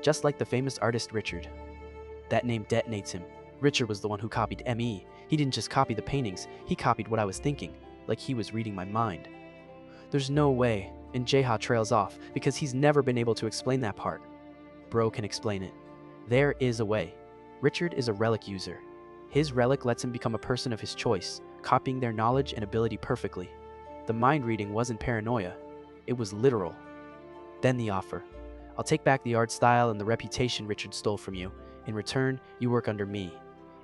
just like the famous artist Richard. That name detonates him. Richard was the one who copied ME. He didn't just copy the paintings, he copied what I was thinking. like he was reading my mind. There's no way, and Jaeha trails off because he's never been able to explain that part. Bro can explain it. There is a way. Richard is a relic user. His relic lets him become a person of his choice, copying their knowledge and ability perfectly. The mind reading wasn't paranoia, it was literal. Then the offer. I'll take back the art style and the reputation Richard stole from you. In return, you work under me.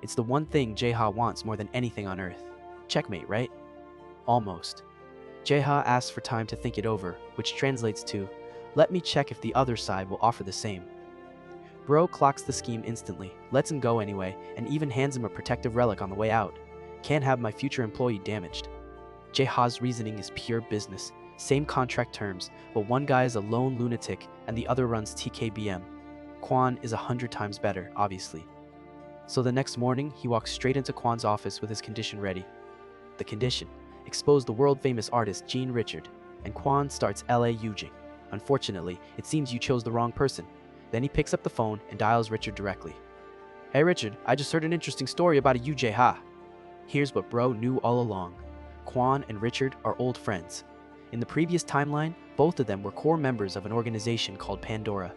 It's the one thing Jaeha wants more than anything on earth. Checkmate, right? Almost. Jaeha asks for time to think it over, which translates to, let me check if the other side will offer the same. Bro clocks the scheme instantly, lets him go anyway, and even hands him a protective relic on the way out. Can't have my future employee damaged. Jaeha's reasoning is pure business. Same contract terms, but one guy is a lone lunatic and the other runs TKBM. Kwon is 100 times better, obviously. So the next morning, he walks straight into Kwon's office with his condition ready. The condition: expose the world-famous artist Jean Richard, and Kwon starts LA Yujing. Unfortunately, it seems you chose the wrong person. Then he picks up the phone and dials Richard directly. Hey Richard, I just heard an interesting story about a Jaeha. Here's what bro knew all along. Kwon and Richard are old friends. In the previous timeline, both of them were core members of an organization called Pandora.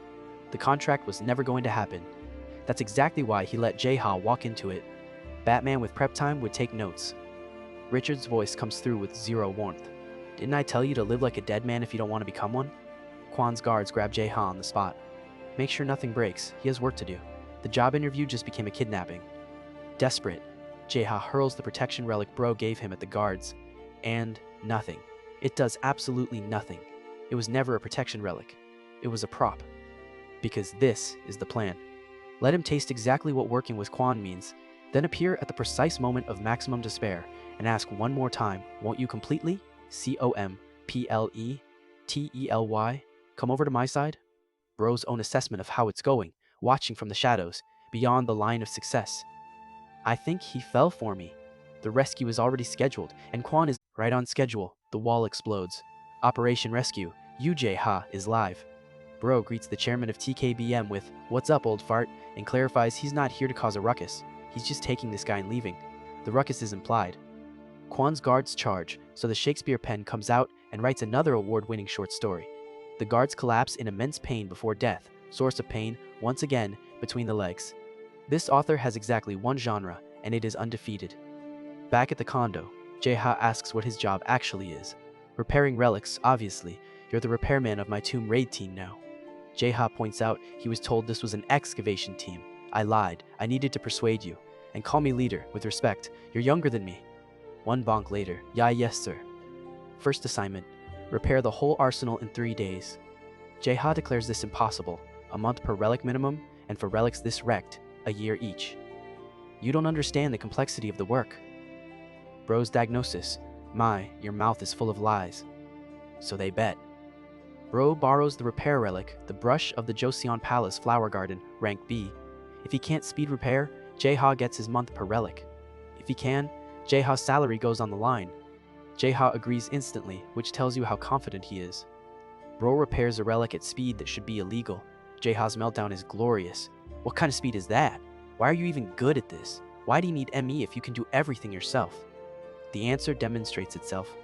The contract was never going to happen. That's exactly why he let Jaeha walk into it. Batman with prep time would take notes. Richard's voice comes through with zero warmth. Didn't I tell you to live like a dead man if you don't want to become one? Kwon's guards grab Jaeha on the spot. Make sure nothing breaks, he has work to do. The job interview just became a kidnapping. Desperate, Jaeha hurls the protection relic bro gave him at the guards. And nothing. It does absolutely nothing. It was never a protection relic. It was a prop. Because this is the plan. Let him taste exactly what working with Kwon means, then appear at the precise moment of maximum despair and ask one more time, won't you completely? COMPLETELY. Come over to my side? Bro's own assessment of how it's going, watching from the shadows, beyond the line of success. I think he fell for me. The rescue is already scheduled, and Kwon is right on schedule. The wall explodes. Operation Rescue, Jaeha is live. Bro greets the chairman of TKBM with, what's up, old fart, and clarifies he's not here to cause a ruckus. He's just taking this guy and leaving. The ruckus is implied. Kwon's guards charge, so the Shakespeare pen comes out and writes another award-winning short story. The guards collapse in immense pain before death, source of pain, once again, between the legs. This author has exactly one genre, and it is undefeated. Back at the condo, Jaeha asks what his job actually is. Repairing relics, obviously. You're the repairman of my tomb raid team now. Jaeha points out he was told this was an excavation team. I lied. I needed to persuade you. And call me leader, with respect. You're younger than me. One bonk later. Yeah, yes, sir. First assignment. Repair the whole arsenal in 3 days. Jaeha declares this impossible. A month per relic minimum, and for relics this wrecked, a year each. You don't understand the complexity of the work. Bro's diagnosis. My, your mouth is full of lies. So they bet. Bro borrows the repair relic, the brush of the Joseon Palace Flower Garden, rank B. If he can't speed repair, Jaeha gets his month per relic. If he can, Jaeha's salary goes on the line. Jaeha agrees instantly, which tells you how confident he is. Bro repairs a relic at speed that should be illegal. Jaeha's meltdown is glorious. What kind of speed is that? Why are you even good at this? Why do you need ME if you can do everything yourself? The answer demonstrates itself.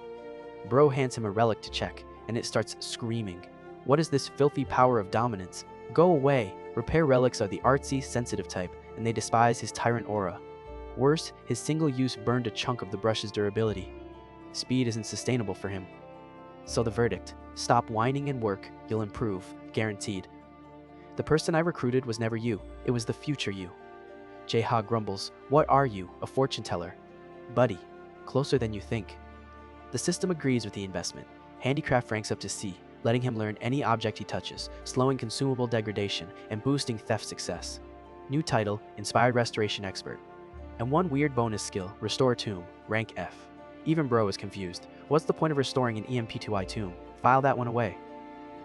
Bro hands him a relic to check, and it starts screaming. What is this filthy power of dominance? Go away. Repair relics are the artsy, sensitive type, and they despise his tyrant aura. Worse, his single use burned a chunk of the brush's durability. Speed isn't sustainable for him. So the verdict: stop whining and work, you'll improve, guaranteed. The person I recruited was never you, it was the future you. Jaeha grumbles, what are you, a fortune teller? Buddy, closer than you think. The system agrees with the investment. Handicraft ranks up to C, letting him learn any object he touches, slowing consumable degradation, and boosting theft success. New title, Inspired Restoration Expert. And one weird bonus skill, Restore Tomb, rank F. Even Bro is confused. What's the point of restoring an EMP2I tomb? File that one away.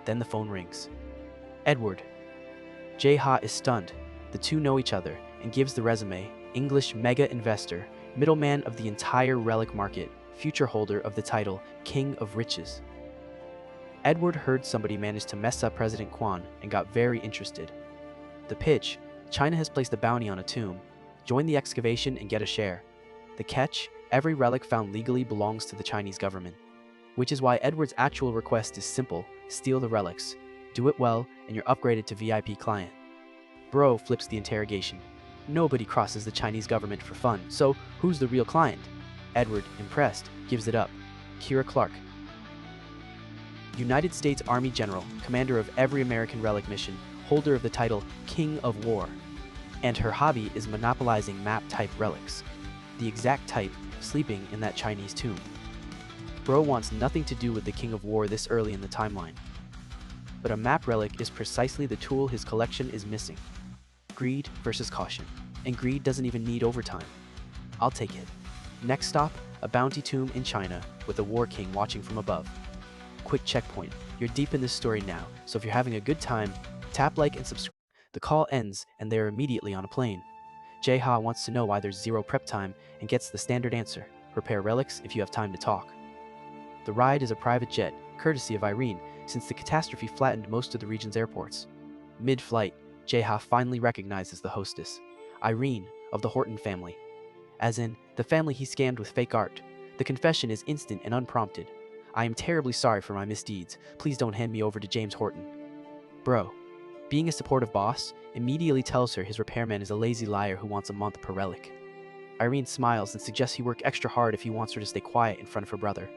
Then the phone rings. Edward. Jaeha is stunned. The two know each other, and gives the resume, English mega investor, middleman of the entire relic market, future holder of the title, King of Riches. Edward heard somebody managed to mess up President Kwon and got very interested. The pitch: China has placed a bounty on a tomb. Join the excavation and get a share. The catch: Every relic found legally belongs to the Chinese government, which is why Edward's actual request is simple: steal the relics, do it well, and you're upgraded to VIP client. Bro flips the interrogation. Nobody crosses the Chinese government for fun, so who's the real client? Edward, impressed, gives it up. Kira Clark, United States Army General, commander of every American relic mission, holder of the title King of War. And her hobby is monopolizing map-type relics. The exact type sleeping in that Chinese tomb. Bro wants nothing to do with the King of War this early in the timeline. But a map relic is precisely the tool his collection is missing. Greed versus caution. And greed doesn't even need overtime. I'll take it. Next stop, a bounty tomb in China with a war king watching from above. Quick checkpoint. You're deep in this story now, so if you're having a good time, tap like and subscribe. The call ends and they're immediately on a plane. Jae-ha wants to know why there's zero prep time and gets the standard answer: prepare relics if you have time to talk. The ride is a private jet, courtesy of Irene, since the catastrophe flattened most of the region's airports. Mid-flight, Jae-ha finally recognizes the hostess, Irene of the Horton family. As in, the family he scammed with fake art. The confession is instant and unprompted. I am terribly sorry for my misdeeds. Please don't hand me over to James Horton. Bro, being a supportive boss, immediately tells her his repairman is a lazy liar who wants a month per relic. Irene smiles and suggests he work extra hard if he wants her to stay quiet in front of her brother.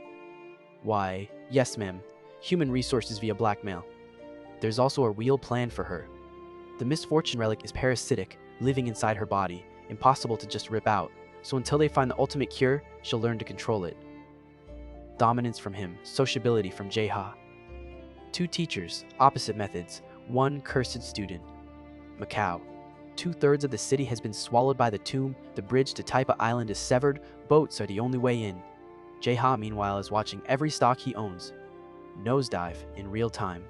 Why, yes ma'am, human resources via blackmail. There's also a real plan for her. The misfortune relic is parasitic, living inside her body, impossible to just rip out, so until they find the ultimate cure, she'll learn to control it. Dominance from him, sociability from Jae-ha. Two teachers, opposite methods, one cursed student. Macau. 2/3 of the city has been swallowed by the tomb, the bridge to Taipa Island is severed, boats are the only way in. Jae-ha, meanwhile, is watching every stock he owns. Nosedive in real time.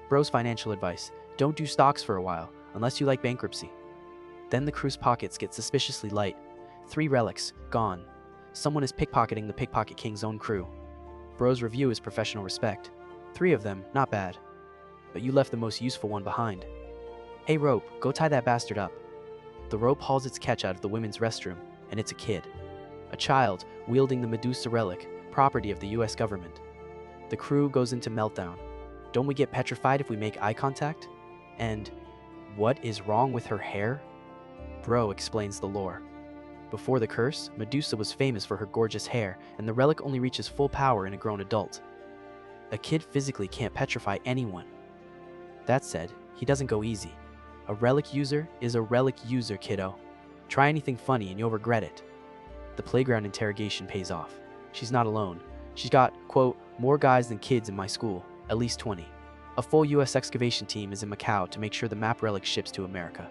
Bro's financial advice: don't do stocks for a while, unless you like bankruptcy. Then the crew's pockets get suspiciously light. 3 relics, gone. Someone is pickpocketing the Pickpocket King's own crew. Bro's review is professional respect. 3 of them, not bad. But you left the most useful one behind. Hey rope, go tie that bastard up. The rope hauls its catch out of the women's restroom, and it's a kid. A child wielding the Medusa relic, property of the US government. The crew goes into meltdown. Don't we get petrified if we make eye contact? And what is wrong with her hair? Bro explains the lore. Before the curse, Medusa was famous for her gorgeous hair, and the relic only reaches full power in a grown adult. A kid physically can't petrify anyone. That said, he doesn't go easy. A relic user is a relic user, kiddo. Try anything funny and you'll regret it. The playground interrogation pays off. She's not alone. She's got, quote, more guys than kids in my school, at least 20. A full US excavation team is in Macau to make sure the map relic ships to America.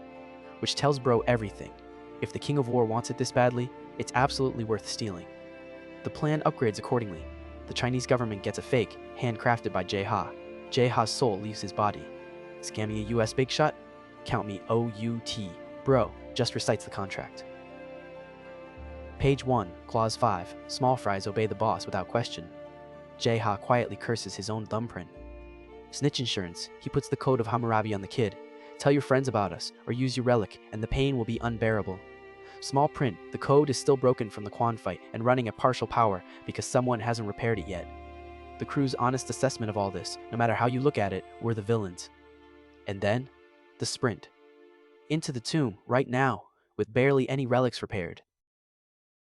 Which tells Bro everything. If the King of War wants it this badly, it's absolutely worth stealing. The plan upgrades accordingly. The Chinese government gets a fake, handcrafted by Jae-ha. Jae-ha's soul leaves his body. Scamming a US big shot? Count me OUT. Bro just recites the contract. Page 1, Clause 5. Small fries obey the boss without question. Jae-ha quietly curses his own thumbprint. Snitch insurance. He puts the code of Hammurabi on the kid. Tell your friends about us, or use your relic, and the pain will be unbearable. Small print. The code is still broken from the Quan fight and running at partial power because someone hasn't repaired it yet. The crew's honest assessment of all this, no matter how you look at it, we're the villains. And then, the sprint. Into the tomb, right now, with barely any relics repaired.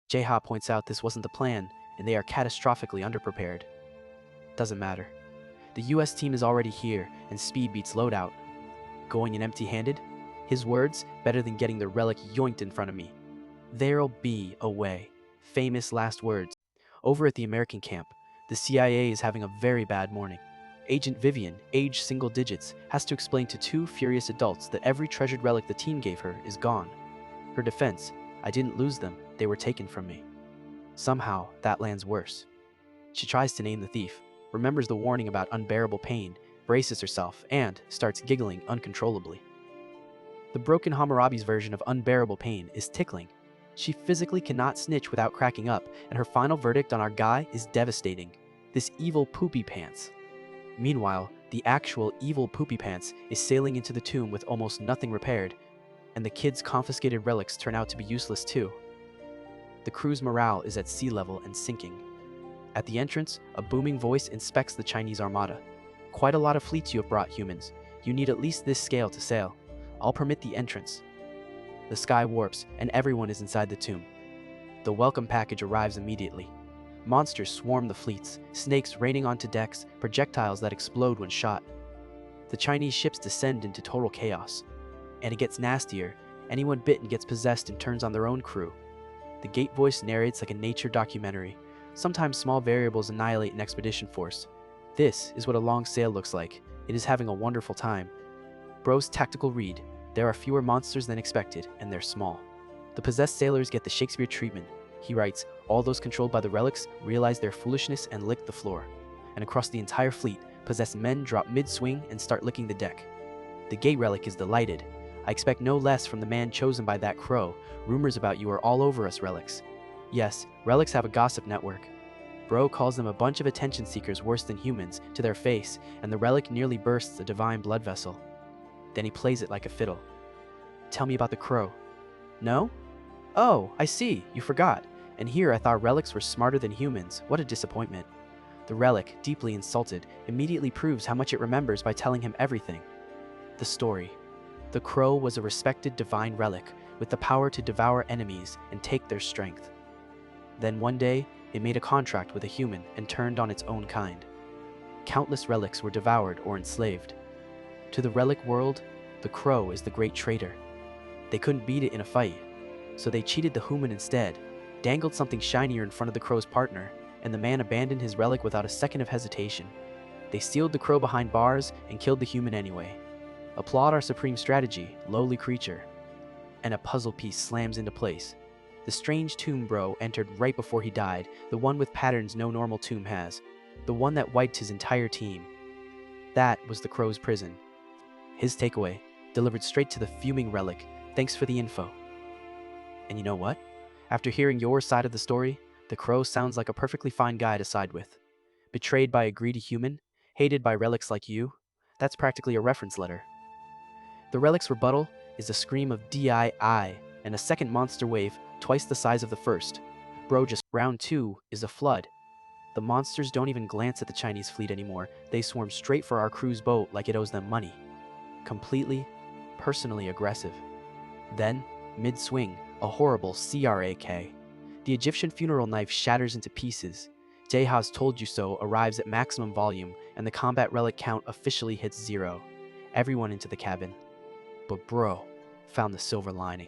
Jae-ha points out this wasn't the plan, and they are catastrophically underprepared. Doesn't matter. The US team is already here, and speed beats loadout. Going in empty-handed? His words, better than getting the relic yoinked in front of me. There'll be a way. Famous last words. Over at the American camp, the CIA is having a very bad morning. Agent Vivian, age single digits, has to explain to 2 furious adults that every treasured relic the team gave her is gone. Her defense: I didn't lose them, they were taken from me. Somehow, that lands worse. She tries to name the thief, remembers the warning about unbearable pain, braces herself, and starts giggling uncontrollably. The broken Hammurabi's version of unbearable pain is tickling. She physically cannot snitch without cracking up, and her final verdict on our guy is devastating. This evil poopy pants. Meanwhile, the actual evil poopy pants is sailing into the tomb with almost nothing repaired, and the kid's confiscated relics turn out to be useless too. The crew's morale is at sea level and sinking. At the entrance, a booming voice inspects the Chinese armada. Quite a lot of fleets you have brought, humans. You need at least this scale to sail. I'll permit the entrance. The sky warps, and everyone is inside the tomb. The welcome package arrives immediately. Monsters swarm the fleets, snakes raining onto decks, projectiles that explode when shot. The Chinese ships descend into total chaos. And it gets nastier. Anyone bitten gets possessed and turns on their own crew. The gate voice narrates like a nature documentary. Sometimes small variables annihilate an expedition force. This is what a long sail looks like. It is having a wonderful time. Bro's tactical read. There are fewer monsters than expected, and they're small. The possessed sailors get the Shakespeare treatment. He writes, all those controlled by the relics realize their foolishness and lick the floor. And across the entire fleet, possessed men drop mid-swing and start licking the deck. The gate relic is delighted. I expect no less from the man chosen by that crow. Rumors about you are all over us, relics. Yes, relics have a gossip network. Bro calls them a bunch of attention seekers worse than humans to their face, and the relic nearly bursts a divine blood vessel. Then he plays it like a fiddle. Tell me about the crow. No? Oh, I see, you forgot. And here I thought relics were smarter than humans. What a disappointment. The relic, deeply insulted, immediately proves how much it remembers by telling him everything. The story. The crow was a respected divine relic with the power to devour enemies and take their strength. Then one day, it made a contract with a human and turned on its own kind. Countless relics were devoured or enslaved. To the relic world, the crow is the great traitor. They couldn't beat it in a fight, so they cheated the human instead, dangled something shinier in front of the crow's partner, and the man abandoned his relic without a second of hesitation. They sealed the crow behind bars and killed the human anyway. Applaud our supreme strategy, lowly creature. And a puzzle piece slams into place. The strange tomb bro entered right before he died, the one with patterns no normal tomb has, the one that wiped his entire team. That was the crow's prison. His takeaway, delivered straight to the fuming relic. Thanks for the info. And you know what? After hearing your side of the story, the crow sounds like a perfectly fine guy to side with. Betrayed by a greedy human, hated by relics like you, that's practically a reference letter. The relic's rebuttal is a scream of DII and a second monster wave twice the size of the first. Bro, just round 2 is a flood. The monsters don't even glance at the Chinese fleet anymore. They swarm straight for our crew's boat like it owes them money. Completely, personally aggressive. Then, mid-swing, a horrible CRAK. The Egyptian funeral knife shatters into pieces. Jeha's told you so arrives at maximum volume, and the combat relic count officially hits 0. Everyone into the cabin. But bro found the silver lining.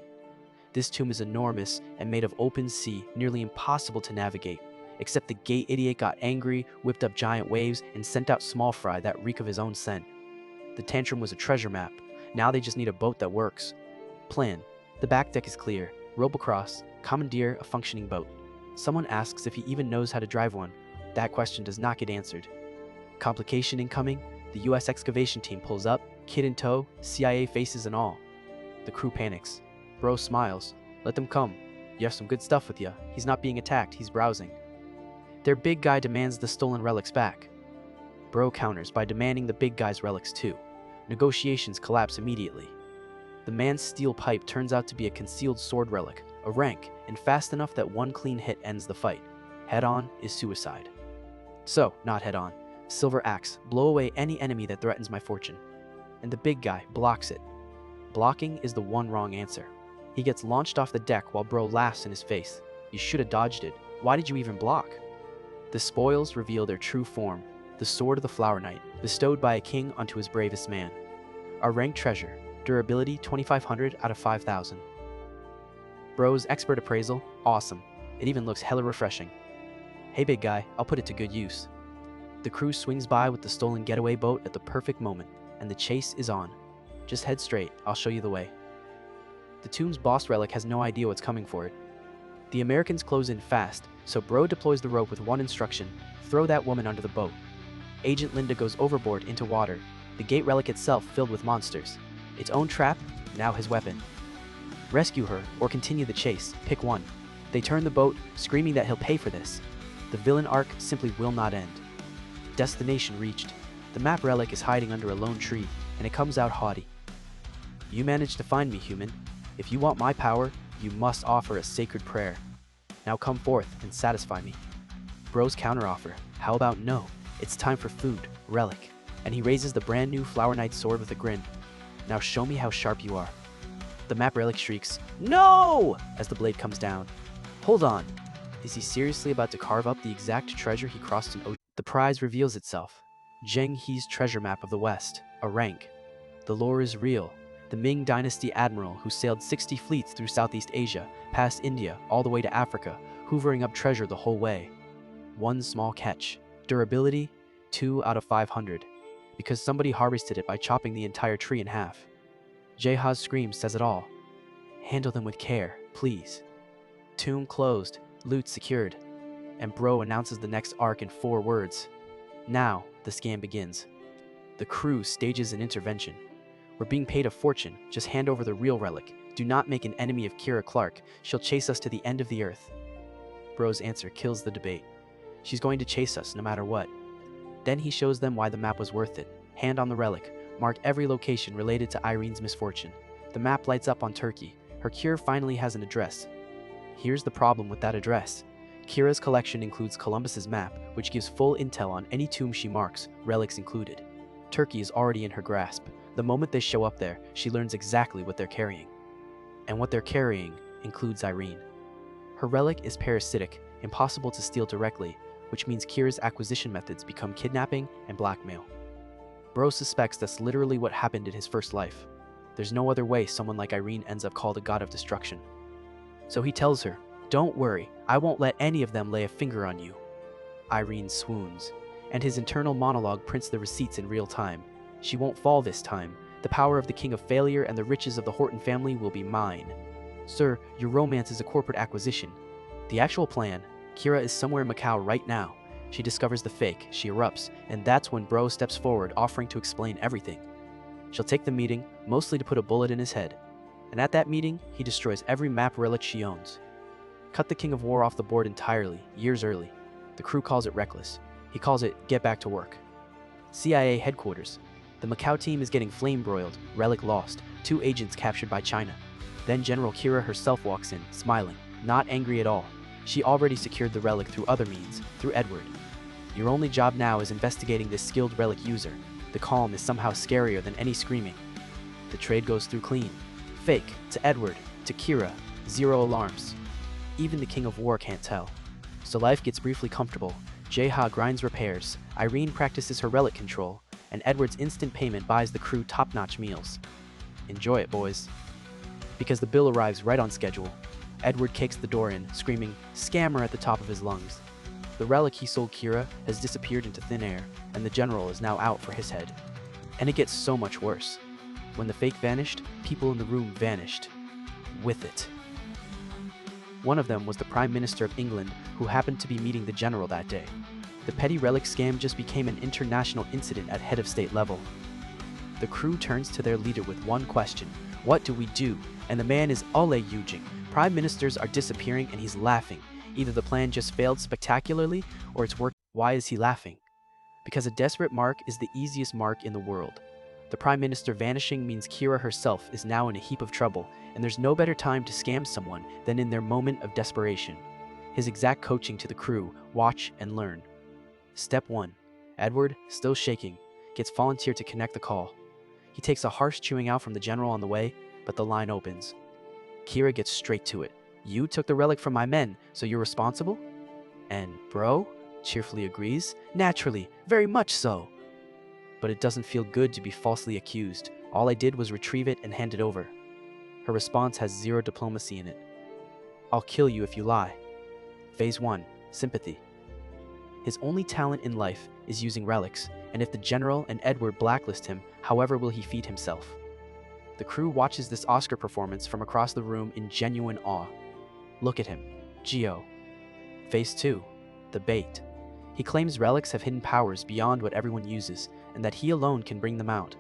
This tomb is enormous and made of open sea, nearly impossible to navigate. Except the gate idiot got angry, whipped up giant waves, and sent out small fry that reek of his own scent. The tantrum was a treasure map. Now they just need a boat that works. Plan. The back deck is clear. Rope across. Commandeer a functioning boat. Someone asks if he even knows how to drive one. That question does not get answered. Complication incoming. The US excavation team pulls up, kid in tow, CIA faces and all. The crew panics. Bro smiles. Let them come. You have some good stuff with you. He's not being attacked, he's browsing. Their big guy demands the stolen relics back. Bro counters by demanding the big guy's relics too. Negotiations collapse immediately. The man's steel pipe turns out to be a concealed sword relic, a rank, and fast enough that one clean hit ends the fight. Head-on is suicide. So, not head-on. Silver axe, blow away any enemy that threatens my fortune. And the big guy blocks it. Blocking is the one wrong answer. He gets launched off the deck while bro laughs in his face. You should have dodged it. Why did you even block? The spoils reveal their true form, the sword of the Flower Knight, bestowed by a king onto his bravest man. Our ranked treasure, durability 2500 out of 5000. Bro's expert appraisal, awesome. It even looks hella refreshing. Hey big guy, I'll put it to good use. The crew swings by with the stolen getaway boat at the perfect moment, and the chase is on. Just head straight, I'll show you the way. The tomb's boss relic has no idea what's coming for it. The Americans close in fast, so Bro deploys the rope with one instruction: throw that woman under the boat. Agent Linda goes overboard into water, the gate relic itself filled with monsters. Its own trap, now his weapon. Rescue her, or continue the chase, pick one. They turn the boat, screaming that he'll pay for this. The villain arc simply will not end. Destination reached. The map relic is hiding under a lone tree, and it comes out haughty. You managed to find me, human. If you want my power, you must offer a sacred prayer. Now come forth and satisfy me. Bro's counteroffer. How about no? It's time for food, Relic. And he raises the brand new Flower Knight sword with a grin. Now show me how sharp you are. The map Relic shrieks, "No!" as the blade comes down. Hold on. Is he seriously about to carve up the exact treasure he crossed in ocean? The prize reveals itself. Zheng He's treasure map of the West, a rank. The lore is real. The Ming Dynasty admiral who sailed 60 fleets through Southeast Asia, past India, all the way to Africa, hoovering up treasure the whole way. One small catch. Durability, 2 out of 500. Because somebody harvested it by chopping the entire tree in half. Jeha's scream says it all. Handle them with care, please. Tomb closed, loot secured. And Bro announces the next arc in 4 words. Now, the scam begins. The crew stages an intervention. We're being paid a fortune, just hand over the real relic. Do not make an enemy of Kira Clark, she'll chase us to the end of the earth. Bro's answer kills the debate. She's going to chase us no matter what. Then he shows them why the map was worth it. Hand on the relic, mark every location related to Irene's misfortune. The map lights up on Turkey. Her cure finally has an address. Here's the problem with that address. Kira's collection includes Columbus's map, which gives full intel on any tomb she marks, relics included. Turkey is already in her grasp. The moment they show up there, she learns exactly what they're carrying. And what they're carrying includes Irene. Her relic is parasitic, impossible to steal directly, which means Kira's acquisition methods become kidnapping and blackmail. Bro suspects that's literally what happened in his first life. There's no other way someone like Irene ends up called a god of destruction. So he tells her, "Don't worry, I won't let any of them lay a finger on you." Irene swoons, and his internal monologue prints the receipts in real time. She won't fall this time. The power of the king of failure and the riches of the Horton family will be mine. Sir, your romance is a corporate acquisition. The actual plan, Kira is somewhere in Macau right now. She discovers the fake, she erupts, and that's when Bro steps forward offering to explain everything. She'll take the meeting, mostly to put a bullet in his head. And at that meeting, he destroys every map relic she owns. Cut the King of War off the board entirely, years early. The crew calls it reckless. He calls it get back to work. CIA headquarters. The Macau team is getting flame-broiled, relic lost, 2 agents captured by China. Then General Kira herself walks in, smiling, not angry at all. She already secured the relic through other means, through Edward. Your only job now is investigating this skilled relic user. The calm is somehow scarier than any screaming. The trade goes through clean. Fake, to Edward, to Kira, 0 alarms. Even the King of War can't tell. So life gets briefly comfortable. Jeha grinds repairs, Irene practices her relic control, and Edward's instant payment buys the crew top-notch meals. Enjoy it, boys. Because the bill arrives right on schedule. Edward kicks the door in, screaming, "Scammer" at the top of his lungs. The relic he sold Kira has disappeared into thin air, and the general is now out for his head. And it gets so much worse. When the fake vanished, people in the room vanished. With it. One of them was the Prime Minister of England, who happened to be meeting the general that day. The petty relic scam just became an international incident at head of state level. The crew turns to their leader with one question: what do we do? And the man is Ole Yujing. Prime ministers are disappearing and he's laughing. Either the plan just failed spectacularly, or it's worked. Why is he laughing? Because a desperate mark is the easiest mark in the world. The Prime Minister vanishing means Kira herself is now in a heap of trouble, and there's no better time to scam someone than in their moment of desperation. His exact coaching to the crew: watch and learn. Step 1. Edward, still shaking, gets volunteered to connect the call. He takes a harsh chewing out from the general on the way, but the line opens. Kira gets straight to it. "You took the relic from my men, so you're responsible?" And Bro cheerfully agrees. "Naturally, very much so." But it doesn't feel good to be falsely accused. "All I did was retrieve it and hand it over." Her response has 0 diplomacy in it. "I'll kill you if you lie." Phase 1. Sympathy. His only talent in life is using relics, and if the general and Edward blacklist him, however will he feed himself? The crew watches this Oscar performance from across the room in genuine awe. Look at him. Geo. Phase 2. The bait. He claims relics have hidden powers beyond what everyone uses, and that he alone can bring them out.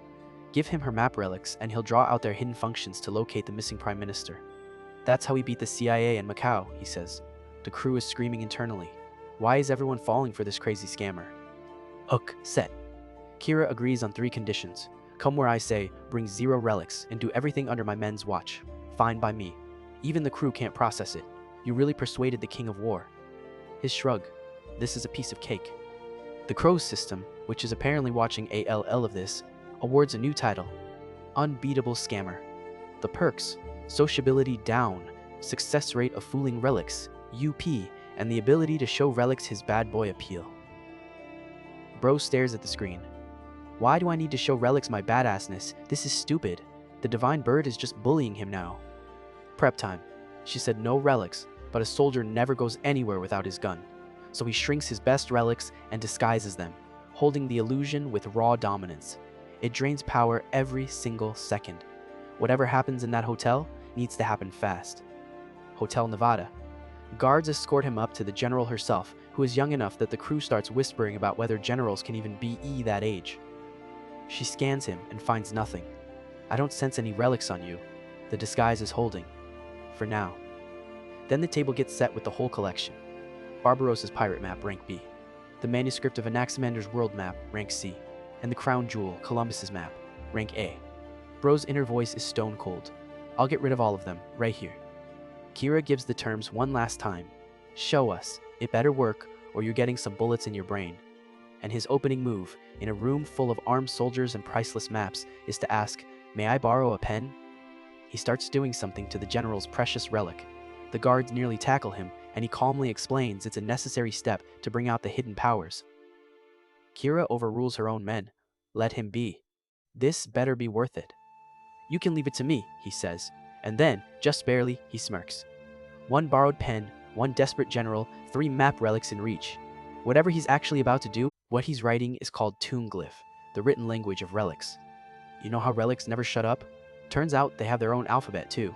Give him her map relics, and he'll draw out their hidden functions to locate the missing Prime Minister. That's how he beat the CIA in Macau, he says. The crew is screaming internally. Why is everyone falling for this crazy scammer? Hook set. Kira agrees on 3 conditions. Come where I say, bring 0 relics, and do everything under my men's watch. Fine by me. Even the crew can't process it. You really persuaded the King of War. His shrug. This is a piece of cake. The Crow's system, which is apparently watching ALL of this, awards a new title, Unbeatable Scammer. The perks, sociability down, success rate of fooling relics, UP, and the ability to show relics his bad boy appeal. Bro stares at the screen. Why do I need to show relics my badassness? This is stupid. The divine bird is just bullying him now. Prep time. She said no relics, but a soldier never goes anywhere without his gun. So he shrinks his best relics and disguises them, holding the illusion with raw dominance. It drains power every single second. Whatever happens in that hotel needs to happen fast. Hotel Nevada. Guards escort him up to the general herself, who is young enough that the crew starts whispering about whether generals can even be that age. She scans him and finds nothing. I don't sense any relics on you. The disguise is holding. For now. Then the table gets set with the whole collection. Barbarossa's pirate map, rank B. The manuscript of Anaximander's world map, rank C. And the crown jewel, Columbus's map, rank A. Bro's inner voice is stone cold. I'll get rid of all of them, right here. Kira gives the terms one last time. Show us. It better work, or you're getting some bullets in your brain. And his opening move, in a room full of armed soldiers and priceless maps, is to ask, may I borrow a pen? He starts doing something to the general's precious relic. The guards nearly tackle him, and he calmly explains it's a necessary step to bring out the hidden powers. Kira overrules her own men. Let him be. This better be worth it. You can leave it to me, he says, and then, just barely, he smirks. One borrowed pen, one desperate general, 3 map relics in reach. Whatever he's actually about to do, what he's writing is called Toon Glyph, the written language of relics. You know how relics never shut up? Turns out they have their own alphabet too.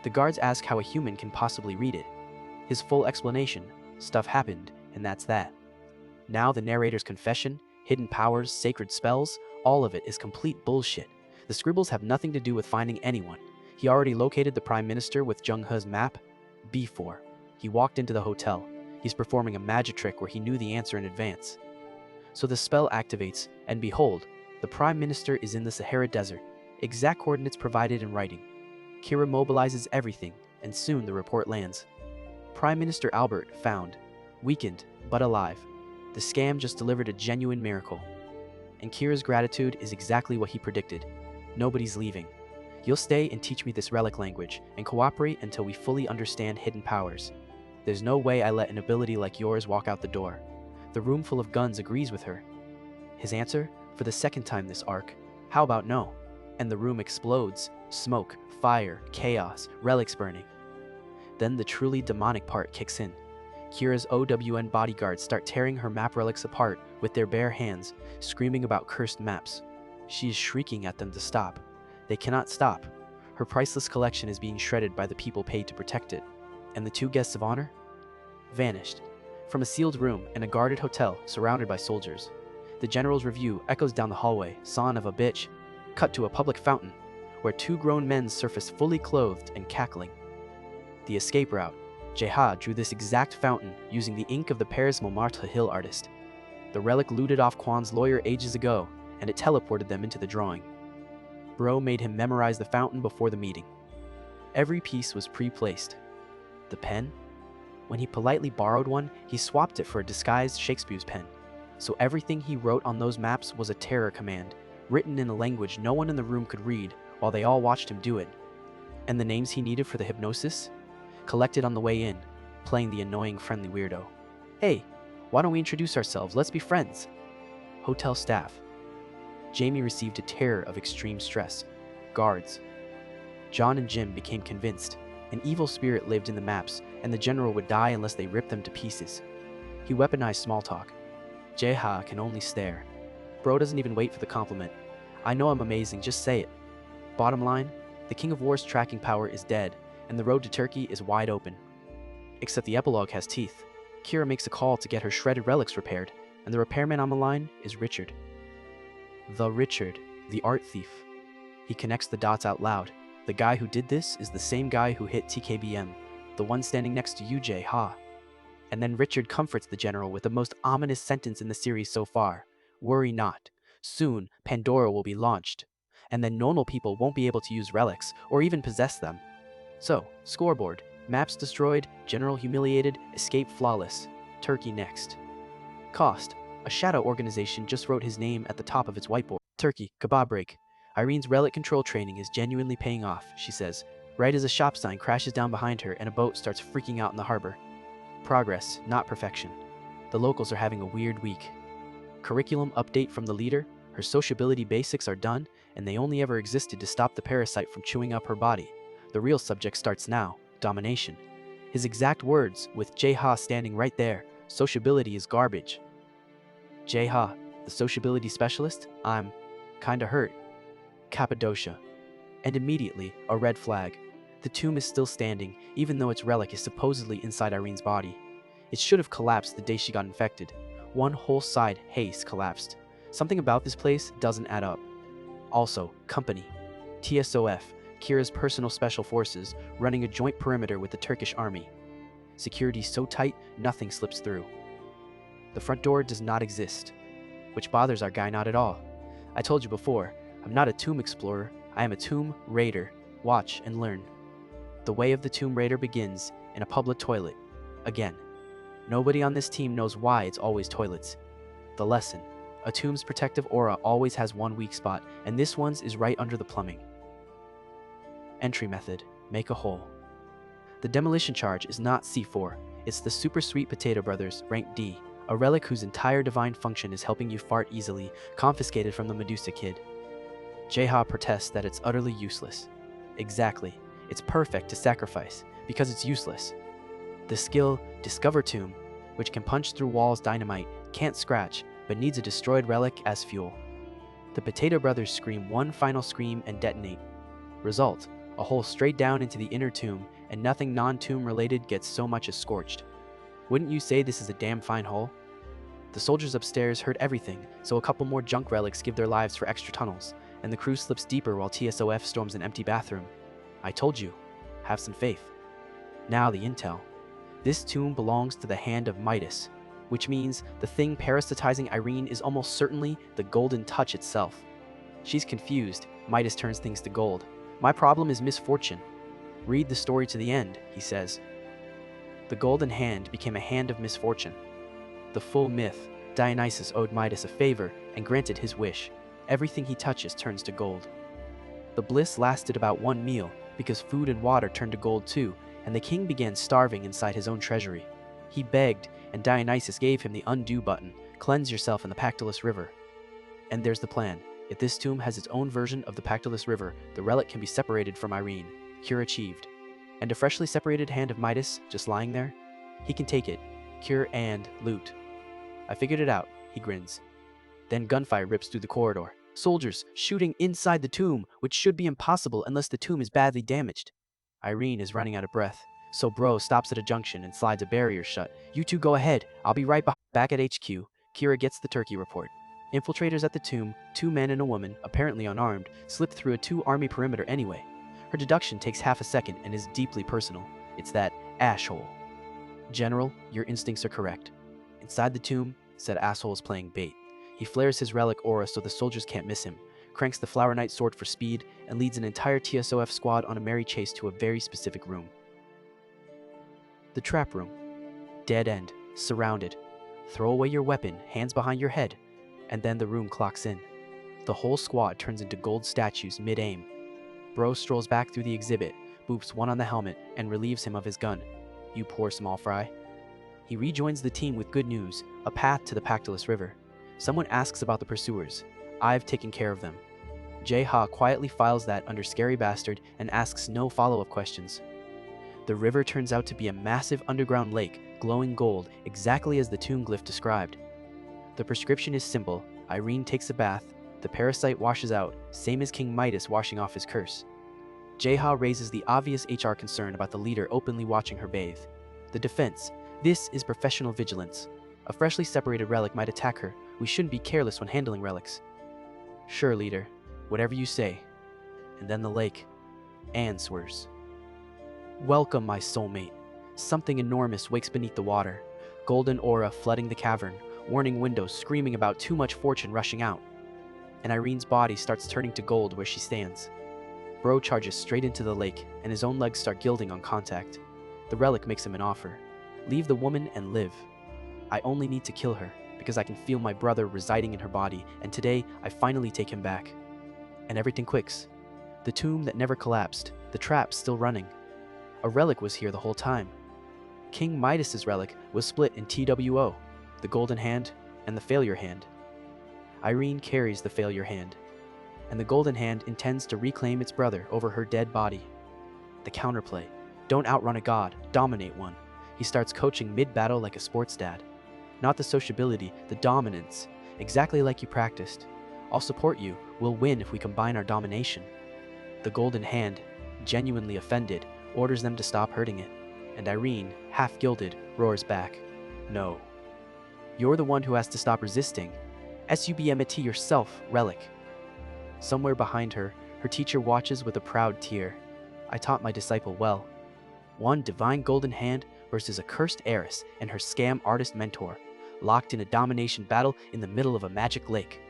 The guards ask how a human can possibly read it. His full explanation, stuff happened, and that's that. Now the narrator's confession, hidden powers, sacred spells, all of it is complete bullshit. The scribbles have nothing to do with finding anyone. He already located the Prime Minister with Jung-He's map, B4. He walked into the hotel. He's performing a magic trick where he knew the answer in advance. So the spell activates, and behold, the Prime Minister is in the Sahara Desert. Exact coordinates provided in writing. Kira mobilizes everything, and soon the report lands. Prime Minister Albert found, weakened, but alive. The scam just delivered a genuine miracle. And Kira's gratitude is exactly what he predicted. Nobody's leaving. You'll stay and teach me this relic language, and cooperate until we fully understand hidden powers. There's no way I let an ability like yours walk out the door. The room full of guns agrees with her. His answer, for the second time this arc, how about no? And the room explodes. Smoke, fire, chaos, relics burning. Then the truly demonic part kicks in. Kira's OWN bodyguards start tearing her map relics apart with their bare hands, screaming about cursed maps. She is shrieking at them to stop. They cannot stop. Her priceless collection is being shredded by the people paid to protect it. And the 2 guests of honor? Vanished. From a sealed room in a guarded hotel surrounded by soldiers. The general's review echoes down the hallway, son of a bitch. Cut to a public fountain, where 2 grown men surface fully clothed and cackling. The escape route. Jeha drew this exact fountain using the ink of the Paris Montmartre Hill artist. The relic looted off Kwan's lawyer ages ago, and it teleported them into the drawing. Bro made him memorize the fountain before the meeting. Every piece was pre-placed. The pen? When he politely borrowed one, he swapped it for a disguised Shakespeare's pen. So everything he wrote on those maps was a terror command, written in a language no one in the room could read while they all watched him do it. And the names he needed for the hypnosis? Collected on the way in, playing the annoying friendly weirdo. Hey, why don't we introduce ourselves? Let's be friends. Hotel staff. Jamie received a terror of extreme stress. Guards. John and Jim became convinced. An evil spirit lived in the maps, and the general would die unless they ripped them to pieces. He weaponized small talk. Jeha can only stare. Bro doesn't even wait for the compliment. I know I'm amazing, just say it. Bottom line, the King of War's tracking power is dead, and the road to Turkey is wide open. Except the epilogue has teeth. Kira makes a call to get her shredded relics repaired, and the repairman on the line is Richard. The Richard, the art thief. He connects the dots out loud. The guy who did this is the same guy who hit TKBM, the one standing next to UJ Ha. And then Richard comforts the general with the most ominous sentence in the series so far. Worry not. Soon, Pandora will be launched. And then normal people won't be able to use relics, or even possess them. So, scoreboard. Maps destroyed, general humiliated, escape flawless. Turkey next. Cost. A shadow organization just wrote his name at the top of its whiteboard. Turkey, kebab break. Irene's relic control training is genuinely paying off, she says, right as a shop sign crashes down behind her and a boat starts freaking out in the harbor. Progress, not perfection. The locals are having a weird week. Curriculum update from the leader. Her sociability basics are done, and they only ever existed to stop the parasite from chewing up her body. The real subject starts now, domination. His exact words, with Jae-ha standing right there, sociability is garbage. Jae-ha, the sociability specialist, I'm kinda hurt. Cappadocia. And immediately, a red flag. The tomb is still standing, even though its relic is supposedly inside Irene's body. It should have collapsed the day she got infected. One whole side, Haze, collapsed. Something about this place doesn't add up. Also, company. TSOF, Kira's personal special forces, running a joint perimeter with the Turkish army. Security so tight, nothing slips through. The front door does not exist, which bothers our guy not at all. I told you before, I'm not a tomb explorer, I am a tomb raider. Watch and learn. The way of the tomb raider begins in a public toilet. Again. Nobody on this team knows why it's always toilets. The lesson. A tomb's protective aura always has one weak spot, and this one's is right under the plumbing. Entry method. Make a hole. The demolition charge is not C4, it's the Super Sweet Potato Brothers, rank D, a relic whose entire divine function is helping you fart easily, confiscated from the Medusa Kid. Jae-ha protests that it's utterly useless. Exactly. It's perfect to sacrifice, because it's useless. The skill, Discover Tomb, which can punch through walls dynamite, can't scratch, but needs a destroyed relic as fuel. The Potato Brothers scream one final scream and detonate. Result, a hole straight down into the inner tomb, and nothing non-tomb related gets so much as scorched. Wouldn't you say this is a damn fine hole? The soldiers upstairs heard everything, so a couple more junk relics give their lives for extra tunnels, and the crew slips deeper while TSOF storms an empty bathroom. I told you, have some faith. Now the intel. This tomb belongs to the hand of Midas, which means the thing parasitizing Irene is almost certainly the Golden Touch itself. She's confused. Midas turns things to gold. My problem is misfortune. Read the story to the end, he says. The golden hand became a hand of misfortune. The full myth, Dionysus owed Midas a favor and granted his wish. Everything he touches turns to gold. The bliss lasted about one meal, because food and water turned to gold too, and the king began starving inside his own treasury. He begged, and Dionysus gave him the undo button, cleanse yourself in the Pactolus River. And there's the plan. If this tomb has its own version of the Pactolus River, the relic can be separated from Irene. Cure achieved. And a freshly separated hand of Midas, just lying there? He can take it, cure and loot. I figured it out, he grins. Then gunfire rips through the corridor. Soldiers shooting inside the tomb, which should be impossible unless the tomb is badly damaged. Irene is running out of breath, so Bro stops at a junction and slides a barrier shut. You two go ahead, I'll be right back at HQ. Kira gets the turkey report. Infiltrators at the tomb, 2 men and a woman, apparently unarmed, slip through a 2-army perimeter anyway. Her deduction takes half a second and is deeply personal. It's that ash hole. General, your instincts are correct. Inside the tomb, said asshole is playing bait. He flares his relic aura so the soldiers can't miss him, cranks the Flower Knight sword for speed, and leads an entire TSOF squad on a merry chase to a very specific room. The trap room. Dead end, surrounded. Throw away your weapon, hands behind your head, and then the room clocks in. The whole squad turns into gold statues mid-aim. Bro strolls back through the exhibit, boops one on the helmet, and relieves him of his gun. You poor small fry. He rejoins the team with good news, a path to the Pactolus River. Someone asks about the pursuers. I've taken care of them. Jae-ha quietly files that under Scary Bastard and asks no follow-up questions. The river turns out to be a massive underground lake, glowing gold, exactly as the tomb glyph described. The prescription is simple. Irene takes a bath, the parasite washes out, same as King Midas washing off his curse. Jae-ha raises the obvious HR concern about the leader openly watching her bathe. The defense. This is professional vigilance. A freshly separated relic might attack her. We shouldn't be careless when handling relics. Sure, leader. Whatever you say. And then the lake. Anne swears. Welcome, my soulmate. Something enormous wakes beneath the water. Golden aura flooding the cavern. Warning windows screaming about too much fortune rushing out. And Irene's body starts turning to gold where she stands. Bro charges straight into the lake, and his own legs start gilding on contact. The relic makes him an offer. Leave the woman and live. I only need to kill her, because I can feel my brother residing in her body, and today I finally take him back. And everything clicks. The tomb that never collapsed, the trap still running. A relic was here the whole time. King Midas's relic was split in TWO, the golden hand and the failure hand. Irene carries the failure hand, and the golden hand intends to reclaim its brother over her dead body. The counterplay. Don't outrun a god, dominate one. He starts coaching mid-battle like a sports dad. Not the sociability, the dominance. Exactly like you practiced. I'll support you, we'll win if we combine our domination. The golden hand, genuinely offended, orders them to stop hurting it. And Irene, half gilded, roars back. No. You're the one who has to stop resisting. SUBMT yourself, Relic. Somewhere behind her, her teacher watches with a proud tear. I taught my disciple well. One divine golden hand versus a cursed heiress and her scam artist mentor, locked in a domination battle in the middle of a magic lake.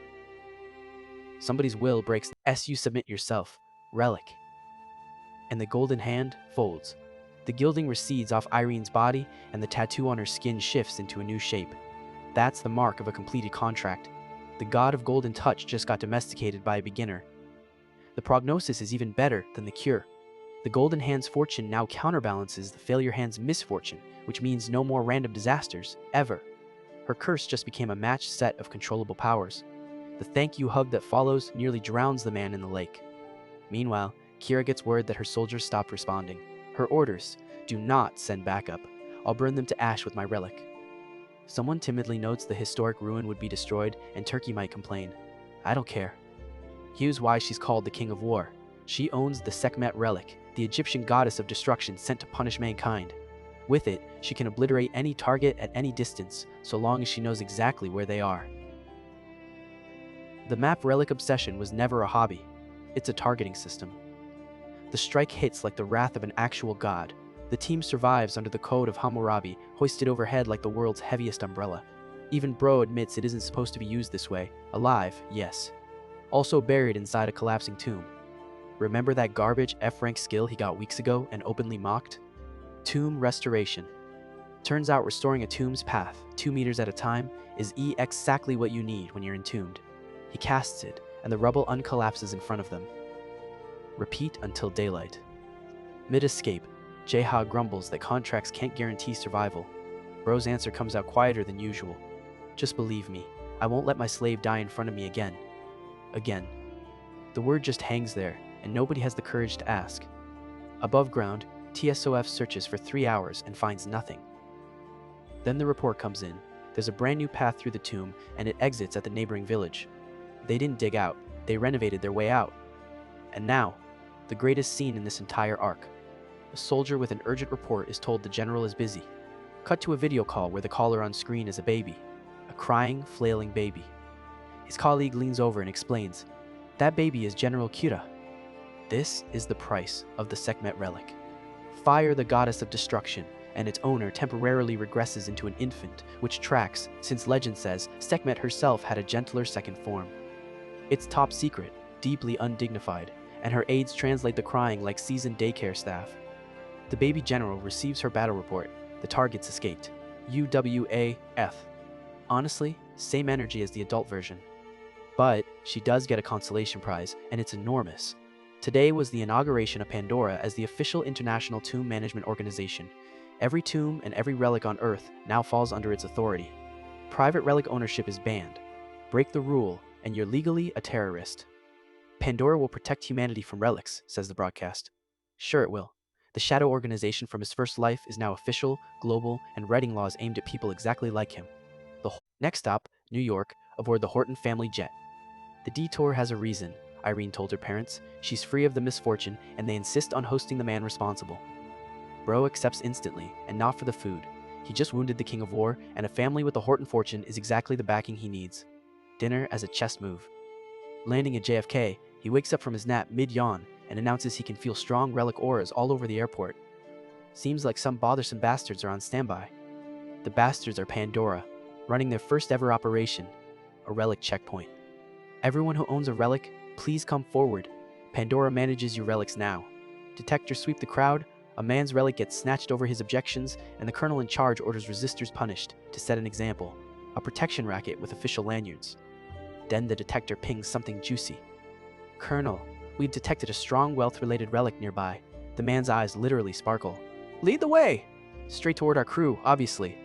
Somebody's will breaks. You submit yourself, Relic. And the golden hand folds. The gilding recedes off Irene's body and the tattoo on her skin shifts into a new shape. That's the mark of a completed contract. The god of golden touch just got domesticated by a beginner. The prognosis is even better than the cure. The golden hand's fortune now counterbalances the failure hand's misfortune, which means no more random disasters, ever. Her curse just became a matched set of controllable powers. The thank you hug that follows nearly drowns the man in the lake. Meanwhile, Kira gets word that her soldiers stopped responding. Her orders: do not send backup. I'll burn them to ash with my relic. Someone timidly notes the historic ruin would be destroyed and Turkey might complain. I don't care. Here's why she's called the King of War. She owns the Sekhmet relic, the Egyptian goddess of destruction sent to punish mankind. With it, she can obliterate any target at any distance, so long as she knows exactly where they are. The map relic obsession was never a hobby. It's a targeting system. The strike hits like the wrath of an actual god. The team survives under the code of Hammurabi, hoisted overhead like the world's heaviest umbrella. Even Bro admits it isn't supposed to be used this way. Alive, yes. Also buried inside a collapsing tomb. Remember that garbage F-rank skill he got weeks ago and openly mocked? Tomb restoration. Turns out restoring a tomb's path, 2 meters at a time, is exactly what you need when you're entombed. He casts it, and the rubble uncollapses in front of them. Repeat until daylight. Mid-escape, Jeha grumbles that contracts can't guarantee survival. Bro's answer comes out quieter than usual. Just believe me, I won't let my slave die in front of me again. Again. The word just hangs there, and nobody has the courage to ask. Above ground, TSOF searches for 3 hours and finds nothing. Then the report comes in. There's a brand new path through the tomb, and it exits at the neighboring village. They didn't dig out, they renovated their way out. And now, the greatest scene in this entire arc. A soldier with an urgent report is told the general is busy. Cut to a video call where the caller on screen is a baby. A crying, flailing baby. His colleague leans over and explains, that baby is General Kira. This is the price of the Sekhmet relic. Fire the goddess of destruction, and its owner temporarily regresses into an infant, which tracks, since legend says Sekhmet herself had a gentler second form. It's top secret, deeply undignified, and her aides translate the crying like seasoned daycare staff. The baby general receives her battle report. The targets escaped. UWAF. Honestly, same energy as the adult version. But she does get a consolation prize, and it's enormous. Today was the inauguration of Pandora as the official international tomb management organization. Every tomb and every relic on Earth now falls under its authority. Private relic ownership is banned. Break the rule, and you're legally a terrorist. Pandora will protect humanity from relics, says the broadcast. Sure it will. The shadow organization from his first life is now official, global, and writing laws aimed at people exactly like him. Next stop, New York, aboard the Horton family jet. The detour has a reason, Irene told her parents. She's free of the misfortune, and they insist on hosting the man responsible. Bro accepts instantly, and not for the food. He just wounded the King of War, and a family with a Horton fortune is exactly the backing he needs. Dinner as a chess move. Landing at JFK, he wakes up from his nap mid-yawn and announces he can feel strong relic auras all over the airport. Seems like some bothersome bastards are on standby. The bastards are Pandora, running their first ever operation, a relic checkpoint. Everyone who owns a relic, please come forward. Pandora manages your relics now. Detector sweep the crowd, A man's relic gets snatched over his objections, and the colonel in charge orders resistors punished to set an example. A protection racket with official lanyards. Then the detector pings something juicy. "Colonel, we've detected a strong wealth-related relic nearby." The man's eyes literally sparkle. "Lead the way!" "Straight toward our crew, obviously."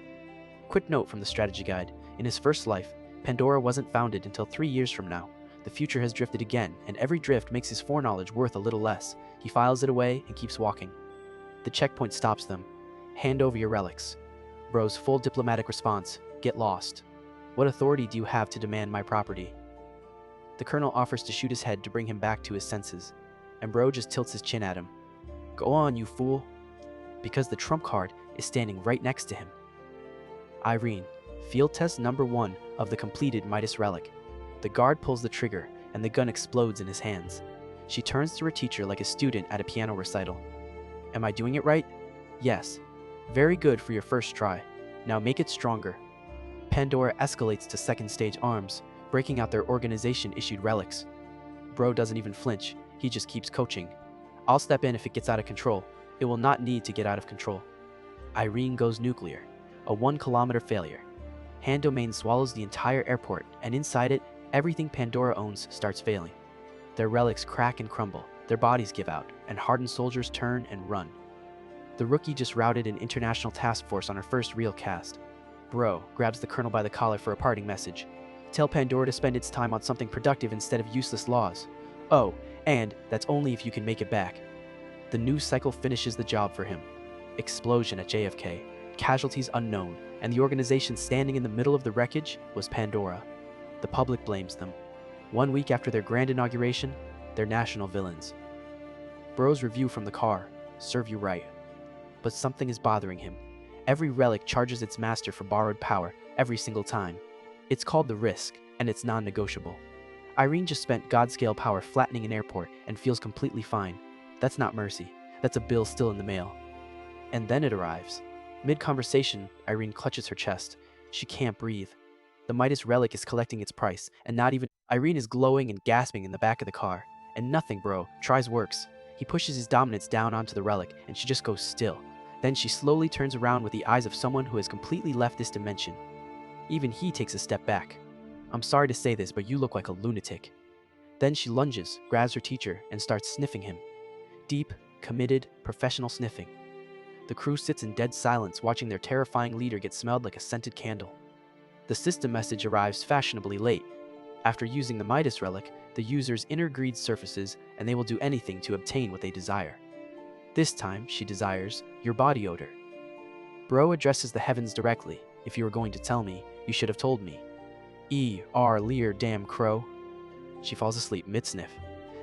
Quick note from the strategy guide. In his first life, Pandora wasn't founded until 3 years from now. The future has drifted again, and every drift makes his foreknowledge worth a little less. He files it away and keeps walking. The checkpoint stops them. "Hand over your relics." Bro's full diplomatic response: "Get lost. What authority do you have to demand my property?" The colonel offers to shoot his head to bring him back to his senses, and Bro just tilts his chin at him. "Go on, you fool." Because the trump card is standing right next to him. Irene, field test number 1 of the completed Midas relic. The guard pulls the trigger, and the gun explodes in his hands. She turns to her teacher like a student at a piano recital. "Am I doing it right?" "Yes." "Very good for your first try. Now make it stronger." Pandora escalates to second stage arms, breaking out their organization-issued relics. Bro doesn't even flinch, he just keeps coaching. "I'll step in if it gets out of control. It will not need to get out of control." Irene goes nuclear. A 1-kilometer failure. Hand domain swallows the entire airport, and inside it, everything Pandora owns starts failing. Their relics crack and crumble, their bodies give out, and hardened soldiers turn and run. The rookie just routed an international task force on her first real cast. Bro grabs the colonel by the collar for a parting message. "Tell Pandora to spend its time on something productive instead of useless laws. Oh, and that's only if you can make it back." The news cycle finishes the job for him. Explosion at JFK, casualties unknown, and the organization standing in the middle of the wreckage was Pandora. The public blames them. 1 week after their grand inauguration, they're national villains. Bro's review from the car: "Serve you right." But something is bothering him. Every relic charges its master for borrowed power, every single time. It's called the risk, and it's non-negotiable. Irene just spent God-scale power flattening an airport and feels completely fine. That's not mercy. That's a bill still in the mail. And then it arrives. Mid-conversation, Irene clutches her chest. She can't breathe. The Midas relic is collecting its price, and not even... Irene is glowing and gasping in the back of the car. And nothing, Bro tries works. He pushes his dominance down onto the relic, and she just goes still. Then she slowly turns around with the eyes of someone who has completely left this dimension. Even he takes a step back. "I'm sorry to say this, but you look like a lunatic." Then she lunges, grabs her teacher, and starts sniffing him. Deep, committed, professional sniffing. The crew sits in dead silence, watching their terrifying leader get smelled like a scented candle. The system message arrives fashionably late. After using the Midas relic, the user's inner greed surfaces, and they will do anything to obtain what they desire. This time, she desires your body odor. Bro addresses the heavens directly. "If you were going to tell me, you should have told me." Lear, damn crow." She falls asleep mid-sniff.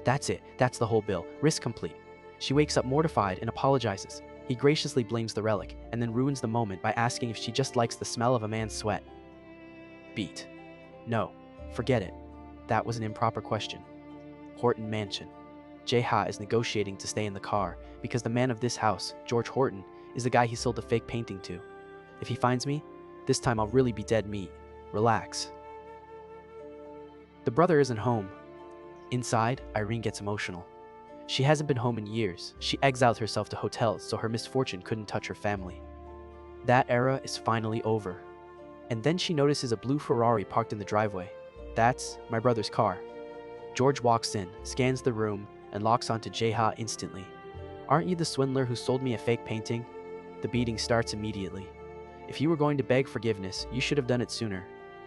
That's it. That's the whole bill. Risk complete. She wakes up mortified and apologizes. He graciously blames the relic, and then ruins the moment by asking if she just likes the smell of a man's sweat. Beat. No. Forget it. That was an improper question. Horton Mansion. Jae-ha is negotiating to stay in the car because the man of this house, George Horton, is the guy he sold the fake painting to. "If he finds me, this time I'll really be dead meat. Relax." The brother isn't home. Inside, Irene gets emotional. She hasn't been home in years. She exiled herself to hotels so her misfortune couldn't touch her family. That era is finally over. And then she notices a blue Ferrari parked in the driveway. That's my brother's car. George walks in, scans the room, and locks onto Jae-ha instantly. "Aren't you the swindler who sold me a fake painting?" The beating starts immediately. "If you were going to beg forgiveness, you should have done it sooner.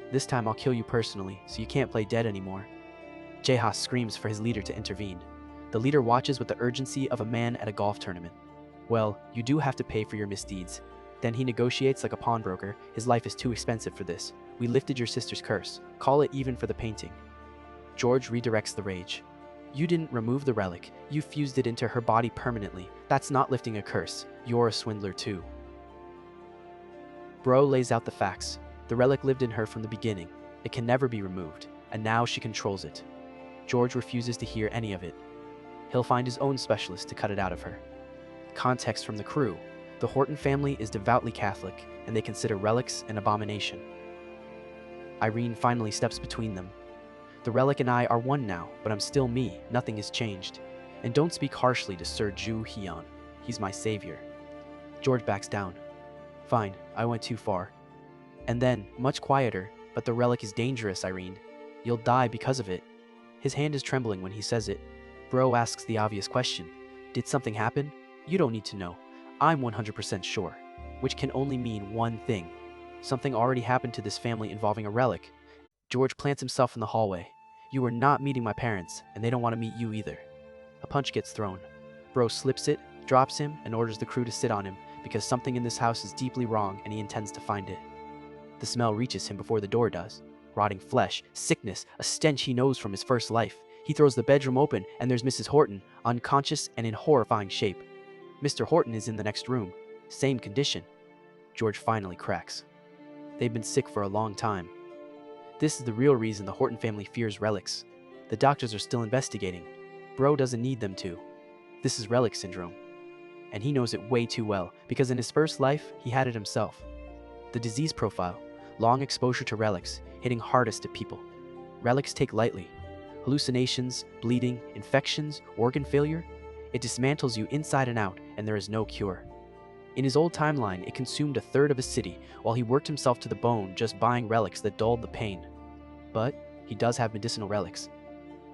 This time I'll kill you personally, so you can't play dead anymore." Jae-ha screams for his leader to intervene. The leader watches with the urgency of a man at a golf tournament. "Well, you do have to pay for your misdeeds." Then he negotiates like a pawnbroker. "His life is too expensive for this. We lifted your sister's curse. Call it even for the painting." George redirects the rage. "You didn't remove the relic. You fused it into her body permanently. That's not lifting a curse. You're a swindler too." Bro lays out the facts. The relic lived in her from the beginning. It can never be removed, and now she controls it. George refuses to hear any of it. He'll find his own specialist to cut it out of her. Context from the crew. The Horton family is devoutly Catholic, and they consider relics an abomination. Irene finally steps between them. "The relic and I are one now, but I'm still me. Nothing has changed. And don't speak harshly to Sir Ju Hyun." He's my savior. George backs down. Fine, I went too far. And then, much quieter, but the relic is dangerous, Irene. You'll die because of it. His hand is trembling when he says it. Bro asks the obvious question. Did something happen? You don't need to know. I'm 100% sure. Which can only mean one thing. Something already happened to this family involving a relic. George plants himself in the hallway. You are not meeting my parents, and they don't want to meet you either. A punch gets thrown. Bro slips it, drops him, and orders the crew to sit on him because something in this house is deeply wrong and he intends to find it. The smell reaches him before the door does. Rotting flesh, sickness, a stench he knows from his first life. He throws the bedroom open and there's Mrs. Horton, unconscious and in horrifying shape. Mr. Horton is in the next room. Same condition. George finally cracks. They've been sick for a long time. This is the real reason the Horton family fears relics. The doctors are still investigating. Bro doesn't need them to. This is relic syndrome. And he knows it way too well because in his first life, he had it himself. The disease profile, long exposure to relics, hitting hardest at people. Relics take lightly. Hallucinations, bleeding, infections, organ failure. It dismantles you inside and out, and there is no cure. In his old timeline, it consumed a third of a city, while he worked himself to the bone just buying relics that dulled the pain. But he does have medicinal relics.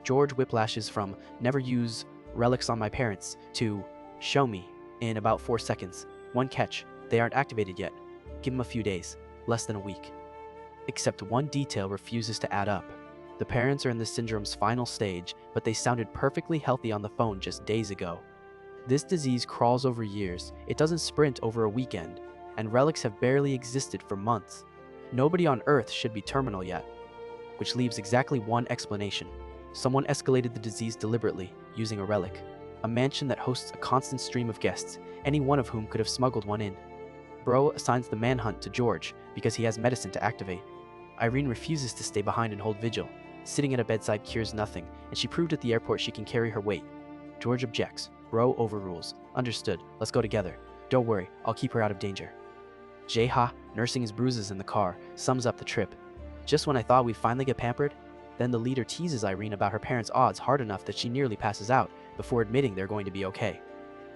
George whiplashes from never use relics on my parents to show me in about 4 seconds. One catch, they aren't activated yet. Give him a few days, less than a week. Except one detail refuses to add up. The parents are in the syndrome's final stage, but they sounded perfectly healthy on the phone just days ago. This disease crawls over years, it doesn't sprint over a weekend, and relics have barely existed for months. Nobody on Earth should be terminal yet. Which leaves exactly one explanation. Someone escalated the disease deliberately, using a relic. A mansion that hosts a constant stream of guests, any one of whom could have smuggled one in. Bro assigns the manhunt to George because he has medicine to activate. Irene refuses to stay behind and hold vigil. Sitting at a bedside cures nothing, and she proved at the airport she can carry her weight. George objects. Bro overrules. Understood, let's go together. Don't worry, I'll keep her out of danger. Jeha, nursing his bruises in the car, sums up the trip. Just when I thought we'd finally get pampered, then the leader teases Irene about her parents' odds hard enough that she nearly passes out before admitting they're going to be okay.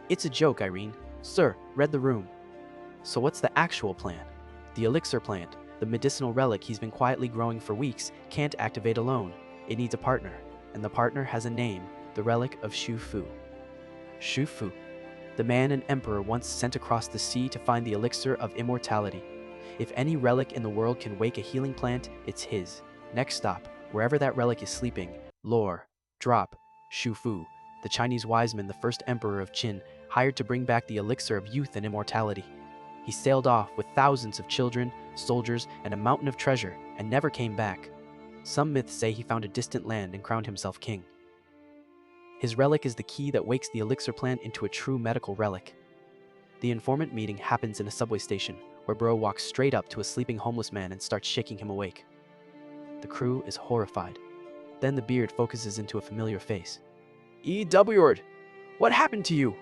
It's a joke, Irene. Sir, read the room. So what's the actual plan? The elixir plant, the medicinal relic he's been quietly growing for weeks, can't activate alone. It needs a partner, and the partner has a name, the relic of Shu Fu. Shu Fu, the man an emperor once sent across the sea to find the elixir of immortality. If any relic in the world can wake a healing plant, it's his. Next stop, wherever that relic is sleeping, lore, drop, Shu Fu, the Chinese wise man, the first emperor of Qin, hired to bring back the elixir of youth and immortality. He sailed off with thousands of children, soldiers, and a mountain of treasure, and never came back. Some myths say he found a distant land and crowned himself king. His relic is the key that wakes the elixir plant into a true medical relic. The informant meeting happens in a subway station, where Bro walks straight up to a sleeping homeless man and starts shaking him awake. The crew is horrified. Then the beard focuses into a familiar face. E.W.ard, what happened to you?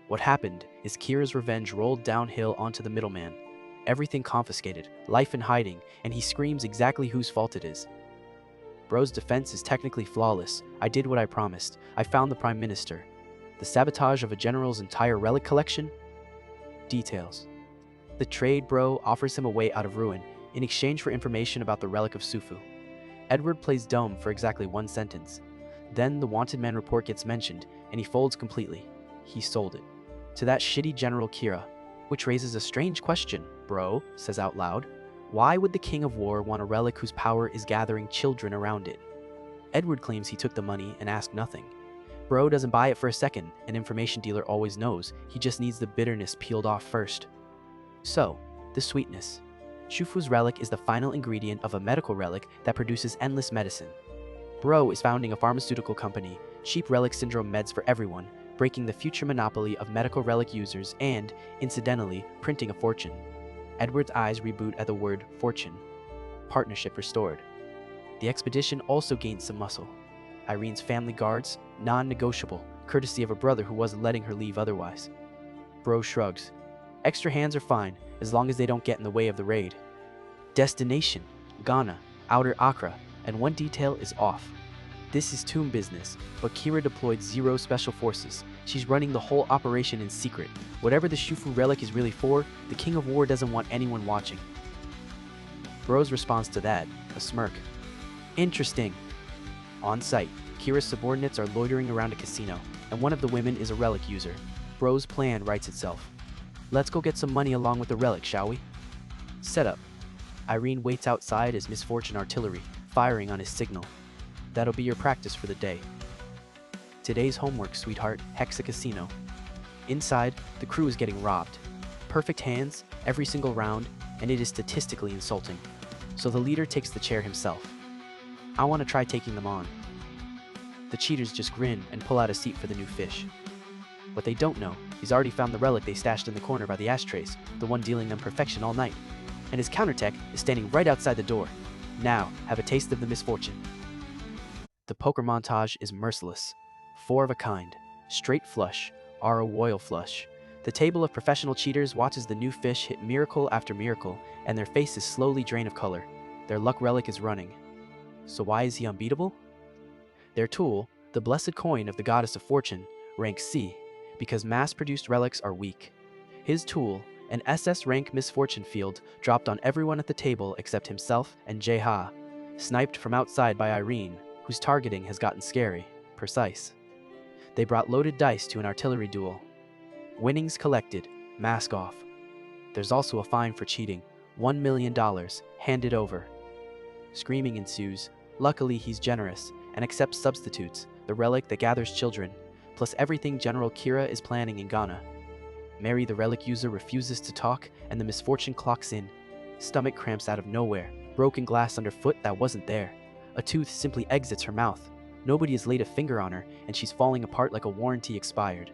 What happened is Kira's revenge rolled downhill onto the middleman. Everything confiscated, life in hiding, and he screams exactly whose fault it is. Bro's defense is technically flawless. I did what I promised. I found the Prime Minister. The sabotage of a general's entire relic collection? Details. The trade bro offers him a way out of ruin in exchange for information about the relic of Sufu. Edward plays dumb for exactly 1 sentence. Then the wanted man report gets mentioned, and he folds completely. He sold it. To that shitty General Kira, which raises a strange question. Bro says out loud, why would the King of War want a relic whose power is gathering children around it? Edward claims he took the money and asked nothing. Bro doesn't buy it for a second. An information dealer always knows. He just needs the bitterness peeled off first. So, the sweetness. Shufu's relic is the final ingredient of a medical relic that produces endless medicine. Bro is founding a pharmaceutical company, cheap relic syndrome meds for everyone, breaking the future monopoly of medical relic users and, incidentally, printing a fortune. Edward's eyes reboot at the word fortune. Partnership restored. The expedition also gained some muscle. Irene's family guards, non-negotiable, courtesy of a brother who wasn't letting her leave otherwise. Bro shrugs. Extra hands are fine, as long as they don't get in the way of the raid. Destination, Ghana, Outer Accra, and one detail is off. This is tomb business, but Kira deployed zero special forces. She's running the whole operation in secret. Whatever the Shufu relic is really for, the King of War doesn't want anyone watching. Bro's response to that, a smirk. Interesting. On site, Kira's subordinates are loitering around a casino, and one of the women is a relic user. Bro's plan writes itself. Let's go get some money along with the relic, shall we? Setup. Irene waits outside as Misfortune artillery, firing on his signal. That'll be your practice for the day. Today's homework, sweetheart, Hexa Casino. Inside, the crew is getting robbed. Perfect hands, every single round, and it is statistically insulting. So the leader takes the chair himself. I want to try taking them on. The cheaters just grin and pull out a seat for the new fish. What they don't know, he's already found the relic they stashed in the corner by the ashtrays, the one dealing them perfection all night. And his countertech is standing right outside the door. Now, have a taste of the misfortune. The poker montage is merciless. 4 of a kind, straight flush, are a royal flush. The table of professional cheaters watches the new fish hit miracle after miracle, and their faces slowly drain of color. Their luck relic is running. So why is he unbeatable? Their tool, the blessed coin of the goddess of fortune, ranks C, because mass-produced relics are weak. His tool, an SS rank misfortune field, dropped on everyone at the table except himself and Jeha, sniped from outside by Irene, whose targeting has gotten scary, precise. They brought loaded dice to an artillery duel. Winnings collected, mask off. There's also a fine for cheating, $1 million, handed over. Screaming ensues. Luckily, he's generous and accepts substitutes, the relic that gathers children, plus everything General Kira is planning in Ghana. Mary, the relic user, refuses to talk, and the misfortune clocks in. Stomach cramps out of nowhere, broken glass underfoot that wasn't there. A tooth simply exits her mouth. Nobody has laid a finger on her, and she's falling apart like a warranty expired.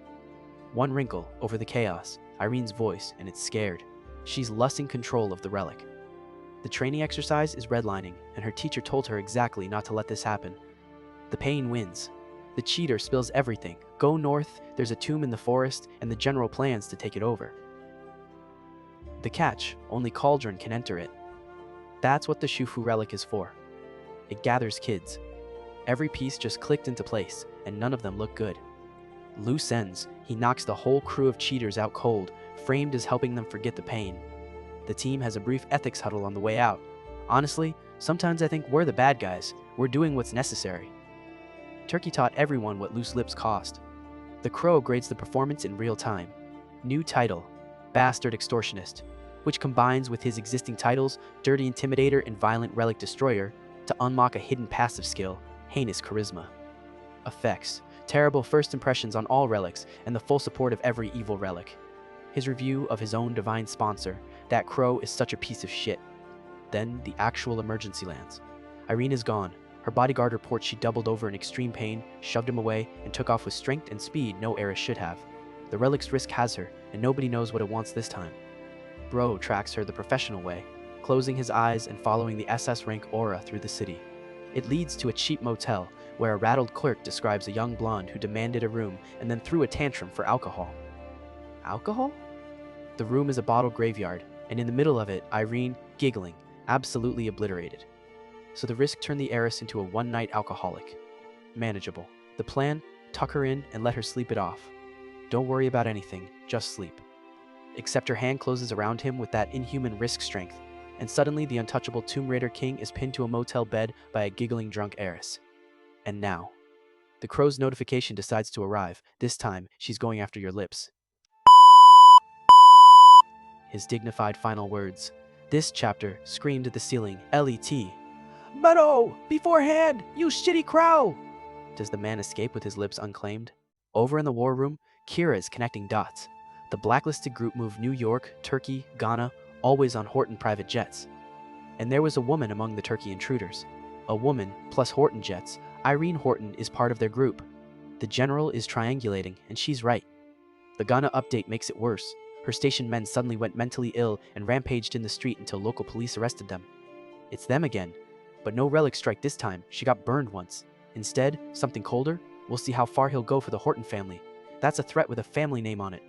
One wrinkle over the chaos, Irene's voice, and it's scared. She's lusting control of the relic. The training exercise is redlining, and her teacher told her exactly not to let this happen. The pain wins. The cheater spills everything. Go north, there's a tomb in the forest, and the general plans to take it over. The catch, only Cauldron can enter it. That's what the Shufu relic is for. It gathers kids. Every piece just clicked into place, and none of them look good. Loose ends, he knocks the whole crew of cheaters out cold, framed as helping them forget the pain. The team has a brief ethics huddle on the way out. Honestly, sometimes I think we're the bad guys. We're doing what's necessary. Turkey taught everyone what loose lips cost. The Crow grades the performance in real time. New title, Bastard Extortionist, which combines with his existing titles, Dirty Intimidator and Violent Relic Destroyer, to unlock a hidden passive skill, Heinous Charisma. Effects, terrible first impressions on all relics, and the full support of every evil relic. His review of his own divine sponsor, that Crow is such a piece of shit. Then the actual emergency lands. Irene is gone. Her bodyguard reports she doubled over in extreme pain, shoved him away, and took off with strength and speed no heiress should have. The relic's risk has her, and nobody knows what it wants this time. Bro tracks her the professional way, closing his eyes and following the SS rank aura through the city. It leads to a cheap motel, where a rattled clerk describes a young blonde who demanded a room and then threw a tantrum for alcohol. Alcohol? The room is a bottle graveyard, and in the middle of it, Irene, giggling, absolutely obliterated. So the risk turned the heiress into a one-night alcoholic. Manageable. The plan? Tuck her in and let her sleep it off. Don't worry about anything, just sleep. Except her hand closes around him with that inhuman risk strength, and suddenly the untouchable Tomb Raider King is pinned to a motel bed by a giggling drunk heiress. And now, the Crow's notification decides to arrive. This time, she's going after your lips. His dignified final words. This chapter screamed at the ceiling, L.E.T. But oh, beforehand, you shitty crow! Does the man escape with his lips unclaimed? Over in the war room, Kira is connecting dots. The blacklisted group moved New York, Turkey, Ghana, always on Horton private jets. And there was a woman among the Turkey intruders. A woman, plus Horton jets. Irene Horton is part of their group. The general is triangulating, and she's right. The Ghana update makes it worse. Her station men suddenly went mentally ill and rampaged in the street until local police arrested them. It's them again. But no relic strike this time. She got burned once. Instead, something colder? We'll see how far he'll go for the Horton family. That's a threat with a family name on it.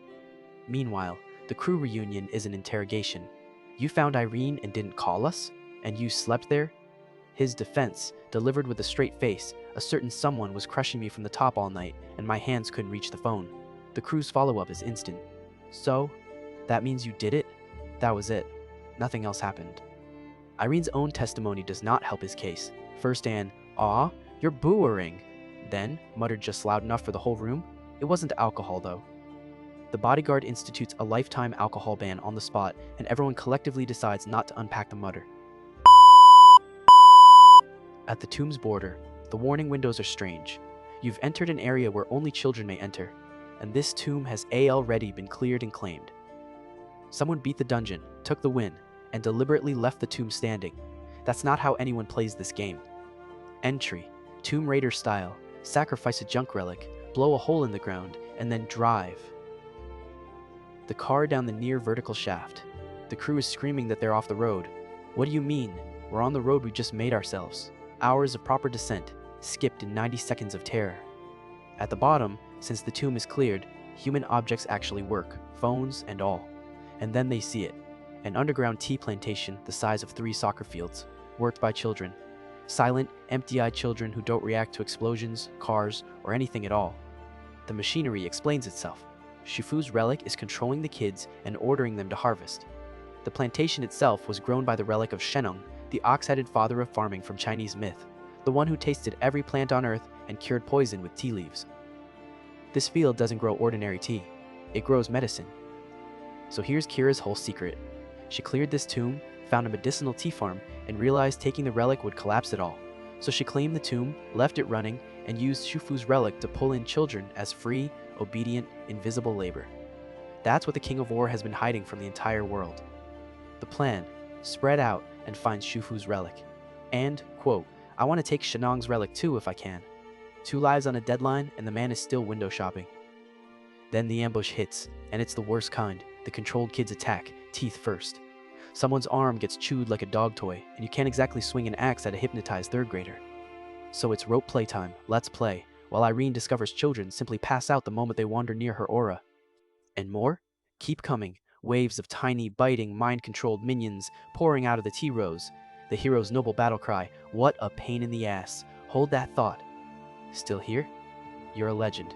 Meanwhile, the crew reunion is an interrogation. You found Irene and didn't call us? And you slept there? His defense, delivered with a straight face. A certain someone was crushing me from the top all night, and my hands couldn't reach the phone. The crew's follow-up is instant. So, that means you did it? That was it. Nothing else happened. Irene's own testimony does not help his case. First an, "Aw, you're booering," then, muttered just loud enough for the whole room. It wasn't alcohol, though. The bodyguard institutes a lifetime alcohol ban on the spot, and everyone collectively decides not to unpack the mutter. At the tomb's border, the warning windows are strange. You've entered an area where only children may enter, and this tomb has already been cleared and claimed. Someone beat the dungeon, took the win, and deliberately left the tomb standing. That's not how anyone plays this game. Entry, Tomb Raider style, sacrifice a junk relic, blow a hole in the ground, and then drive the car down the near vertical shaft. The crew is screaming that they're off the road. What do you mean? We're on the road we just made ourselves. Hours of proper descent, skipped in 90 seconds of terror. At the bottom, since the tomb is cleared, human objects actually work, phones and all. And then they see it. An underground tea plantation the size of 3 soccer fields, worked by children. Silent, empty-eyed children who don't react to explosions, cars, or anything at all. The machinery explains itself. Shifu's relic is controlling the kids and ordering them to harvest. The plantation itself was grown by the relic of Shenong, the ox-headed father of farming from Chinese myth, the one who tasted every plant on earth and cured poison with tea leaves. This field doesn't grow ordinary tea. It grows medicine. So here's Kira's whole secret. She cleared this tomb, found a medicinal tea farm, and realized taking the relic would collapse it all. So she claimed the tomb, left it running, and used Shufu's relic to pull in children as free, obedient, invisible labor. That's what the King of War has been hiding from the entire world. The plan, spread out and find Shufu's relic. And, quote, "I want to take Shenong's relic too if I can." 2 lives on a deadline and the man is still window shopping. Then the ambush hits, and it's the worst kind. The controlled kids attack, teeth first. Someone's arm gets chewed like a dog toy, and you can't exactly swing an axe at a hypnotized 3rd grader. So it's rope playtime, let's play, while Irene discovers children simply pass out the moment they wander near her aura. And more? Keep coming, waves of tiny, biting, mind-controlled minions pouring out of the tea rows. The hero's noble battle cry, "What a pain in the ass." Hold that thought. Still here? You're a legend.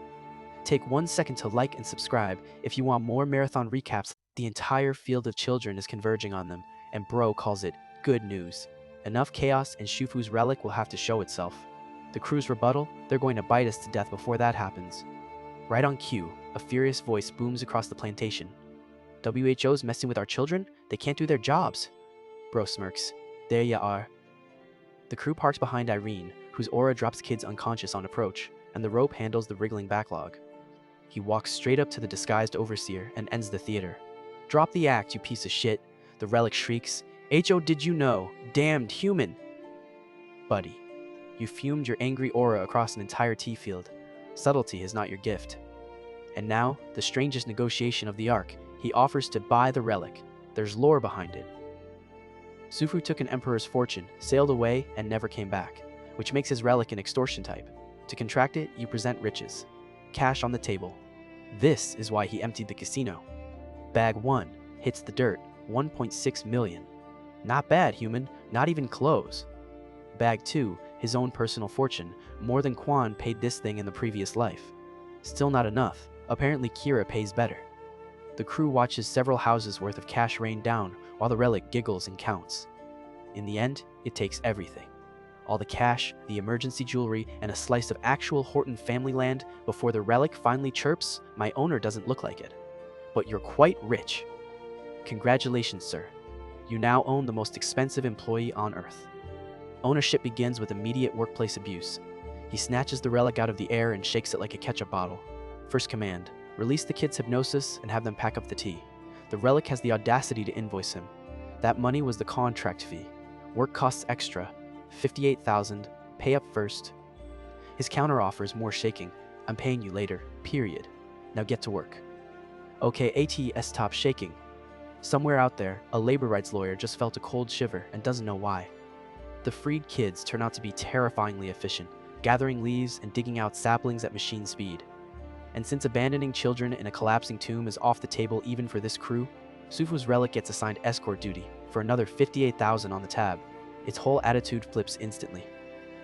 Take 1 second to like and subscribe if you want more marathon recaps. The entire field of children is converging on them, and Bro calls it good news. Enough chaos and Shufu's relic will have to show itself. The crew's rebuttal, they're going to bite us to death before that happens. Right on cue, a furious voice booms across the plantation. "WHO's messing with our children? They can't do their jobs." Bro smirks. "There ya are." The crew parks behind Irene, whose aura drops kids unconscious on approach, and the rope handles the wriggling backlog. He walks straight up to the disguised overseer and ends the theater. "Drop the act, you piece of shit." The relic shrieks. "Ho, did you know? Damned human!" Buddy, you fumed your angry aura across an entire tea field. Subtlety is not your gift. And now, the strangest negotiation of the arc, he offers to buy the relic. There's lore behind it. Sufu took an emperor's fortune, sailed away, and never came back, which makes his relic an extortion type. To contract it, you present riches. Cash on the table. This is why he emptied the casino. Bag 1 hits the dirt, 1.6 million. Not bad, human, not even close. Bag 2, his own personal fortune, more than Quan paid this thing in the previous life. Still not enough. Apparently Kira pays better. The crew watches several houses worth of cash rain down while the relic giggles and counts. In the end, it takes everything. All the cash, the emergency jewelry, and a slice of actual Horton family land before the relic finally chirps, "My owner doesn't look like it. But you're quite rich. Congratulations, sir. You now own the most expensive employee on Earth." Ownership begins with immediate workplace abuse. He snatches the relic out of the air and shakes it like a ketchup bottle. First command, release the kids' hypnosis and have them pack up the tea. The relic has the audacity to invoice him. That money was the contract fee. Work costs extra, 58,000, pay up first. His counteroffer is more shaking. "I'm paying you later, period. Now get to work." Okay, ATS top shaking. Somewhere out there, a labor rights lawyer just felt a cold shiver and doesn't know why. The freed kids turn out to be terrifyingly efficient, gathering leaves and digging out saplings at machine speed. And since abandoning children in a collapsing tomb is off the table even for this crew, Sufu's relic gets assigned escort duty for another 58,000 on the tab. Its whole attitude flips instantly.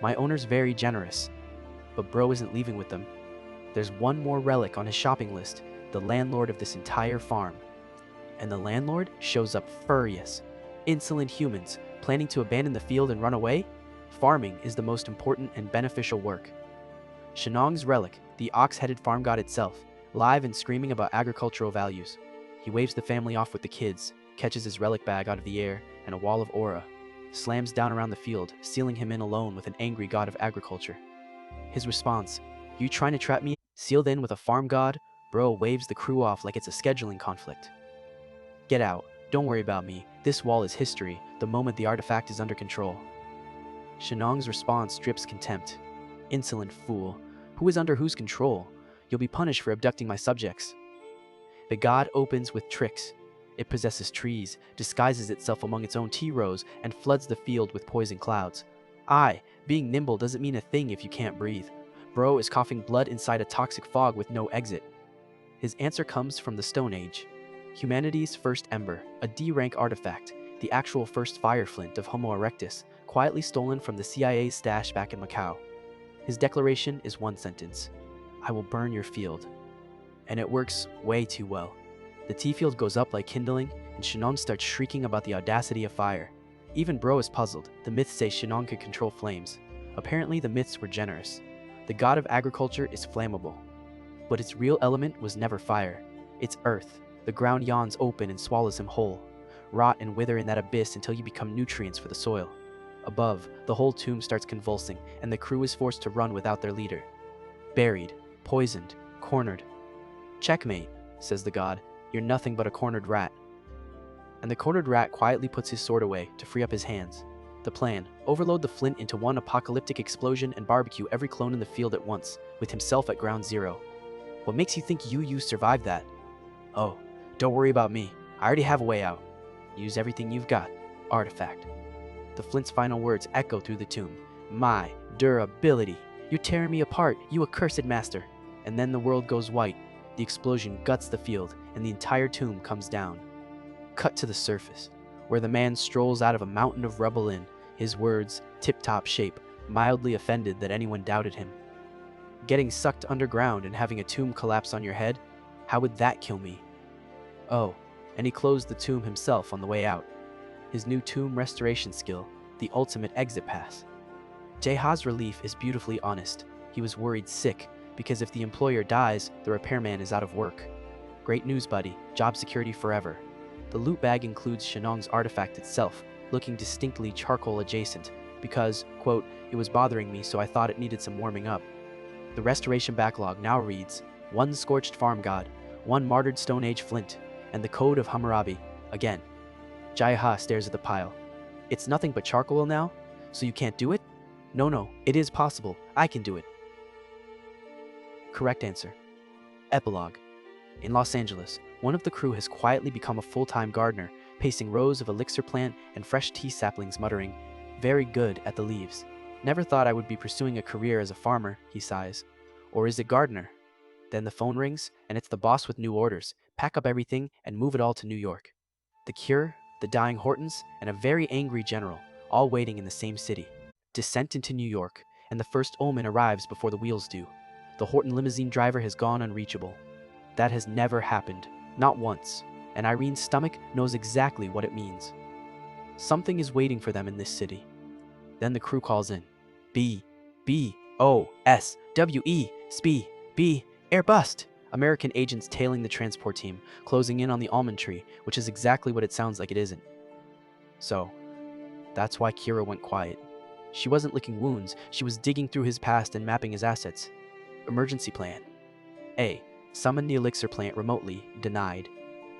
"My owner's very generous. But bro isn't leaving with them. There's one more relic on his shopping list, the landlord of this entire farm. And the landlord shows up furious. Insolent humans, planning to abandon the field and run away? Farming is the most important and beneficial work. Shenong's relic, the ox-headed farm god itself, live and screaming about agricultural values. He waves the family off with the kids, catches his relic bag out of the air, and a wall of aura slams down around the field, sealing him in alone with an angry god of agriculture. His response, "You trying to trap me?" Sealed in with a farm god, bro waves the crew off like it's a scheduling conflict. "Get out. Don't worry about me. This wall is history the moment the artifact is under control." Shenong's response drips contempt. "Insolent fool. Who is under whose control? You'll be punished for abducting my subjects." The god opens with tricks. It possesses trees, disguises itself among its own tea rows, and floods the field with poison clouds. Being nimble doesn't mean a thing if you can't breathe. Bro is coughing blood inside a toxic fog with no exit. His answer comes from the Stone Age. Humanity's first ember, a D-rank artifact, the actual first fire flint of Homo erectus, quietly stolen from the CIA's stash back in Macau. His declaration is one sentence: "I will burn your field." And it works way too well. The tea field goes up like kindling, and Shenong starts shrieking about the audacity of fire. Even bro is puzzled. The myths say Shenong could control flames. Apparently the myths were generous. The god of agriculture is flammable. But its real element was never fire. It's earth. The ground yawns open and swallows him whole. Rot and wither in that abyss until you become nutrients for the soil. Above, the whole tomb starts convulsing, and the crew is forced to run without their leader. Buried, poisoned, cornered. "Checkmate," says the god. "You're nothing but a cornered rat." And the cornered rat quietly puts his sword away to free up his hands. The plan: overload the flint into one apocalyptic explosion and barbecue every clone in the field at once, with himself at ground zero. What makes you think you survived that? Oh, don't worry about me. I already have a way out. Use everything you've got. Artifact. The flint's final words echo through the tomb. "My durability. You're tearing me apart, you accursed master." And then the world goes white. The explosion guts the field, and the entire tomb comes down. Cut to the surface, where the man strolls out of a mountain of rubble in, his words tip-top shape, mildly offended that anyone doubted him. Getting sucked underground and having a tomb collapse on your head? How would that kill me? Oh, and he closed the tomb himself on the way out. His new tomb restoration skill, the ultimate exit pass. Jaeha's relief is beautifully honest. He was worried sick, because if the employer dies, the repairman is out of work. Great news, buddy. Job security forever. The loot bag includes Shenong's artifact itself, looking distinctly charcoal adjacent, because, quote, "it was bothering me, so I thought it needed some warming up." The restoration backlog now reads: 1 scorched farm god, 1 martyred Stone Age flint, and the code of Hammurabi, again. Jaeha stares at the pile. "It's nothing but charcoal now? So you can't do it?" No, it is possible. I can do it." Correct answer. Epilogue. In Los Angeles, one of the crew has quietly become a full-time gardener, pacing rows of elixir plant and fresh tea saplings, muttering, "Very good," at the leaves. "Never thought I would be pursuing a career as a farmer," he sighs. Or is it gardener? Then the phone rings, and it's the boss with new orders. Pack up everything and move it all to New York. The Cure, the dying Hortons, and a very angry general, all waiting in the same city. Descent into New York, and the first omen arrives before the wheels do. The Horton limousine driver has gone unreachable. That has never happened, not once, and Irene's stomach knows exactly what it means. Something is waiting for them in this city. Then the crew calls in. B-O-S-W-E, SPE, B, air bust. American agents tailing the transport team, closing in on the almond tree, which is exactly what it sounds like it isn't. So, that's why Kira went quiet. She wasn't licking wounds, she was digging through his past and mapping his assets. Emergency plan. A. Summon the elixir plant remotely. Denied.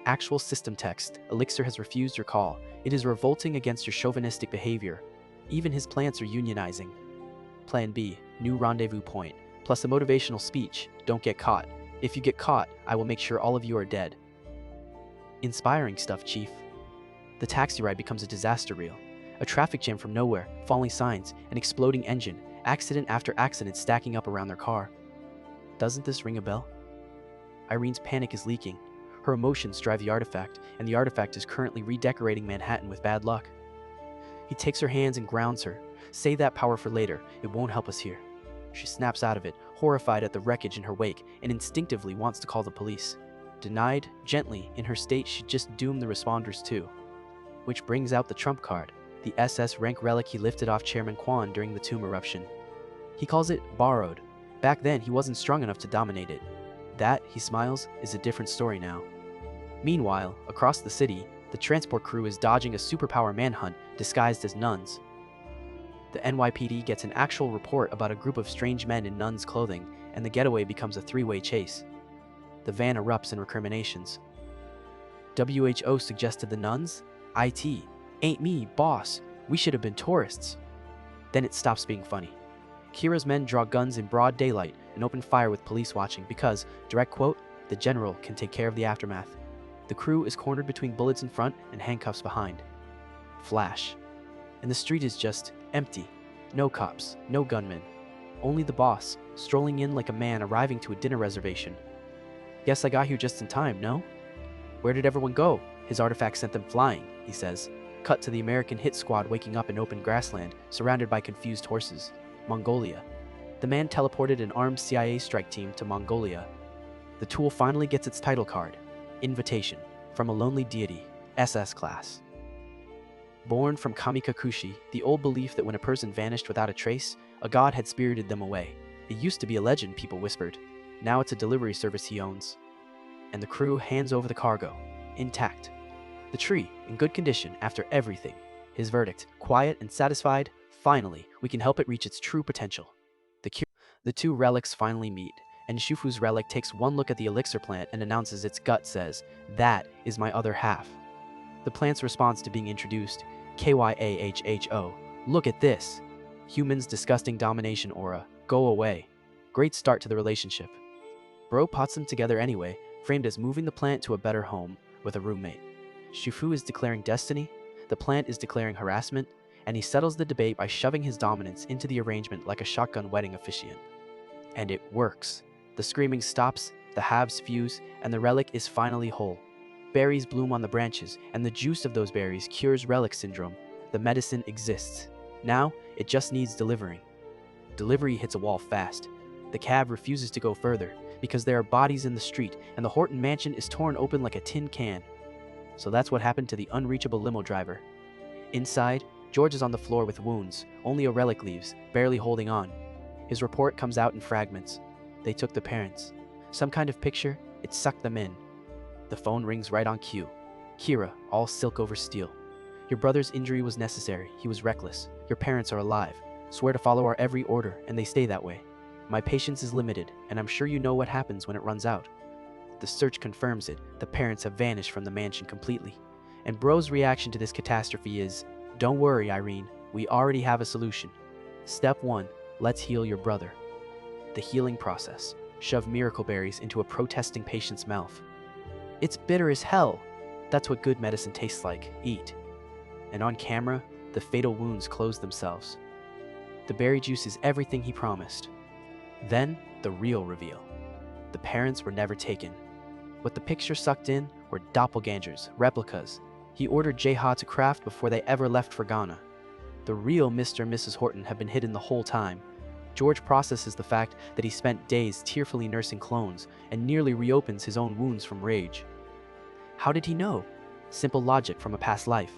Actual system text. Elixir has refused your call. It is revolting against your chauvinistic behavior. Even his plants are unionizing. Plan B. New rendezvous point. Plus a motivational speech. Don't get caught. If you get caught, I will make sure all of you are dead. Inspiring stuff, Chief. The taxi ride becomes a disaster reel. A traffic jam from nowhere, falling signs, an exploding engine, accident after accident stacking up around their car. Doesn't this ring a bell? Irene's panic is leaking. Her emotions drive the artifact, and the artifact is currently redecorating Manhattan with bad luck. He takes her hands and grounds her. Save that power for later. It won't help us here. She snaps out of it, horrified at the wreckage in her wake, and instinctively wants to call the police. Denied, gently, in her state she'd just doomed the responders too. Which brings out the trump card, the SS rank relic he lifted off Chairman Quan during the tomb eruption. He calls it borrowed. Back then, he wasn't strong enough to dominate it. That, he smiles, is a different story now. Meanwhile, across the city, the transport crew is dodging a superpower manhunt disguised as nuns. The NYPD gets an actual report about a group of strange men in nuns' clothing, and the getaway becomes a three-way chase. The van erupts in recriminations. WHO suggested the nuns? IT. Ain't me, boss. We should have been tourists. Then it stops being funny. Kira's men draw guns in broad daylight and open fire with police watching because, direct quote, the general can take care of the aftermath. The crew is cornered between bullets in front and handcuffs behind. Flash. And the street is just empty. No cops, no gunmen. Only the boss, strolling in like a man arriving to a dinner reservation. Guess I got here just in time, no? Where did everyone go? His artifact sent them flying, he says. Cut to the American hit squad waking up in open grassland, surrounded by confused horses. Mongolia. The man teleported an armed CIA strike team to Mongolia. The tool finally gets its title card. Invitation. From a lonely deity. SS-Class. Born from Kamikakushi, the old belief that when a person vanished without a trace, a god had spirited them away. It used to be a legend, people whispered. Now it's a delivery service he owns. And the crew hands over the cargo. Intact. The tree, in good condition after everything. His verdict, quiet and satisfied. Finally, we can help it reach its true potential. The two relics finally meet, and Shufu's relic takes one look at the elixir plant and announces its gut says, "That is my other half." The plant's response to being introduced, KYAHHO, "Look at this." Humans' disgusting domination aura, go away. Great start to the relationship. Bro pots them together anyway, framed as moving the plant to a better home with a roommate. Shufu is declaring destiny, the plant is declaring harassment, and he settles the debate by shoving his dominance into the arrangement like a shotgun wedding officiant. And it works. The screaming stops, the halves fuse, and the relic is finally whole. Berries bloom on the branches, and the juice of those berries cures relic syndrome. The medicine exists. Now, it just needs delivering. Delivery hits a wall fast. The cab refuses to go further, because there are bodies in the street, and the Horton mansion is torn open like a tin can. So that's what happened to the unreachable limo driver. Inside, George is on the floor with wounds, only a relic leaves, barely holding on. His report comes out in fragments. They took the parents. Some kind of picture, it sucked them in. The phone rings right on cue. Kira, all silk over steel. Your brother's injury was necessary, he was reckless. Your parents are alive. Swear to follow our every order, and they stay that way. My patience is limited, and I'm sure you know what happens when it runs out. The search confirms it, the parents have vanished from the mansion completely. And Bro's reaction to this catastrophe is, "Don't worry, Irene, we already have a solution. Step 1, let's heal your brother." The healing process. Shove miracle berries into a protesting patient's mouth. It's bitter as hell. That's what good medicine tastes like. Eat. And on camera, the fatal wounds close themselves. The berry juice is everything he promised. Then, the real reveal. The parents were never taken. What the picture sucked in were doppelgangers, replicas. He ordered Jeha to craft before they ever left for Ghana. The real Mr. and Mrs. Horton have been hidden the whole time. George processes the fact that he spent days tearfully nursing clones and nearly reopens his own wounds from rage. How did he know? Simple logic from a past life.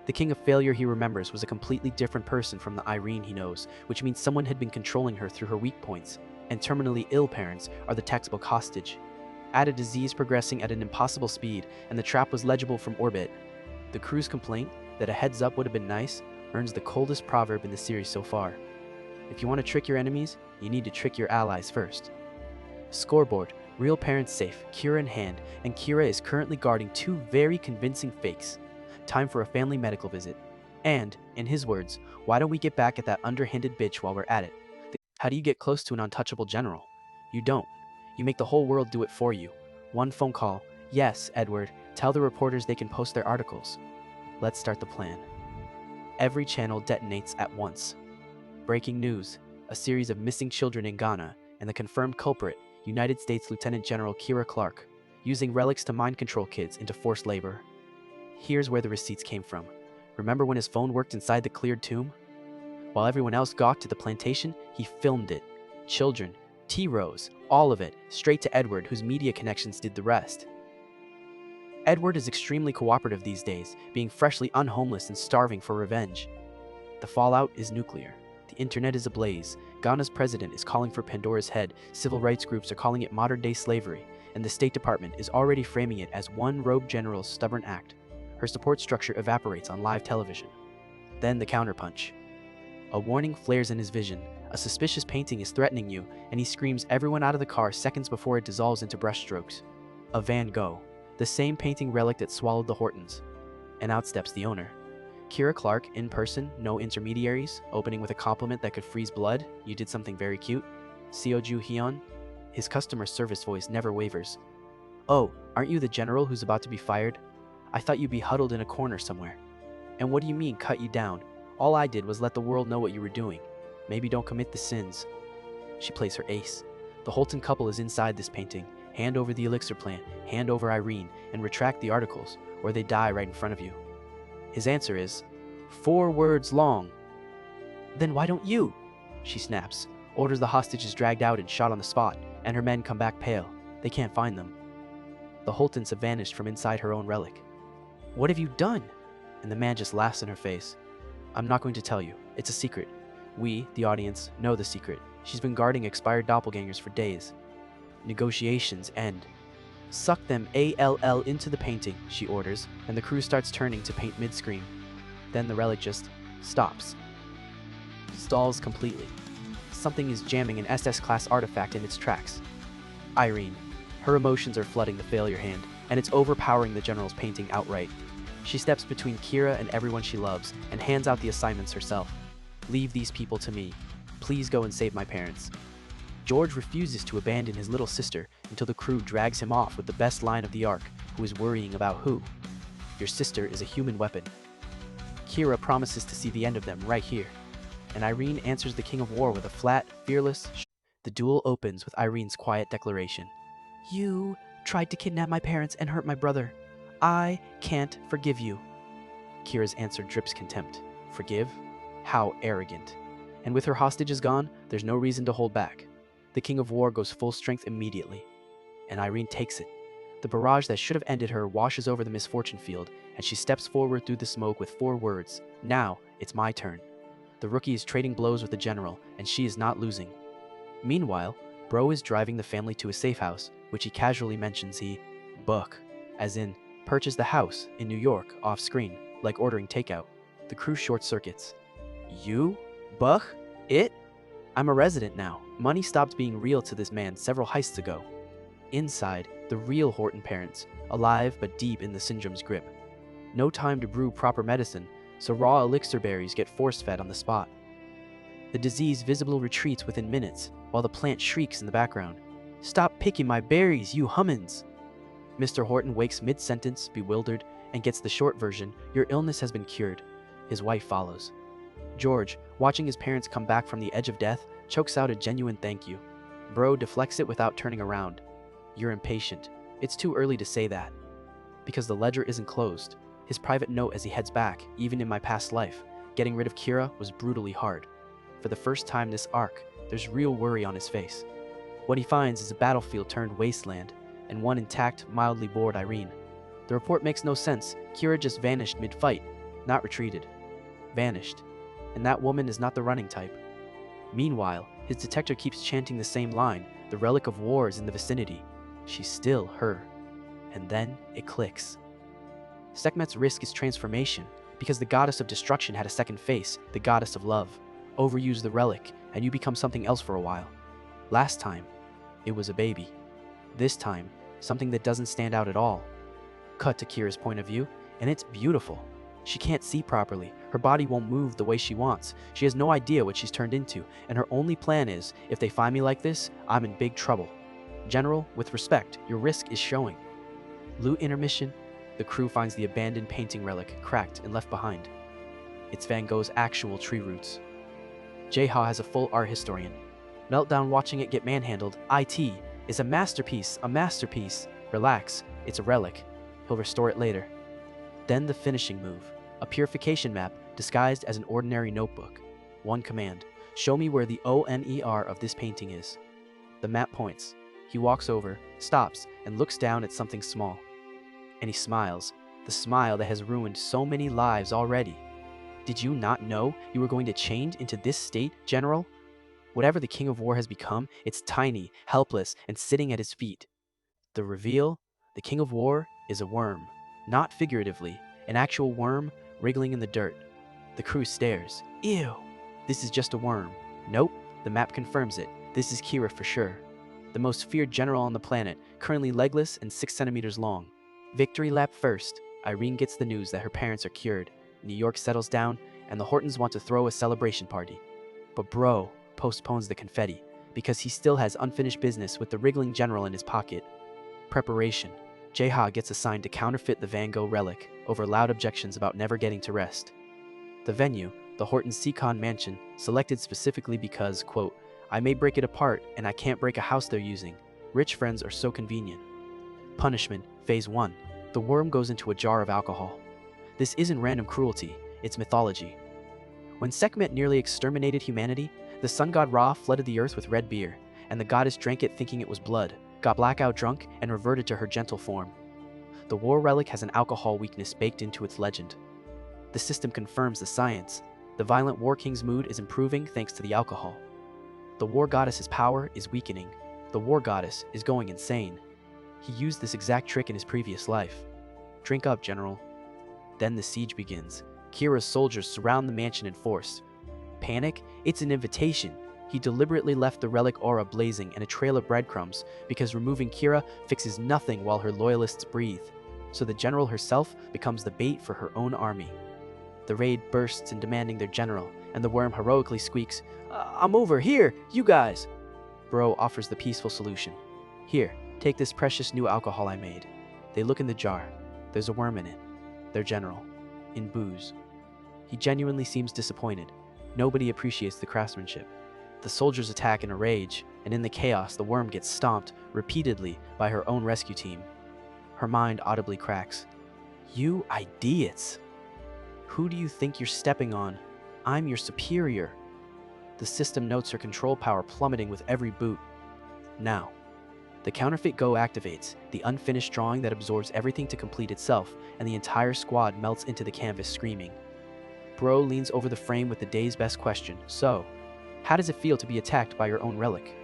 The king of failure he remembers was a completely different person from the Irene he knows, which means someone had been controlling her through her weak points, and terminally ill parents are the textbook hostage. Add a disease progressing at an impossible speed, and the trap was legible from orbit. The crew's complaint, that a heads up would have been nice, earns the coldest proverb in the series so far. If you want to trick your enemies, you need to trick your allies first. Scoreboard, real parents safe, Kira in hand, and Kira is currently guarding two very convincing fakes. Time for a family medical visit. And, in his words, why don't we get back at that underhanded bitch while we're at it? How do you get close to an untouchable general? You don't. You make the whole world do it for you. One phone call. Yes, Edward, tell the reporters they can post their articles. Let's start the plan. Every channel detonates at once. Breaking news, a series of missing children in Ghana, and the confirmed culprit, United States Lieutenant General Kira Clark, using relics to mind control kids into forced labor. Here's where the receipts came from. Remember when his phone worked inside the cleared tomb? While everyone else gawked at the plantation, he filmed it. children, T-Rose, all of it, straight to Edward, whose media connections did the rest. Edward is extremely cooperative these days, being freshly unhomeless and starving for revenge. The fallout is nuclear. The internet is ablaze. Ghana's president is calling for Pandora's head, civil rights groups are calling it modern-day slavery, and the State Department is already framing it as one rogue general's stubborn act. Her support structure evaporates on live television. Then the counterpunch. A warning flares in his vision. A suspicious painting is threatening you, and he screams everyone out of the car seconds before it dissolves into brushstrokes. A Van Gogh, the same painting relic that swallowed the Hortons. And out steps the owner. Kira Clark, in person, no intermediaries, opening with a compliment that could freeze blood. You did something very cute. Seoju Hyun. His customer service voice never wavers. Oh, aren't you the general who's about to be fired? I thought you'd be huddled in a corner somewhere. And what do you mean, cut you down? All I did was let the world know what you were doing. Maybe don't commit the sins. She plays her ace. The Holton couple is inside this painting. Hand over the elixir plant, hand over Irene, and retract the articles, or they die right in front of you. His answer is, 4 words long. Then why don't you? She snaps, orders the hostages dragged out and shot on the spot, and her men come back pale. They can't find them. The Holtons have vanished from inside her own relic. What have you done? And the man just laughs in her face. I'm not going to tell you. It's a secret. We, the audience, know the secret. She's been guarding expired doppelgangers for days. Negotiations end. Suck them ALL into the painting, she orders, and the crew starts turning to paint mid-scream. Then the relic just stops. Stalls completely. Something is jamming an SS-Class artifact in its tracks. Irene. Her emotions are flooding the failure hand, and it's overpowering the general's painting outright. She steps between Kira and everyone she loves, and hands out the assignments herself. Leave these people to me. Please go and save my parents. George refuses to abandon his little sister until the crew drags him off with the best line of the arc, who is worrying about who. Your sister is a human weapon. Kira promises to see the end of them right here, and Irene answers the King of War with a flat, fearless The duel opens with Irene's quiet declaration. You tried to kidnap my parents and hurt my brother. I can't forgive you. Kira's answer drips contempt. Forgive? How arrogant. And with her hostages gone, there's no reason to hold back. The King of War goes full strength immediately, and Irene takes it. The barrage that should have ended her washes over the misfortune field, and she steps forward through the smoke with 4 words. Now, it's my turn. The rookie is trading blows with the general, and she is not losing. Meanwhile, Bro is driving the family to a safe house, which he casually mentions he book, as in, purchase the house in New York off-screen, like ordering takeout. The crew short circuits. You? Buck? It? I'm a resident now. Money stopped being real to this man several heists ago. Inside, the real Horton parents, alive but deep in the syndrome's grip. No time to brew proper medicine, so raw elixir berries get force-fed on the spot. The disease visibly retreats within minutes, while the plant shrieks in the background. Stop picking my berries, you hummins! Mr. Horton wakes mid-sentence, bewildered, and gets the short version, your illness has been cured. His wife follows. George, watching his parents come back from the edge of death, chokes out a genuine thank you. Bro deflects it without turning around. You're impatient. It's too early to say that. Because the ledger isn't closed. His private note as he heads back, even in my past life, getting rid of Kira was brutally hard. For the first time this arc, there's real worry on his face. What he finds is a battlefield turned wasteland, and one intact, mildly bored Irene. The report makes no sense. Kira just vanished mid-fight, not retreated. Vanished. And that woman is not the running type. Meanwhile, his detector keeps chanting the same line, the relic of war is in the vicinity. She's still her. And then it clicks. Sekhmet's risk is transformation, because the goddess of destruction had a second face, the goddess of love. Overuse the relic, and you become something else for a while. Last time, it was a baby. This time, something that doesn't stand out at all. Cut to Kira's point of view, and it's beautiful. She can't see properly, her body won't move the way she wants, she has no idea what she's turned into, and her only plan is, if they find me like this, I'm in big trouble. General, with respect, your risk is showing. Loot intermission, the crew finds the abandoned painting relic, cracked and left behind. It's Van Gogh's actual tree roots. Jeha has a full art historian. Meltdown watching it get manhandled. IT is a masterpiece, a masterpiece. Relax, it's a relic. He'll restore it later. Then the finishing move, a purification map disguised as an ordinary notebook. One command, Show me where the ONER of this painting is. The map points. He walks over, stops, and looks down at something small. And he smiles, the smile that has ruined so many lives already. Did you not know you were going to change into this state, General? Whatever the King of War has become, it's tiny, helpless, and sitting at his feet. The reveal? The King of War is a worm. Not figuratively, an actual worm wriggling in the dirt. The crew stares. Ew! This is just a worm. Nope, the map confirms it. This is Kira for sure. The most feared general on the planet, currently legless and 6 centimeters long. Victory lap first. Irene gets the news that her parents are cured. New York settles down, and the Hortons want to throw a celebration party. But Bro postpones the confetti, because he still has unfinished business with the wriggling general in his pocket. Preparation. Jaha gets assigned to counterfeit the Van Gogh relic, over loud objections about never getting to rest. The venue, the Hortons Seacon Mansion, selected specifically because, quote, I may break it apart, and I can't break a house they're using. Rich friends are so convenient. Punishment, Phase 1. The worm goes into a jar of alcohol. This isn't random cruelty, it's mythology. When Sekhmet nearly exterminated humanity, the sun god Ra flooded the earth with red beer, and the goddess drank it thinking it was blood, got blackout drunk, and reverted to her gentle form. The war relic has an alcohol weakness baked into its legend. The system confirms the science. The violent war king's mood is improving thanks to the alcohol. The war goddess's power is weakening. The war goddess is going insane. He used this exact trick in his previous life. Drink up, General. Then the siege begins. Kira's soldiers surround the mansion in force. Panic? It's an invitation. He deliberately left the relic aura blazing and a trail of breadcrumbs because removing Kira fixes nothing while her loyalists breathe. So the general herself becomes the bait for her own army. The raid bursts in demanding their general, and the worm heroically squeaks, I'm over here, you guys! Bro offers the peaceful solution. Here, take this precious new alcohol I made. They look in the jar. There's a worm in it. Their general. In booze. He genuinely seems disappointed. Nobody appreciates the craftsmanship. The soldiers attack in a rage, and in the chaos, the worm gets stomped repeatedly by her own rescue team. Her mind audibly cracks. You idiots! Who do you think you're stepping on? I'm your superior. The system notes her control power plummeting with every boot. Now, the counterfeit Go activates, the unfinished drawing that absorbs everything to complete itself, and the entire squad melts into the canvas screaming. Bro leans over the frame with the day's best question. So, how does it feel to be attacked by your own relic?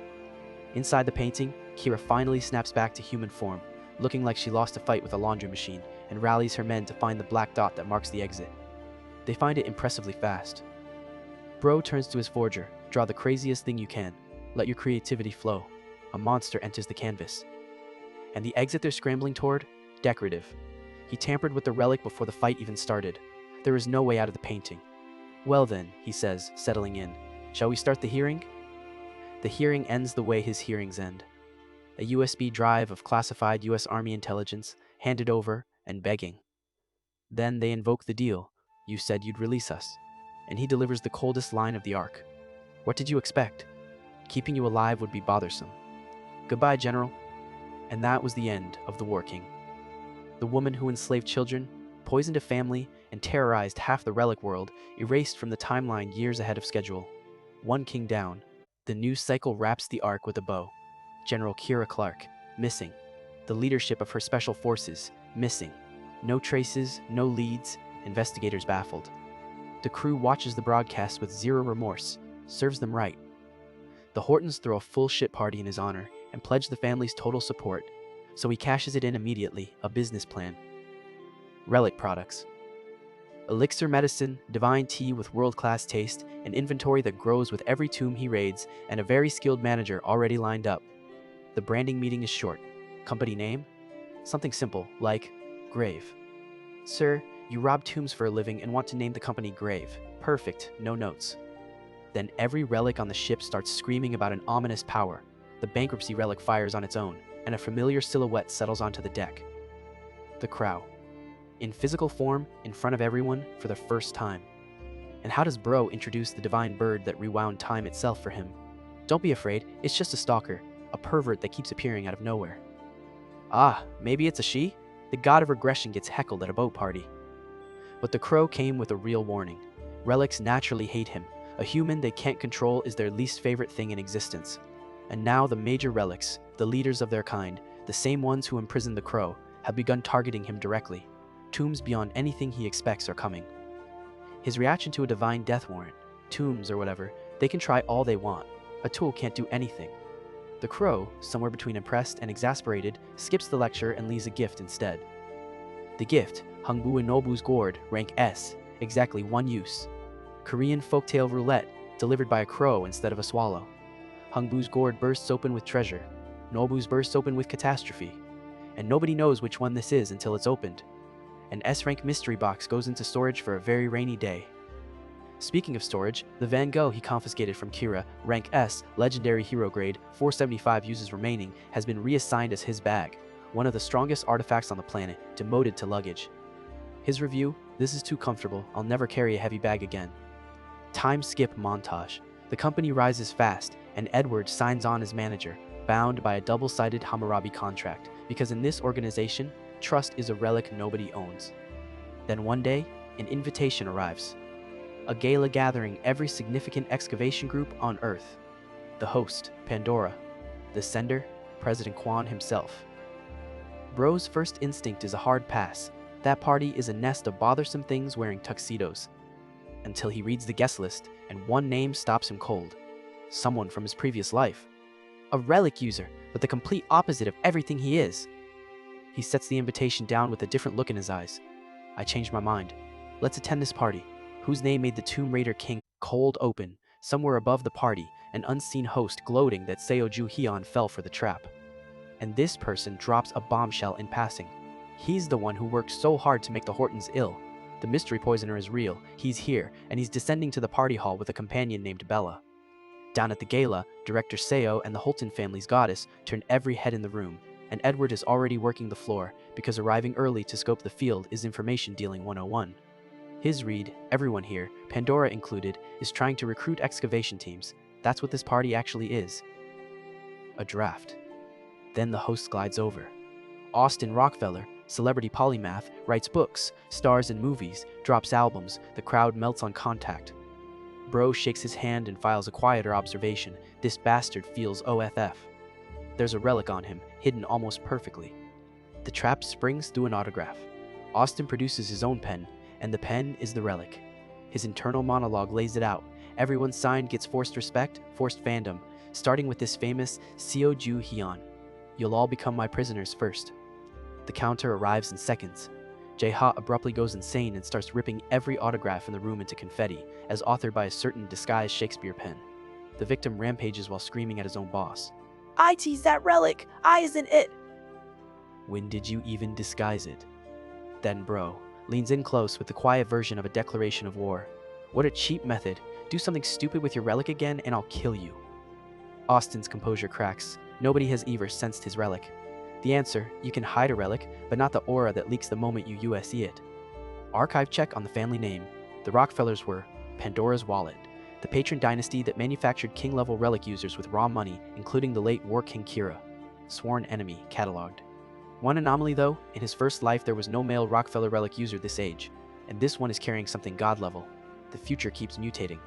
Inside the painting, Kira finally snaps back to human form, looking like she lost a fight with a laundry machine, and rallies her men to find the black dot that marks the exit. They find it impressively fast. Bro turns to his forger. Draw the craziest thing you can. Let your creativity flow. A monster enters the canvas. And the exit they're scrambling toward? Decorative. He tampered with the relic before the fight even started. There is no way out of the painting. Well then, he says, settling in. Shall we start the hearing? The hearing ends the way his hearings end. A USB drive of classified US Army intelligence, handed over, and begging. Then they invoke the deal. You said you'd release us. And he delivers the coldest line of the arc. What did you expect? Keeping you alive would be bothersome. Goodbye, General. And that was the end of the War King. The woman who enslaved children, poisoned a family, and terrorized half the relic world, erased from the timeline years ahead of schedule. One king down. The news cycle wraps the arc with a bow. General Kira Clark, missing. The leadership of her special forces, missing. No traces, no leads, investigators baffled. The crew watches the broadcast with zero remorse, serves them right. The Hortons throw a full shit party in his honor and pledge the family's total support, so he cashes it in immediately, a business plan. Relic products. Elixir medicine, divine tea with world-class taste, an inventory that grows with every tomb he raids, and a very skilled manager already lined up. The branding meeting is short. Company name? Something simple, like Grave. Sir, you rob tombs for a living and want to name the company Grave. Perfect, no notes. Then every relic on the ship starts screaming about an ominous power. The bankruptcy relic fires on its own, and a familiar silhouette settles onto the deck. The Crow. In physical form, in front of everyone, for the first time. And how does Bro introduce the divine bird that rewound time itself for him? Don't be afraid, it's just a stalker, a pervert that keeps appearing out of nowhere. Ah, maybe it's a she? The god of regression gets heckled at a boat party. But the Crow came with a real warning. Relics naturally hate him. A human they can't control is their least favorite thing in existence. And now the major relics, the leaders of their kind, the same ones who imprisoned the crow, have begun targeting him directly. Tombs beyond anything he expects are coming. His reaction to a divine death warrant, tombs or whatever, they can try all they want. A tool can't do anything. The crow, somewhere between impressed and exasperated, skips the lecture and leaves a gift instead. The gift, Hungbu Nobu's gourd, rank S, exactly one use. Korean folktale roulette, delivered by a crow instead of a swallow. Hungbu's gourd bursts open with treasure. Nobu's bursts open with catastrophe. And nobody knows which one this is until it's opened. An S-rank mystery box goes into storage for a very rainy day. Speaking of storage, the Van Gogh he confiscated from Kira, rank S, legendary hero grade, 475 uses remaining, has been reassigned as his bag, one of the strongest artifacts on the planet, demoted to luggage. His review, "This is too comfortable, I'll never carry a heavy bag again." Time skip montage. The company rises fast, and Edward signs on as manager, bound by a double-sided Hammurabi contract, because in this organization, trust is a relic nobody owns. Then one day, an invitation arrives. A gala gathering every significant excavation group on Earth. The host, Pandora. The sender, President Kwan himself. Bro's first instinct is a hard pass. That party is a nest of bothersome things wearing tuxedos. Until he reads the guest list, and one name stops him cold. Someone from his previous life. A relic user, but the complete opposite of everything he is. He sets the invitation down with a different look in his eyes. "I changed my mind. Let's attend this party." Whose name made the Tomb Raider King cold open, somewhere above the party, an unseen host gloating that Seoju Hyun fell for the trap. And this person drops a bombshell in passing. He's the one who worked so hard to make the Hortons ill. The mystery poisoner is real, he's here, and he's descending to the party hall with a companion named Bella. Down at the gala, Director Seo and the Holton family's goddess turn every head in the room, and Edward is already working the floor, because arriving early to scope the field is information dealing 101. His read, everyone here, Pandora included, is trying to recruit excavation teams. That's what this party actually is. A draft. Then the host glides over. Austin Rockefeller, celebrity polymath, writes books, stars in movies, drops albums, the crowd melts on contact. Bro shakes his hand and files a quieter observation. This bastard feels OFF. There's a relic on him, hidden almost perfectly. The trap springs through an autograph. Austin produces his own pen, and the pen is the relic. His internal monologue lays it out. Everyone signed gets forced respect, forced fandom, starting with this famous Seoju Hyun. "You'll all become my prisoners first." The counter arrives in seconds. Jae-ha abruptly goes insane and starts ripping every autograph in the room into confetti, as authored by a certain disguised Shakespeare pen. The victim rampages while screaming at his own boss. "I teased that relic! I isn't it!" "When did you even disguise it?" Then Bro leans in close with the quiet version of a declaration of war. "What a cheap method. Do something stupid with your relic again and I'll kill you." Austin's composure cracks. Nobody has ever sensed his relic. The answer, you can hide a relic, but not the aura that leaks the moment you USE it. Archive check on the family name. The Rockefellers were Pandora's Wallet, the patron dynasty that manufactured king-level relic users with raw money, including the late War King Kira. Sworn enemy cataloged. One anomaly though, in his first life there was no male Rockefeller relic user this age, and this one is carrying something god-level. The future keeps mutating.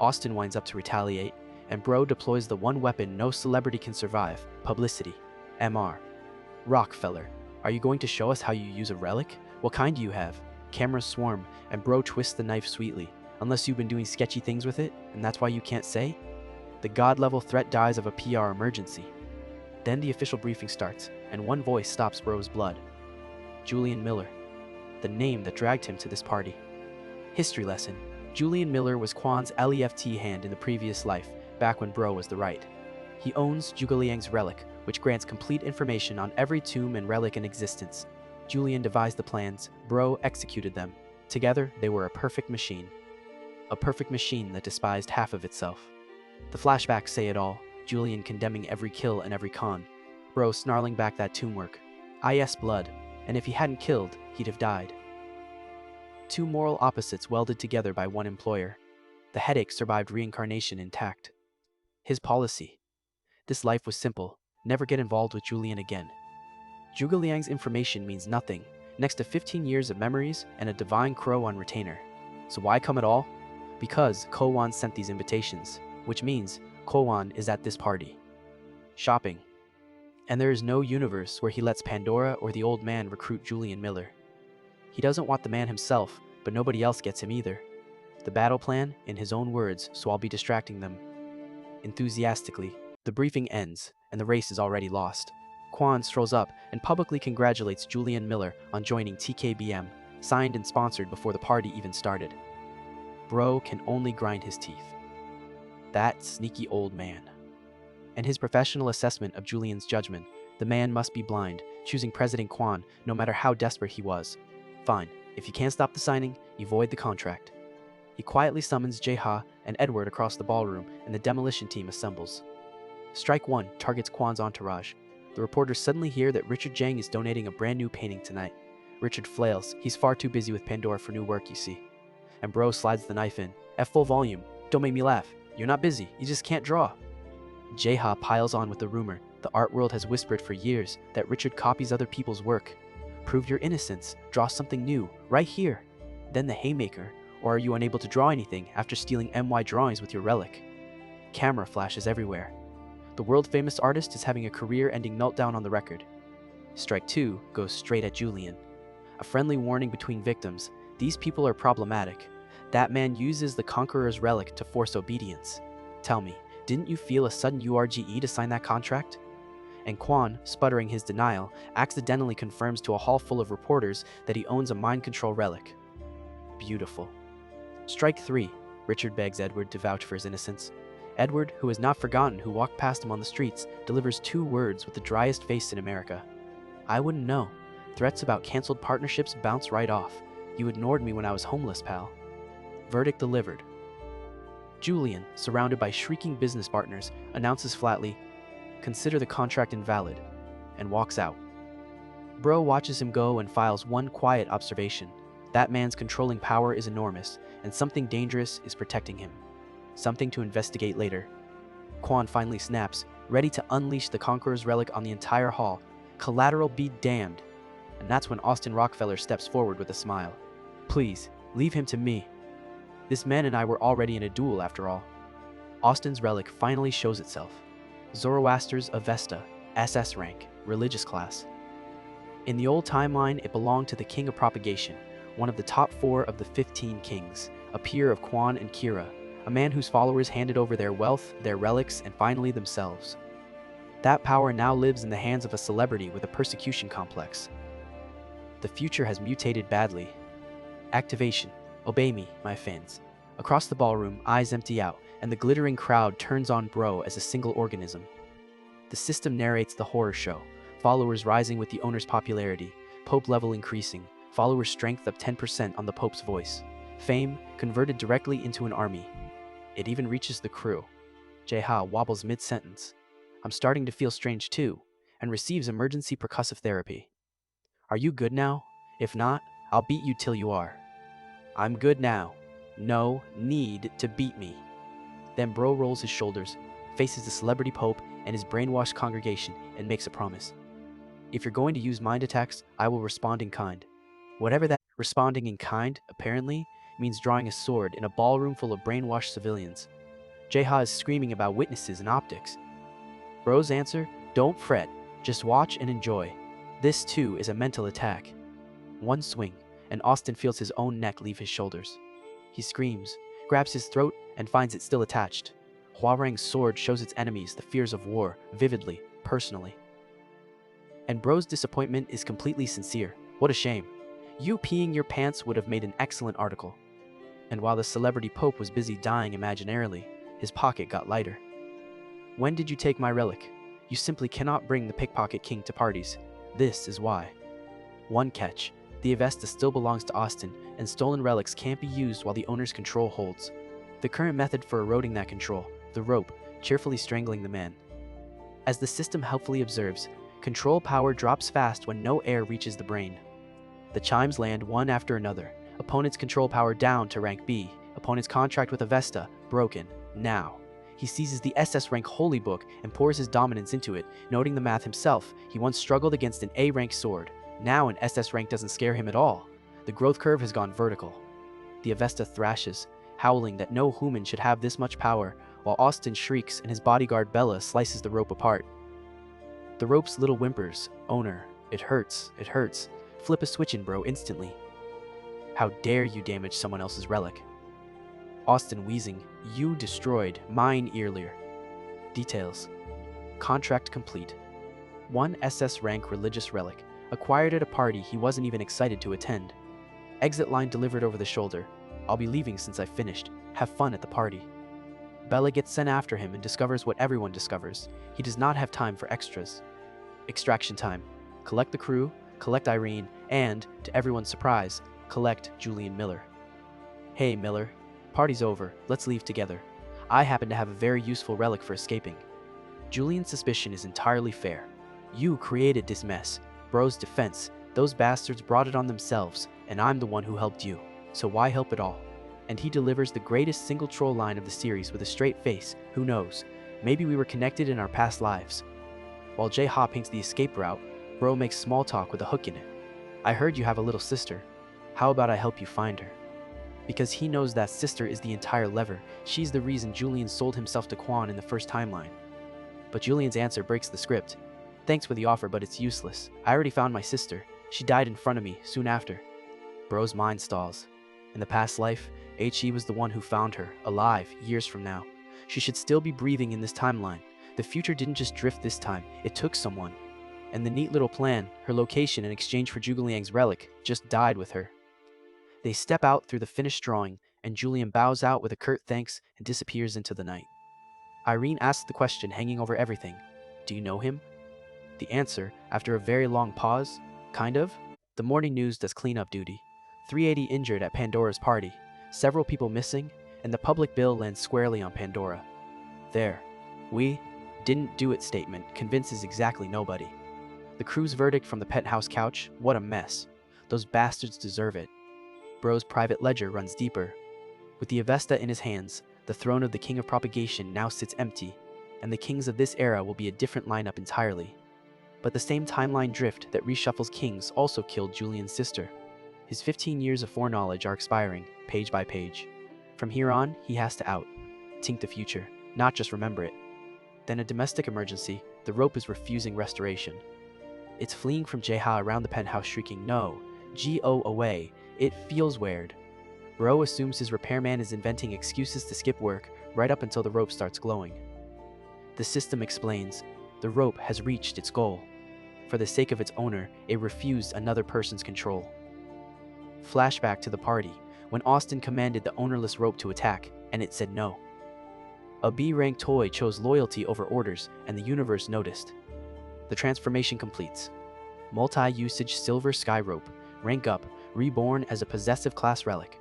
Austin winds up to retaliate, and Bro deploys the one weapon no celebrity can survive, publicity. MR. "Rockefeller, are you going to show us how you use a relic? What kind do you have?" Cameras swarm, and Bro twists the knife sweetly. "Unless you've been doing sketchy things with it, and that's why you can't say?" The god-level threat dies of a PR emergency. Then the official briefing starts, and one voice stops Bro's blood. Julian Miller. The name that dragged him to this party. History lesson. Julian Miller was Kwan's LEFT hand in the previous life, back when Bro was the right. He owns Zhuge Liang's relic, which grants complete information on every tomb and relic in existence. Julian devised the plans, Bro executed them. Together, they were a perfect machine. A perfect machine that despised half of itself. The flashbacks say it all, Julian condemning every kill and every con. Bro snarling back that tomb work. IS blood, and if he hadn't killed, he'd have died. Two moral opposites welded together by one employer. The headache survived reincarnation intact. His policy. This life was simple. Never get involved with Julian again. Zhuge Liang's information means nothing, next to 15 years of memories and a divine crow on retainer. So why come at all? Because Kowan sent these invitations, which means Kowan is at this party. Shopping. And there is no universe where he lets Pandora or the old man recruit Julian Miller. He doesn't want the man himself, but nobody else gets him either. The battle plan, in his own words, so I'll be distracting them. Enthusiastically, the briefing ends, and the race is already lost. Quan strolls up and publicly congratulates Julian Miller on joining TKBM, signed and sponsored before the party even started. Bro can only grind his teeth. That sneaky old man. And his professional assessment of Julian's judgment, the man must be blind, choosing President Quan no matter how desperate he was. Fine, if you can't stop the signing, you void the contract. He quietly summons Jae-ha and Edward across the ballroom, and the demolition team assembles. Strike 1 targets Kwan's entourage. The reporters suddenly hear that Richard Jang is donating a brand new painting tonight. Richard flails. He's far too busy with Pandora for new work, you see. And Bro slides the knife in. F full volume. Don't make me laugh. You're not busy. You just can't draw. Jae-ha piles on with the rumor. The art world has whispered for years that Richard copies other people's work. Prove your innocence. Draw something new. Right here. Then the haymaker. Or are you unable to draw anything after stealing MY drawings with your relic? Camera flashes everywhere. The world-famous artist is having a career-ending meltdown on the record. Strike 2 goes straight at Julian. A friendly warning between victims. These people are problematic. That man uses the Conqueror's relic to force obedience. Tell me, didn't you feel a sudden URGE to sign that contract? And Quan, sputtering his denial, accidentally confirms to a hall full of reporters that he owns a mind control relic. Beautiful. Strike 3, Richard begs Edward to vouch for his innocence. Edward, who has not forgotten who walked past him on the streets, delivers 2 words with the driest face in America. I wouldn't know. Threats about canceled partnerships bounce right off. You ignored me when I was homeless, pal. Verdict delivered. Julian, surrounded by shrieking business partners, announces flatly, "Consider the contract invalid," and walks out. Bro watches him go and files one quiet observation. That man's controlling power is enormous, and something dangerous is protecting him. Something to investigate later. Quan finally snaps, ready to unleash the Conqueror's relic on the entire hall. Collateral be damned. And that's when Austin Rockefeller steps forward with a smile. Please, leave him to me. This man and I were already in a duel after all. Austin's relic finally shows itself. Zoroaster's Avesta, SS rank, religious class. In the old timeline, it belonged to the King of Propagation, one of the top 4 of the 15 kings, a peer of Quan and Kira, a man whose followers handed over their wealth, their relics, and finally themselves. That power now lives in the hands of a celebrity with a persecution complex. The future has mutated badly. Activation. Obey me, my fans. Across the ballroom, eyes empty out, and the glittering crowd turns on Bro as a single organism. The system narrates the horror show, followers rising with the owner's popularity, Pope level increasing, follower strength up 10% on the Pope's voice, fame converted directly into an army. It even reaches the crew. Jae-ha wobbles mid-sentence. I'm starting to feel strange too, and receives emergency percussive therapy. Are you good now? If not, I'll beat you till you are. I'm good now. No need to beat me. Then Bro rolls his shoulders, faces the celebrity Pope and his brainwashed congregation, and makes a promise. If you're going to use mind attacks, I will respond in kind. Whatever that responding in kind, apparently, means drawing a sword in a ballroom full of brainwashed civilians. Jae-ha is screaming about witnesses and optics. Bro's answer, don't fret, just watch and enjoy. This too is a mental attack. One swing, and Austin feels his own neck leave his shoulders. He screams, grabs his throat, and finds it still attached. Hwa-rang's sword shows its enemies the fears of war, vividly, personally. And Bro's disappointment is completely sincere. What a shame. You peeing your pants would have made an excellent article. And while the celebrity Pope was busy dying imaginarily, his pocket got lighter. When did you take my relic? You simply cannot bring the Pickpocket King to parties. This is why. One catch. The Avesta still belongs to Austin, and stolen relics can't be used while the owner's control holds. The current method for eroding that control, the rope, cheerfully strangling the man. As the system helpfully observes, control power drops fast when no air reaches the brain. The chimes land one after another. Opponent's control power down to rank B. Opponent's contract with Avesta, broken. Now. He seizes the SS rank holy book and pours his dominance into it, noting the math himself. He once struggled against an A rank sword. Now an SS rank doesn't scare him at all. The growth curve has gone vertical. The Avesta thrashes. howling that no human should have this much power, while Austin shrieks and his bodyguard Bella slices the rope apart. The rope's little whimpers, "Owner, it hurts, it hurts. Flip a switch in, bro, instantly. How dare you damage someone else's relic?" Austin wheezing, "You destroyed mine earlier." Details. Contract complete. 1 SS rank religious relic, acquired at a party he wasn't even excited to attend. Exit line delivered over the shoulder. "I'll be leaving since I finished. Have fun at the party." Bella gets sent after him and discovers what everyone discovers. He does not have time for extras. Extraction time. Collect the crew, collect Irene, and, to everyone's surprise, collect Julian Miller. "Hey, Miller. Party's over. Let's leave together. I happen to have a very useful relic for escaping." Julian's suspicion is entirely fair. "You created this mess. Bro's defense. Those bastards brought it on themselves, and I'm the one who helped you. So why help at all?" And he delivers the greatest single troll line of the series with a straight face. "Who knows? Maybe we were connected in our past lives." While J-Ha paints the escape route, Bro makes small talk with a hook in it. "I heard you have a little sister. How about I help you find her?" Because he knows that sister is the entire lever. She's the reason Julian sold himself to Quan in the first timeline. But Julian's answer breaks the script. "Thanks for the offer, but it's useless. I already found my sister. She died in front of me soon after." Bro's mind stalls. In the past life, HE was the one who found her, alive, years from now. She should still be breathing in this timeline. The future didn't just drift this time, it took someone. And the neat little plan, her location in exchange for Zhuge Liang's relic, just died with her. They step out through the finished drawing, and Julian bows out with a curt thanks and disappears into the night. Irene asks the question hanging over everything. "Do you know him?" The answer, after a very long pause, "Kind of." The morning news does cleanup duty. 380 injured at Pandora's party, several people missing, and the public bill lands squarely on Pandora. There. "We didn't do it" statement convinces exactly nobody. The crew's verdict from the penthouse couch, "What a mess. Those bastards deserve it." Bro's private ledger runs deeper. With the Avesta in his hands, the throne of the King of Propagation now sits empty, and the kings of this era will be a different lineup entirely. But the same timeline drift that reshuffles kings also killed Julian's sister. His 15 years of foreknowledge are expiring, page by page. From here on, he has to out. Think the future, not just remember it. Then a domestic emergency, the rope is refusing restoration. It's fleeing from J-Ha around the penthouse shrieking, "No, G-O away, it feels weird." Bro assumes his repairman is inventing excuses to skip work right up until the rope starts glowing. The system explains, the rope has reached its goal. For the sake of its owner, it refused another person's control. Flashback to the party, when Austin commanded the ownerless rope to attack, and it said no. A B-rank toy chose loyalty over orders, and the universe noticed. The transformation completes. Multi-usage silver sky rope, rank up, reborn as a possessive class relic.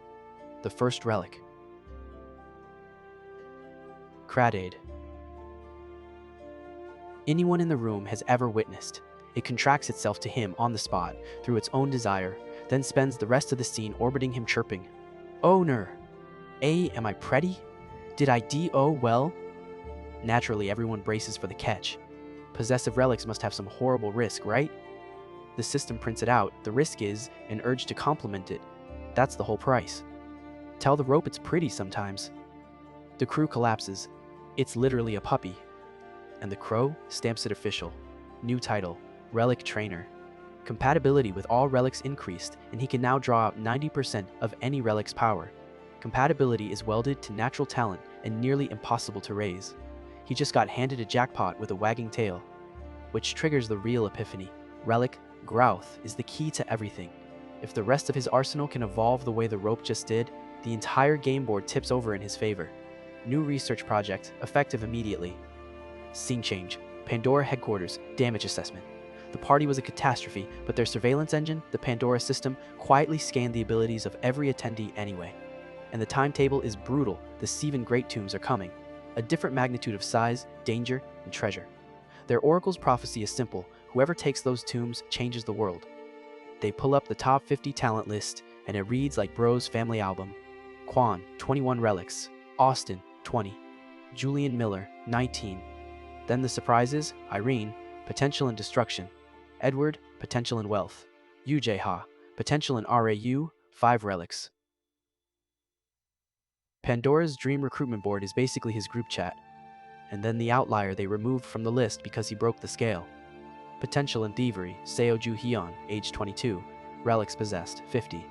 The first relic. Cradade. Anyone in the room has ever witnessed. It contracts itself to him on the spot through its own desire, then spends the rest of the scene orbiting him chirping, "Owner! Am I pretty? Did I do well?" Naturally, everyone braces for the catch. Possessive relics must have some horrible risk, right? The system prints it out. The risk is an urge to compliment it. That's the whole price. Tell the rope it's pretty sometimes. The crew collapses. It's literally a puppy. And the crow stamps it official. New title, Relic Trainer. Compatibility with all relics increased, and he can now draw out 90% of any relic's power. Compatibility is welded to natural talent and nearly impossible to raise. He just got handed a jackpot with a wagging tail, which triggers the real epiphany. Relic growth is the key to everything. If the rest of his arsenal can evolve the way the rope just did, the entire game board tips over in his favor. New research project, effective immediately. Scene change. Pandora headquarters, damage assessment. The party was a catastrophe, but their surveillance engine, the Pandora system, quietly scanned the abilities of every attendee anyway. And the timetable is brutal. The Seven Great Tombs are coming. A different magnitude of size, danger, and treasure. Their oracle's prophecy is simple. Whoever takes those tombs changes the world. They pull up the top 50 talent list, and it reads like Bro's family album. Quan, 21 relics. Austin, 20. Julian Miller, 19. Then the surprises, Irene, potential in destruction. Edward, potential in wealth. J-Ha, potential in RAU, 5 relics. Pandora's dream recruitment board is basically his group chat. And then the outlier they removed from the list because he broke the scale. Potential in thievery, Seoju Hyun, age 22. Relics possessed, 50.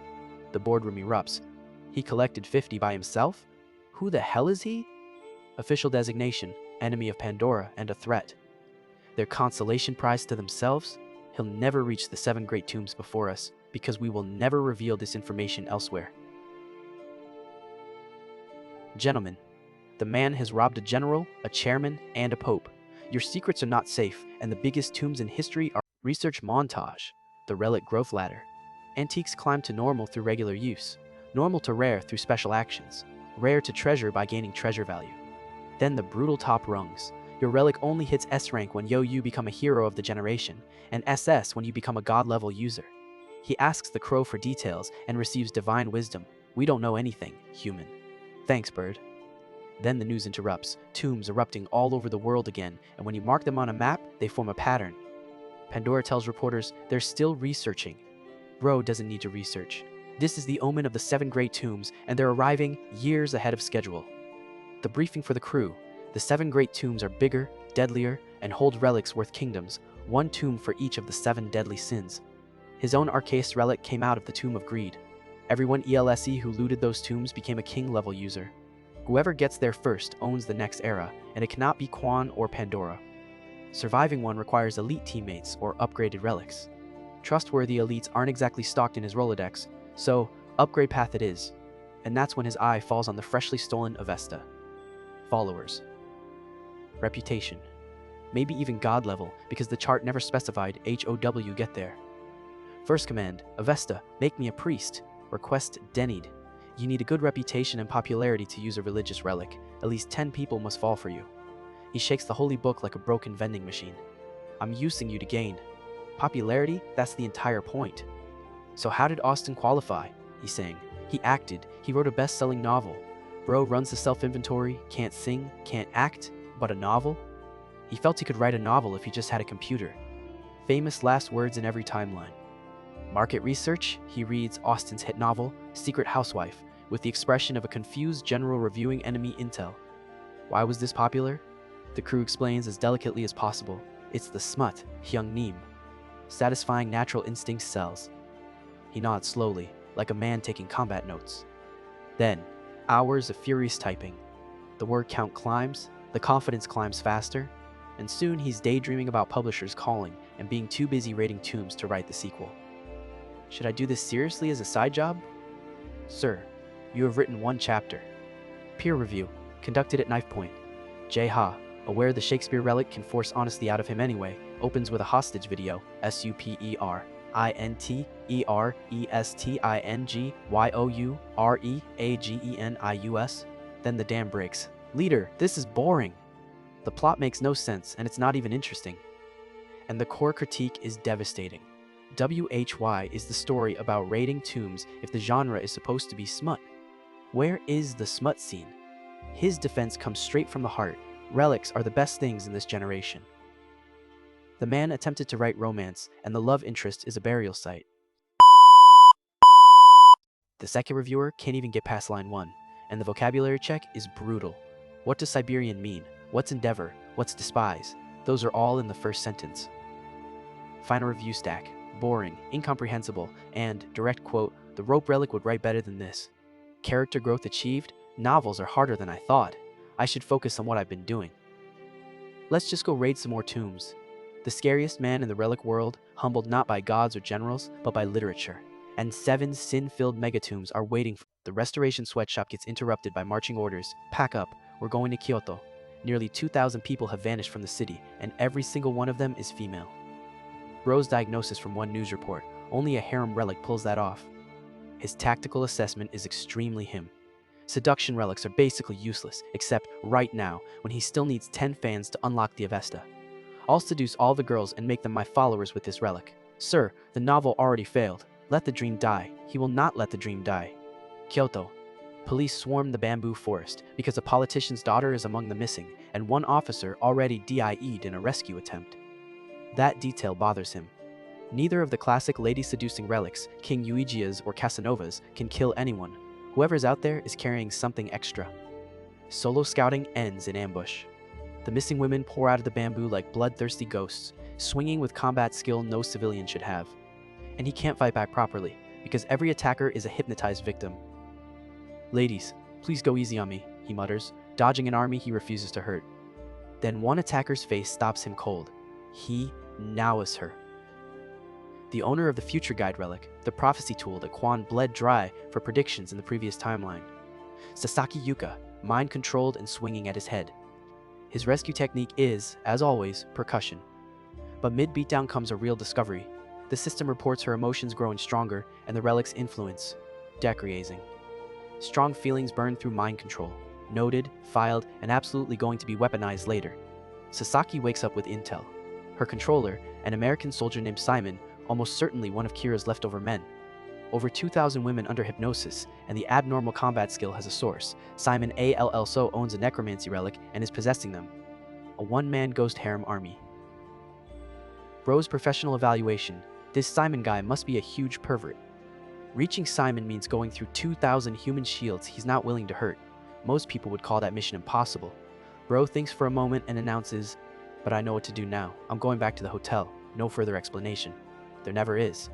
The boardroom erupts. He collected 50 by himself? Who the hell is he? Official designation, enemy of Pandora and a threat. Their consolation prize to themselves? He'll never reach the 7 great tombs before us, because we will never reveal this information elsewhere. Gentlemen, the man has robbed a general, a chairman, and a pope. Your secrets are not safe, and the biggest tombs in history are research montage. The relic growth ladder. Antiques climb to normal through regular use, normal to rare through special actions, rare to treasure by gaining treasure value. Then the brutal top rungs. Your relic only hits S rank when you become a hero of the generation, and SS when you become a god-level user. He asks the crow for details and receives divine wisdom. We don't know anything, human. Thanks, bird. Then the news interrupts, tombs erupting all over the world again, and when you mark them on a map, they form a pattern. Pandora tells reporters they're still researching. Bro doesn't need to research. This is the omen of the 7 great tombs, and they're arriving years ahead of schedule. The briefing for the crew. The 7 great tombs are bigger, deadlier, and hold relics worth kingdoms, 1 tomb for each of the 7 deadly sins. His own Arceus relic came out of the Tomb of Greed. Everyone ELSE who looted those tombs became a king-level user. Whoever gets there first owns the next era, and it cannot be Quan or Pandora. Surviving one requires elite teammates or upgraded relics. Trustworthy elites aren't exactly stocked in his Rolodex, so upgrade path it is. And that's when his eye falls on the freshly stolen Avesta. Followers. Reputation. Maybe even god level, because the chart never specified HOW get there. First command, Avesta, make me a priest. Request denied. You need a good reputation and popularity to use a religious relic. At least 10 people must fall for you. He shakes the holy book like a broken vending machine. I'm using you to gain. Popularity? That's the entire point. So how did Austin qualify? He's saying. He acted. He wrote a best-selling novel. Bro runs the self-inventory, can't sing, can't act, but a novel? He felt he could write a novel if he just had a computer. Famous last words in every timeline. Market research, he reads Austin's hit novel, Secret Housewife, with the expression of a confused general reviewing enemy intel. Why was this popular? The crew explains as delicately as possible. It's the smut, Hyung Neem. Satisfying natural instinct cells. He nods slowly, like a man taking combat notes. Then, hours of furious typing. The word count climbs, the confidence climbs faster, and soon he's daydreaming about publishers calling and being too busy raiding tombs to write the sequel. Should I do this seriously as a side job? Sir, you have written 1 chapter. Peer review, conducted at knife point. Jae Ha, aware the Shakespeare relic can force honesty out of him anyway, opens with a hostage video, SUPERINTERESTINGYOUREAGENIUS. Then the dam breaks. Leader, this is boring. The plot makes no sense, and it's not even interesting. And the core critique is devastating. WHY is the story about raiding tombs if the genre is supposed to be smut. Where is the smut scene? His defense comes straight from the heart. Relics are the best things in this generation. The man attempted to write romance, and the love interest is a burial site. The second reviewer can't even get past line 1, and the vocabulary check is brutal. What does Siberian mean? What's endeavor? What's despise? Those are all in the first sentence. Final review stack. Boring, incomprehensible, and, direct quote, the rope relic would write better than this. Character growth achieved? Novels are harder than I thought. I should focus on what I've been doing. Let's just go raid some more tombs. The scariest man in the relic world, humbled not by gods or generals, but by literature. And 7 sin-filled megatombs are waiting for. The restoration sweatshop gets interrupted by marching orders. Pack up, we're going to Kyoto. Nearly 2,000 people have vanished from the city, and every single one of them is female. Bro's diagnosis from one news report, only a harem relic pulls that off. His tactical assessment is extremely him. Seduction relics are basically useless, except right now, when he still needs 10 fans to unlock the Avesta. I'll seduce all the girls and make them my followers with this relic. Sir, the novel already failed. Let the dream die. He will not let the dream die. Kyoto. Police swarm the bamboo forest because a politician's daughter is among the missing, and one officer already DIE'd in a rescue attempt. That detail bothers him. Neither of the classic lady-seducing relics, King Yuijia's or Casanova's, can kill anyone. Whoever's out there is carrying something extra. Solo scouting ends in ambush. The missing women pour out of the bamboo like bloodthirsty ghosts, swinging with combat skill no civilian should have. And he can't fight back properly, because every attacker is a hypnotized victim. "Ladies, please go easy on me," he mutters, dodging an army he refuses to hurt. Then one attacker's face stops him cold. He nows her. The owner of the Future Guide relic, the prophecy tool that Quan bled dry for predictions in the previous timeline. Sasaki Yuka, mind-controlled and swinging at his head. His rescue technique is, as always, percussion. But mid-beatdown comes a real discovery. The system reports her emotions growing stronger and the relic's influence decreasing. Strong feelings burn through mind control, noted, filed, and absolutely going to be weaponized later. Sasaki wakes up with intel. Her controller, an American soldier named Simon, almost certainly one of Kira's leftover men. Over 2,000 women under hypnosis, and the abnormal combat skill has a source. Simon Also owns a necromancy relic and is possessing them. A one-man ghost harem army. Bro's professional evaluation. This Simon guy must be a huge pervert. Reaching Simon means going through 2,000 human shields he's not willing to hurt. Most people would call that mission impossible. Bro thinks for a moment and announces, "But I know what to do now. I'm going back to the hotel. No further explanation." There never is.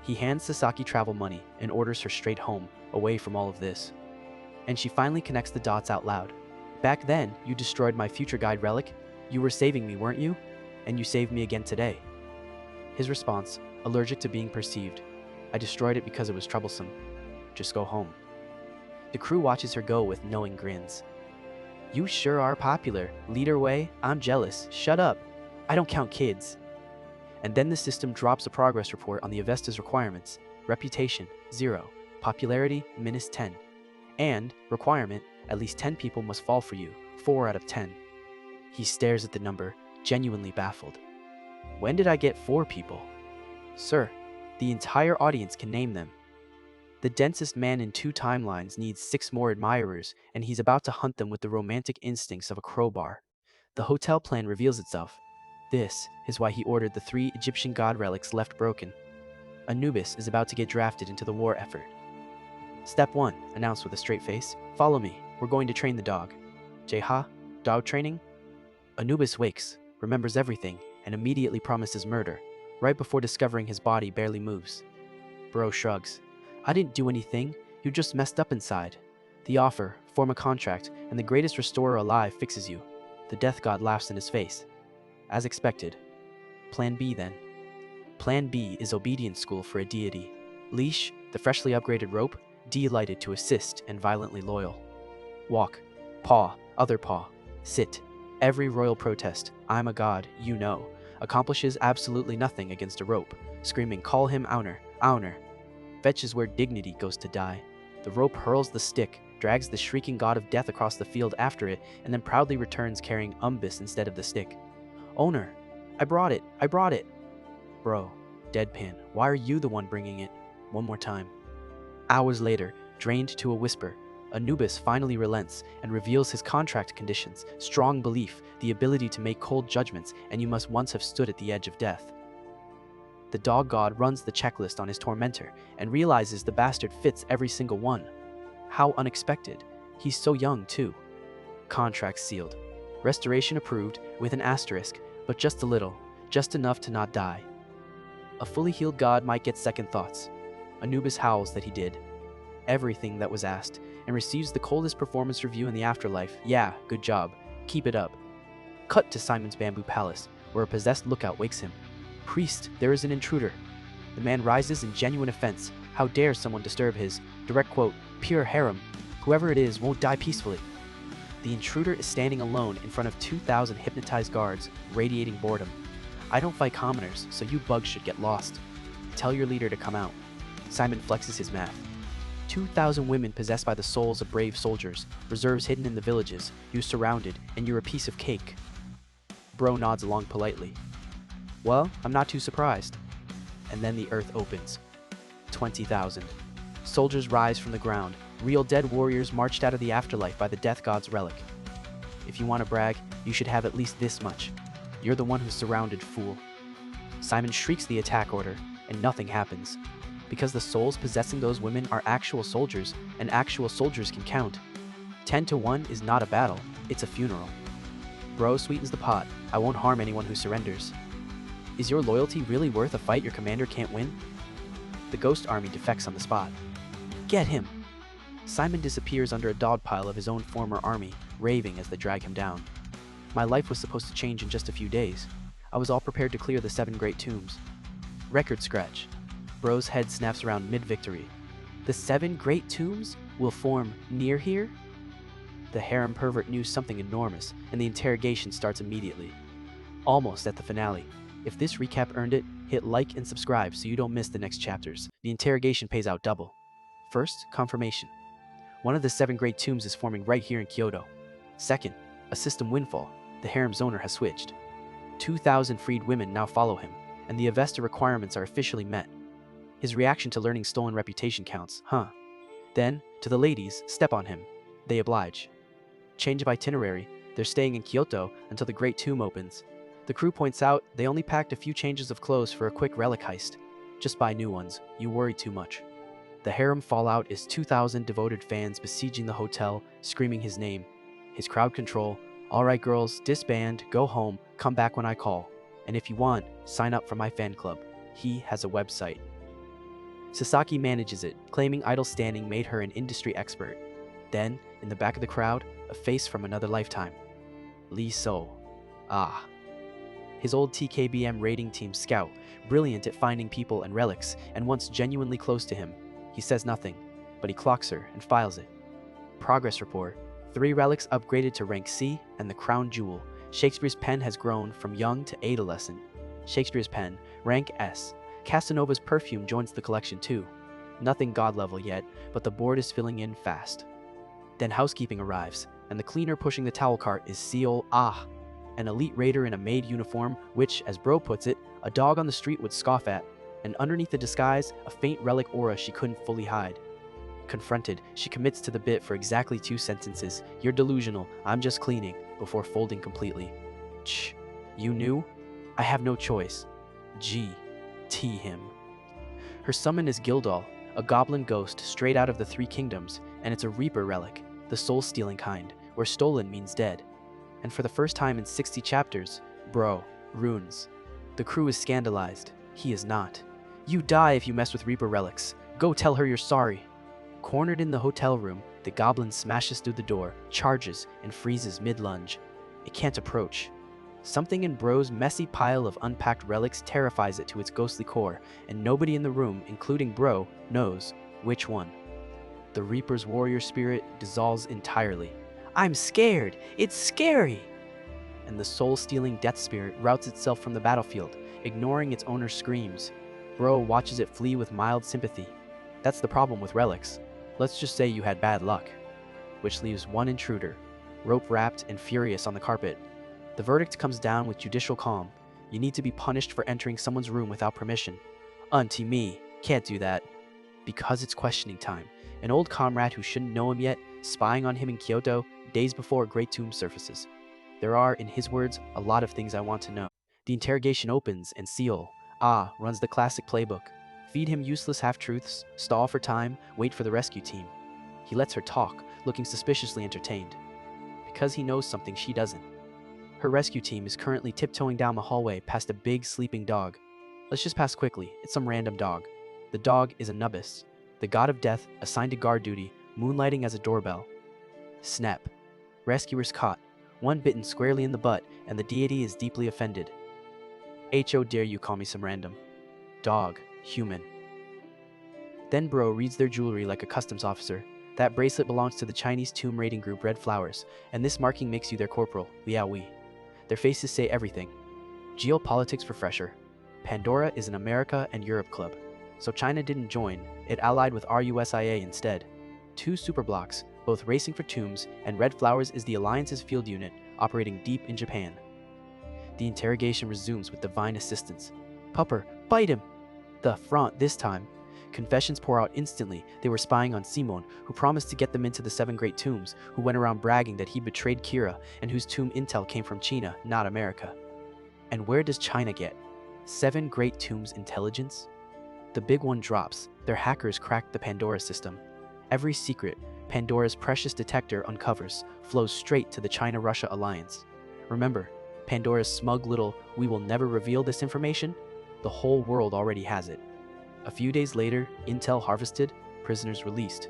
He hands Sasaki travel money and orders her straight home, away from all of this. And she finally connects the dots out loud. "Back then, you destroyed my Future Guide relic. You were saving me, weren't you? And you saved me again today." His response, allergic to being perceived. "I destroyed it because it was troublesome. Just go home." The crew watches her go with knowing grins. "You sure are popular. Leader Wei, I'm jealous. Shut up. I don't count kids." And then the system drops a progress report on the Avesta's requirements. Reputation, 0. Popularity, -10. And, requirement, at least 10 people must fall for you, 4 out of 10. He stares at the number, genuinely baffled. "When did I get 4 people?" "Sir, the entire audience can name them." The densest man in 2 timelines needs 6 more admirers, and he's about to hunt them with the romantic instincts of a crowbar. The hotel plan reveals itself. This is why he ordered the 3 Egyptian god relics left broken. Anubis is about to get drafted into the war effort. "Step 1, announced with a straight face. Follow me. We're going to train the dog." "Jeha? Dog training?" Anubis wakes, remembers everything, and immediately promises murder, right before discovering his body barely moves. Bro shrugs. "I didn't do anything. You just messed up inside. The offer, form a contract, and the greatest restorer alive fixes you." The death god laughs in his face. As expected. Plan B then. Plan B is obedience school for a deity. Leash, the freshly upgraded rope, delighted to assist and violently loyal. Walk, paw, other paw, sit. Every royal protest, "I'm a god, you know," accomplishes absolutely nothing against a rope, screaming, "Call him Auner, Auner." Fetch is where dignity goes to die. The rope hurls the stick, drags the shrieking god of death across the field after it, and then proudly returns carrying Umbus instead of the stick. "Owner, I brought it, I brought it." Bro, deadpan, "Why are you the one bringing it?" One more time. Hours later, drained to a whisper, Anubis finally relents and reveals his contract conditions: strong belief, the ability to make cold judgments, and you must once have stood at the edge of death. The dog god runs the checklist on his tormentor and realizes the bastard fits every single one. How unexpected. He's so young, too. Contract sealed. Restoration approved, with an asterisk, but just a little, just enough to not die. A fully healed god might get second thoughts. Anubis howls that he did everything that was asked, and receives the coldest performance review in the afterlife. "Yeah, good job. Keep it up." Cut to Simon's bamboo palace, where a possessed lookout wakes him. "Priest, there is an intruder." The man rises in genuine offense. How dare someone disturb his, direct quote, "pure harem. Whoever it is won't die peacefully." The intruder is standing alone in front of 2,000 hypnotized guards, radiating boredom. "I don't fight commoners, so you bugs should get lost. Tell your leader to come out." Simon flexes his math. 2,000 women possessed by the souls of brave soldiers, reserves hidden in the villages, you surrounded, and you're a piece of cake. Bro nods along politely. "Well, I'm not too surprised." And then the earth opens. 20,000. Soldiers rise from the ground, real dead warriors marched out of the afterlife by the death god's relic. If you want to brag, you should have at least this much. You're the one who's surrounded, fool. Simon shrieks the attack order, and nothing happens. Because the souls possessing those women are actual soldiers, and actual soldiers can count. 10 to 1 is not a battle, it's a funeral. Bro sweetens the pot. I won't harm anyone who surrenders. Is your loyalty really worth a fight your commander can't win? The ghost army defects on the spot. Get him! Simon disappears under a dog pile of his own former army, raving as they drag him down. My life was supposed to change in just a few days. I was all prepared to clear the 7 great tombs. Record scratch. Bro's head snaps around mid-victory. The 7 great tombs will form near here? The harem pervert knew something enormous, and the interrogation starts immediately. Almost at the finale. If this recap earned it, hit like and subscribe so you don't miss the next chapters. The interrogation pays out double. First, confirmation. One of the 7 great tombs is forming right here in Kyoto. Second, a system windfall. The harem's owner has switched. 2,000 freed women now follow him, and the Avesta requirements are officially met. His reaction to learning stolen reputation counts, huh? Then, to the ladies, step on him. They oblige. Change of itinerary. They're staying in Kyoto until the Great Tomb opens. The crew points out they only packed a few changes of clothes for a quick relic heist. Just buy new ones. You worry too much. The harem fallout is 2,000 devoted fans besieging the hotel, screaming his name. His crowd control. All right, girls, disband, go home, come back when I call. And if you want, sign up for my fan club. He has a website. Sasaki manages it, claiming idle standing made her an industry expert. Then, in the back of the crowd, a face from another lifetime. Lee So. Ah. His old TKBM raiding team scout, brilliant at finding people and relics, and once genuinely close to him. He says nothing, but he clocks her and files it. Progress report. 3 relics upgraded to rank C and the crown jewel. Shakespeare's pen has grown from young to adolescent. Shakespeare's pen, rank S. Casanova's perfume joins the collection too. Nothing god level yet, but the board is filling in fast. Then housekeeping arrives, and the cleaner pushing the towel cart is Seol Ah, an elite raider in a maid uniform which, as Bro puts it, a dog on the street would scoff at, and underneath the disguise, a faint relic aura she couldn't fully hide. Confronted, she commits to the bit for exactly 2 sentences. You're delusional, I'm just cleaning, before folding completely. Ch, you knew? I have no choice. T him. Her summon is Gildal, a goblin ghost straight out of the 3 kingdoms, and it's a Reaper relic, the soul-stealing kind, where stolen means dead. And for the first time in 60 chapters, Bro, runes. The crew is scandalized. He is not. You die if you mess with Reaper relics. Go tell her you're sorry. Cornered in the hotel room, the goblin smashes through the door, charges, and freezes mid-lunge. It can't approach. Something in Bro's messy pile of unpacked relics terrifies it to its ghostly core, and nobody in the room, including Bro, knows which one. The Reaper's warrior spirit dissolves entirely. I'm scared! It's scary! And the soul-stealing death spirit routs itself from the battlefield, ignoring its owner's screams. Bro watches it flee with mild sympathy. That's the problem with relics. Let's just say you had bad luck. Which leaves one intruder, rope-wrapped and furious on the carpet. The verdict comes down with judicial calm. You need to be punished for entering someone's room without permission. Auntie me, can't do that. Because it's questioning time. An old comrade who shouldn't know him yet, spying on him in Kyoto, days before a Great Tomb surfaces. There are, in his words, a lot of things I want to know. The interrogation opens, and Seol, Ah, runs the classic playbook. Feed him useless half-truths, stall for time, wait for the rescue team. He lets her talk, looking suspiciously entertained. Because he knows something she doesn't. Her rescue team is currently tiptoeing down the hallway past a big, sleeping dog. Let's just pass quickly, it's some random dog. The dog is Anubis, the god of death assigned to guard duty, moonlighting as a doorbell. Snap. Rescuers caught, one bitten squarely in the butt, and the deity is deeply offended. How dare you call me some random. Dog. Human. Then Bro reads their jewelry like a customs officer. That bracelet belongs to the Chinese tomb raiding group Red Flowers, and this marking makes you their corporal, Liao Wei. Their faces say everything. Geopolitics refresher. Pandora is an America and Europe club. So China didn't join, it allied with RUSIA instead. 2 superblocks, both racing for tombs, and Red Flowers is the Alliance's field unit, operating deep in Japan. The interrogation resumes with divine assistance. Pupper, bite him! The front this time. Confessions pour out instantly. They were spying on Simon, who promised to get them into the 7 great tombs, who went around bragging that he betrayed Kira, and whose tomb intel came from China, not America. And where does China get 7 great tombs intelligence? The big one drops. Their hackers cracked the Pandora system. Every secret Pandora's precious detector uncovers flows straight to the China-Russia alliance. Remember, Pandora's smug little "we will never reveal this information"? The whole world already has it. A few days later, intel harvested, prisoners released.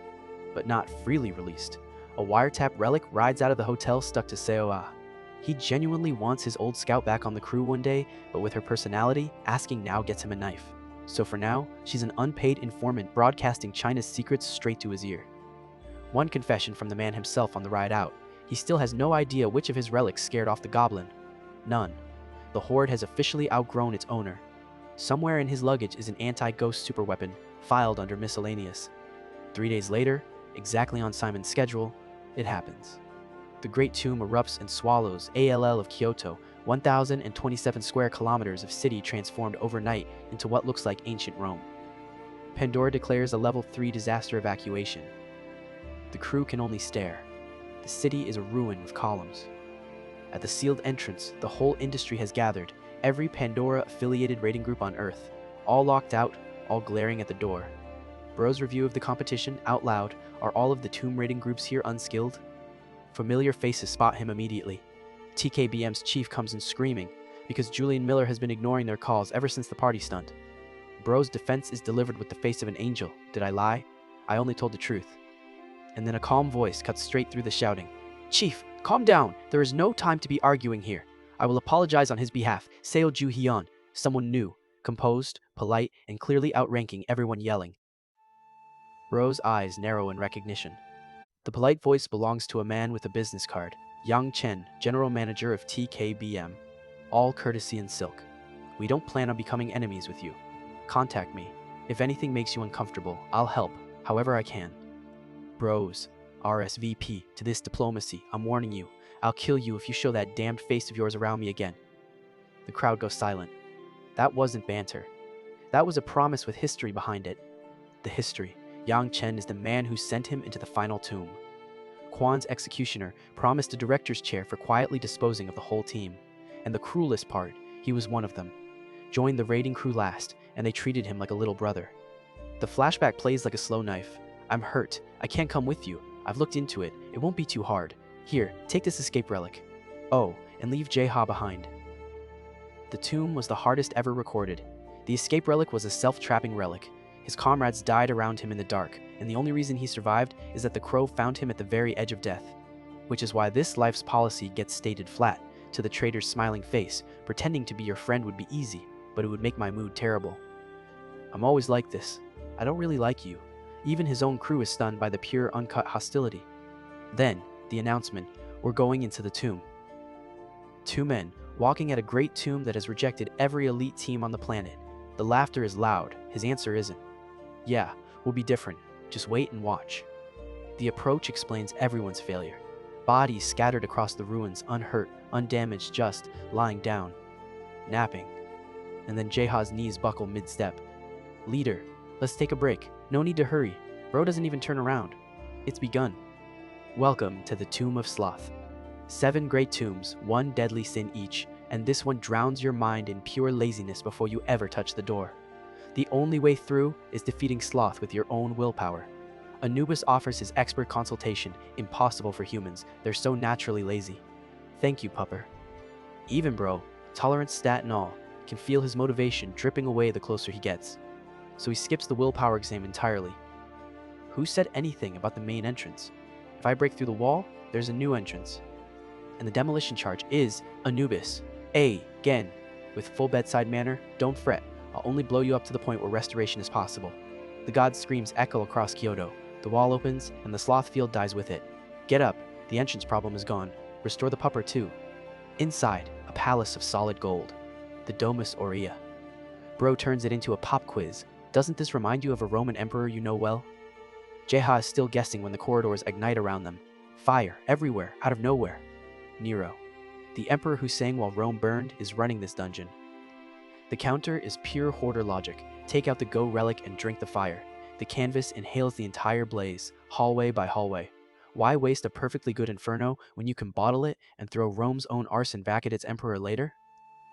But not freely released. A wiretap Relic rides out of the hotel stuck to Seoa. He genuinely wants his old scout back on the crew one day, but with her personality, asking now gets him a knife. So for now, she's an unpaid informant broadcasting China's secrets straight to his ear. One confession from the man himself on the ride out. He still has no idea which of his relics scared off the goblin. None. The Horde has officially outgrown its owner. Somewhere in his luggage is an anti-ghost superweapon, filed under miscellaneous. 3 days later, exactly on Simon's schedule, it happens. The Great Tomb erupts and swallows ALL of Kyoto, 1,027 square kilometers of city transformed overnight into what looks like ancient Rome. Pandora declares a level 3 disaster evacuation. The crew can only stare. The city is a ruin with columns. At the sealed entrance, the whole industry has gathered, every Pandora-affiliated raiding group on Earth, all locked out, all glaring at the door. Bro's review of the competition, out loud, are all of the tomb raiding groups here unskilled? Familiar faces spot him immediately. TKBM's chief comes in screaming, because Julian Miller has been ignoring their calls ever since the party stunt. Bro's defense is delivered with the face of an angel. Did I lie? I only told the truth. And then a calm voice cuts straight through the shouting. Chief, calm down. There is no time to be arguing here. I will apologize on his behalf. Seo Ju Hyun, someone new, composed, polite, and clearly outranking everyone yelling. Bro's eyes narrow in recognition. The polite voice belongs to a man with a business card. Yang Chen, general manager of TKBM. All courtesy and silk. We don't plan on becoming enemies with you. Contact me. If anything makes you uncomfortable, I'll help, however I can. Bros, RSVP to this diplomacy. I'm warning you. I'll kill you if you show that damned face of yours around me again. The crowd goes silent. That wasn't banter. That was a promise with history behind it. The history. Yang Chen is the man who sent him into the final tomb. Quan's executioner promised a director's chair for quietly disposing of the whole team. And the cruelest part, he was one of them. Joined the raiding crew last, and they treated him like a little brother. The flashback plays like a slow knife. I'm hurt. I can't come with you. I've looked into it. It won't be too hard. Here, take this escape relic. Oh, and leave Jae-ha behind. The tomb was the hardest ever recorded. The escape relic was a self-trapping relic. His comrades died around him in the dark, and the only reason he survived is that the crow found him at the very edge of death. Which is why this life's policy gets stated flat, to the traitor's smiling face. Pretending to be your friend would be easy, but it would make my mood terrible. I'm always like this. I don't really like you. Even his own crew is stunned by the pure, uncut hostility. Then, the announcement, we're going into the tomb. 2 men, walking at a great tomb that has rejected every elite team on the planet. The laughter is loud, his answer isn't. Yeah, we'll be different. Just wait and watch. The approach explains everyone's failure. Bodies scattered across the ruins, unhurt, undamaged, just lying down, napping. And then Jae-ha's knees buckle mid-step. Leader, let's take a break. No need to hurry. Bro doesn't even turn around. It's begun. Welcome to the Tomb of Sloth. 7 great tombs, 1 deadly sin each, and this one drowns your mind in pure laziness before you ever touch the door. The only way through is defeating sloth with your own willpower. Anubis offers his expert consultation, impossible for humans, they're so naturally lazy. Thank you, pupper. Even bro, tolerance stat and all, can feel his motivation dripping away the closer he gets. So he skips the willpower exam entirely. Who said anything about the main entrance? If I break through the wall, there's a new entrance. And the demolition charge is Anubis. Again. With full bedside manner, don't fret. I'll only blow you up to the point where restoration is possible. The god's screams echo across Kyoto. The wall opens, and the sloth field dies with it. Get up. The entrance problem is gone. Restore the pupper too. Inside, a palace of solid gold. The Domus Aurea. Bro turns it into a pop quiz. Doesn't this remind you of a Roman emperor you know well? Jae-ha is still guessing when the corridors ignite around them. Fire, everywhere, out of nowhere. Nero. The emperor who sang while Rome burned is running this dungeon. The counter is pure hoarder logic. Take out the Go relic and drink the fire. The canvas inhales the entire blaze, hallway by hallway. Why waste a perfectly good inferno when you can bottle it and throw Rome's own arson back at its emperor later?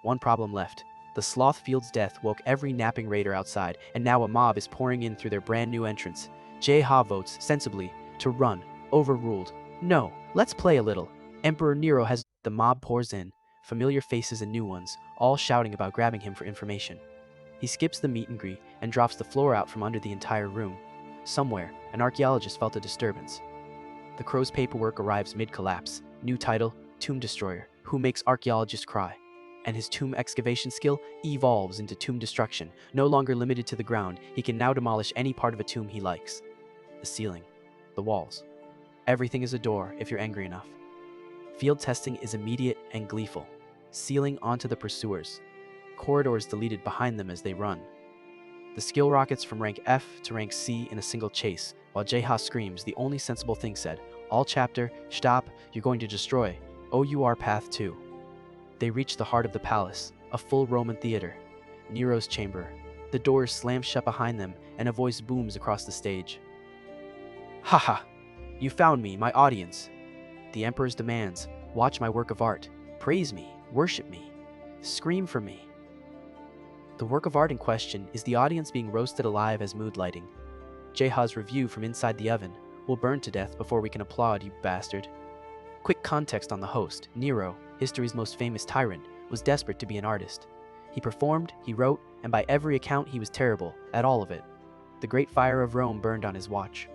One problem left. The sloth field's death woke every napping raider outside, and now a mob is pouring in through their brand new entrance. Jae-ha votes, sensibly, to run. Overruled. No, let's play a little. Emperor Nero has... The mob pours in, familiar faces and new ones, all shouting about grabbing him for information. He skips the meet and greet and drops the floor out from under the entire room. Somewhere, an archaeologist felt a disturbance. The crow's paperwork arrives mid-collapse. New title, Tomb Destroyer, who makes archaeologists cry. And his tomb excavation skill evolves into tomb destruction. No longer limited to the ground, he can now demolish any part of a tomb he likes. The ceiling, the walls. Everything is a door if you're angry enough. Field testing is immediate and gleeful. Sealing onto the pursuers. Corridors deleted behind them as they run. The skill rockets from rank F to rank C in a single chase, while Jae-ha screams the only sensible thing said, all chapter, stop, you're going to destroy, OUR path 2. They reach the heart of the palace, a full Roman theater. Nero's chamber. The doors slam shut behind them, and a voice booms across the stage. Haha, you found me, my audience. The emperor's demands, watch my work of art, praise me, worship me, scream for me. The work of art in question is the audience being roasted alive as mood lighting. Jae-ha's review from inside the oven will burn to death before we can applaud, you bastard. Quick context on the host. Nero, history's most famous tyrant, was desperate to be an artist. He performed, he wrote, and by every account he was terrible at all of it. The great fire of Rome burned on his watch.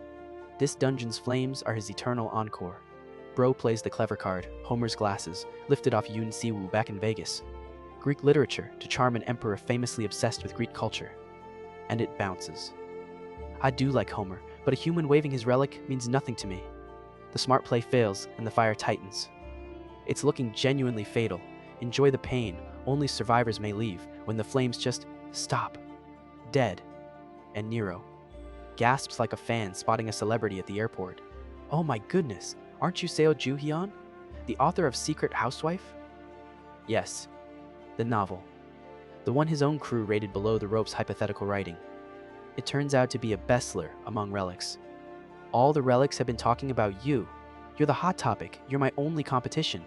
This dungeon's flames are his eternal encore. Bro plays the clever card, Homer's glasses, lifted off Yoon Si-woo back in Vegas. Greek literature to charm an emperor famously obsessed with Greek culture. And it bounces. I do like Homer, but a human waving his relic means nothing to me. The smart play fails and the fire tightens. It's looking genuinely fatal. Enjoy the pain, only survivors may leave, when the flames just stop. Dead. And Nero gasps like a fan spotting a celebrity at the airport. Oh my goodness, aren't you Seo Joo-hyun? The author of Secret Housewife? Yes. The novel. The one his own crew rated below the ropes hypothetical writing. It turns out to be a bestseller among relics. All the relics have been talking about you. You're the hot topic. You're my only competition.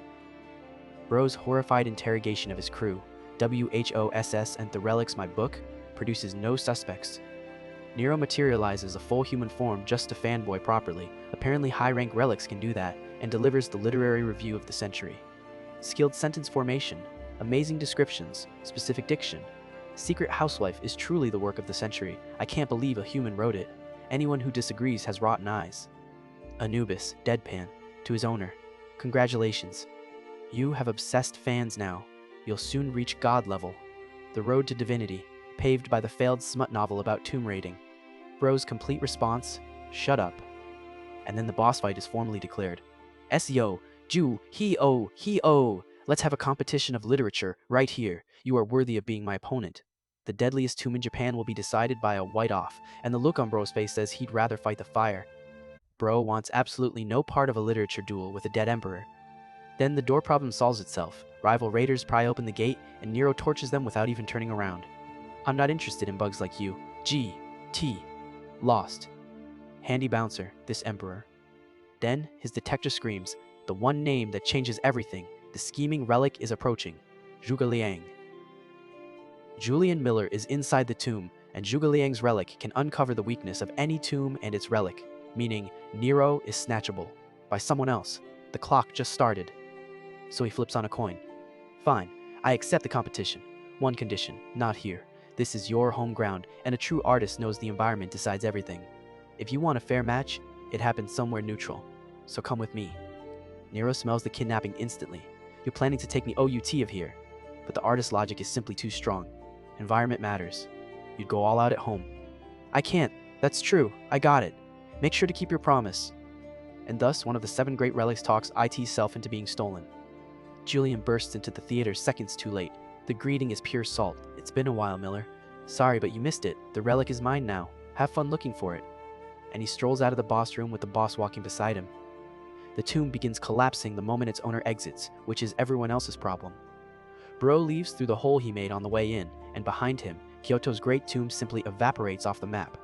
Bro's horrified interrogation of his crew, WHOSS and the relics my book, produces no suspects. Nero materializes a full human form just to fanboy properly. Apparently high-rank relics can do that, and delivers the literary review of the century. Skilled sentence formation, amazing descriptions, specific diction. Secret Housewife is truly the work of the century. I can't believe a human wrote it. Anyone who disagrees has rotten eyes. Anubis, deadpan, to his owner. Congratulations. You have obsessed fans now. You'll soon reach God level. The road to divinity, paved by the failed smut novel about tomb raiding. Bro's complete response, shut up. And then the boss fight is formally declared. SEO, Ju, he-oh. Let's have a competition of literature right here. You are worthy of being my opponent. The deadliest tomb in Japan will be decided by a white-off, and the look on Bro's face says he'd rather fight the fire. Bro wants absolutely no part of a literature duel with a dead emperor. Then the door problem solves itself. Rival raiders pry open the gate, and Nero torches them without even turning around. I'm not interested in bugs like you. G.T. Lost. Handy bouncer, this emperor. Then his detector screams, the one name that changes everything. The scheming relic is approaching. Zhuge Liang. Julian Miller is inside the tomb, and Zhuge Liang's relic can uncover the weakness of any tomb and its relic, meaning Nero is snatchable by someone else. The clock just started. So he flips on a coin. Fine, I accept the competition. One condition, not here. This is your home ground, and a true artist knows the environment decides everything. If you want a fair match, it happens somewhere neutral. So come with me. Nero smells the kidnapping instantly. You're planning to take me OUT of here. But the artist's logic is simply too strong. Environment matters. You'd go all out at home. I can't. That's true. I got it. Make sure to keep your promise. And thus, one of the 7 great relics talks IT's self into being stolen. Julian bursts into the theater seconds too late. The greeting is pure salt. It's been a while, Miller. Sorry, but you missed it. The relic is mine now. Have fun looking for it. And he strolls out of the boss room with the boss walking beside him. The tomb begins collapsing the moment its owner exits, which is everyone else's problem. Bro leaves through the hole he made on the way in, and behind him, Kyoto's great tomb simply evaporates off the map.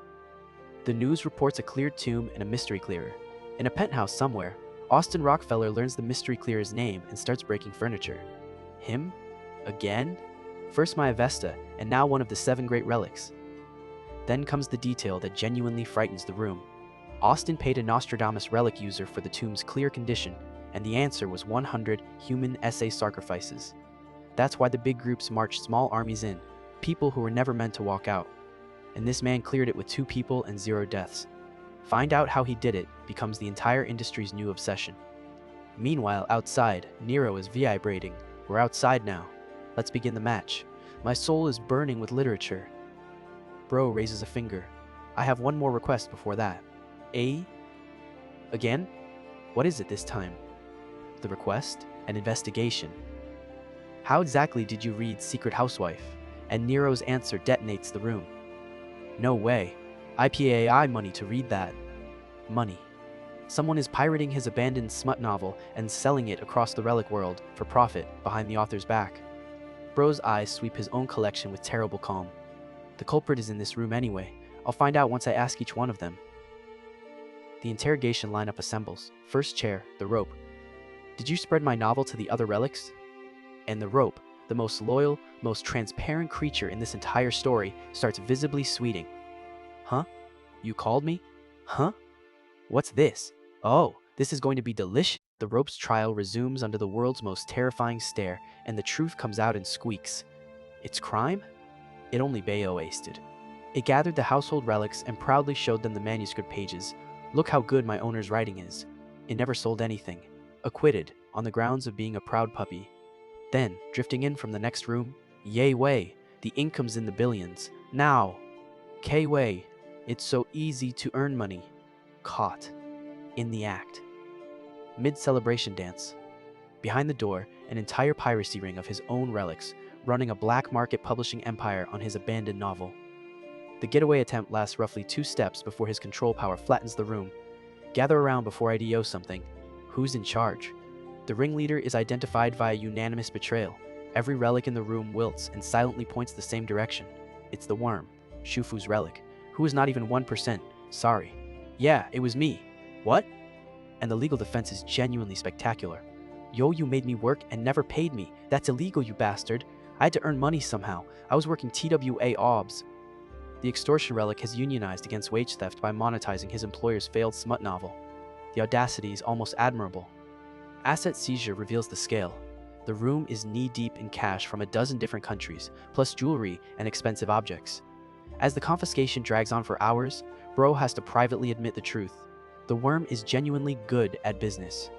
The news reports a cleared tomb and a mystery clearer. In a penthouse somewhere, Austin Rockefeller learns the mystery clearer's name and starts breaking furniture. Him? Again? First my Avesta, and now one of the 7 great relics. Then comes the detail that genuinely frightens the room. Austin paid a Nostradamus relic user for the tomb's clear condition, and the answer was 100 human SA sacrifices. That's why the big groups marched small armies in, people who were never meant to walk out. And this man cleared it with 2 people and 0 deaths. Find out how he did it becomes the entire industry's new obsession. Meanwhile, outside, Nero is vibrating. We're outside now. Let's begin the match. My soul is burning with literature. Bro raises a finger. I have one more request before that. Again? What is it this time? The request? An investigation. How exactly did you read Secret Housewife? And Nero's answer detonates the room. No way. I pay AI money to read that. Money. Someone is pirating his abandoned smut novel and selling it across the relic world for profit behind the author's back. Bro's eyes sweep his own collection with terrible calm. The culprit is in this room anyway. I'll find out once I ask each one of them. The interrogation lineup assembles. First chair, the rope. Did you spread my novel to the other relics? And the rope, the most loyal, most transparent creature in this entire story, starts visibly sweating. Huh? You called me? Huh? What's this? Oh, this is going to be delicious. The rope's trial resumes under the world's most terrifying stare, and the truth comes out in squeaks. It's crime? It only Bayo wasted. It gathered the household relics and proudly showed them the manuscript pages. Look how good my owner's writing is. It never sold anything. Acquitted, on the grounds of being a proud puppy. Then, drifting in from the next room, yay way, the income's in the billions. Now, K-way, it's so easy to earn money. Caught. In the act. Mid-celebration dance. Behind the door, an entire piracy ring of his own relics, running a black market publishing empire on his abandoned novel. The getaway attempt lasts roughly 2 steps before his control power flattens the room. Gather around before I DO something. Who's in charge? The ringleader is identified via unanimous betrayal. Every relic in the room wilts and silently points the same direction. It's the worm, Shufu's relic, who is not even 1%. Sorry. Yeah, it was me. What? And the legal defense is genuinely spectacular. Yo, you made me work and never paid me. That's illegal, you bastard. I had to earn money somehow. I was working TWA OBS. The extortion relic has unionized against wage theft by monetizing his employer's failed smut novel. The audacity is almost admirable. Asset seizure reveals the scale. The room is knee-deep in cash from a dozen different countries, plus jewelry and expensive objects. As the confiscation drags on for hours, Bro has to privately admit the truth. The worm is genuinely good at business.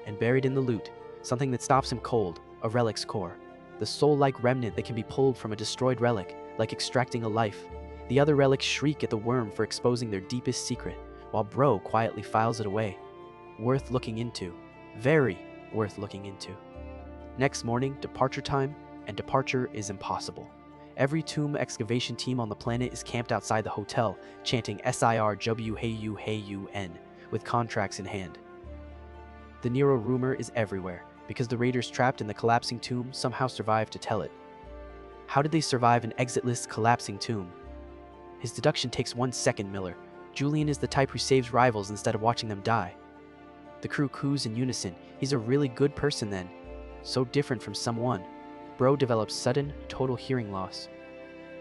And buried in the loot, something that stops him cold, a relic's core. The soul-like remnant that can be pulled from a destroyed relic, like extracting a life. The other relics shriek at the worm for exposing their deepest secret, while Bro quietly files it away. Worth looking into. Very worth looking into. Next morning, departure time, and departure is impossible. Every tomb excavation team on the planet is camped outside the hotel, chanting SIRW Heyu Heyu N, with contracts in hand. The Nero rumor is everywhere, because the raiders trapped in the collapsing tomb somehow survived to tell it. How did they survive an exitless, collapsing tomb? His deduction takes 1 second, Miller. Julian is the type who saves rivals instead of watching them die. The crew coos in unison. He's a really good person then. So different from someone. Bro develops sudden, total hearing loss.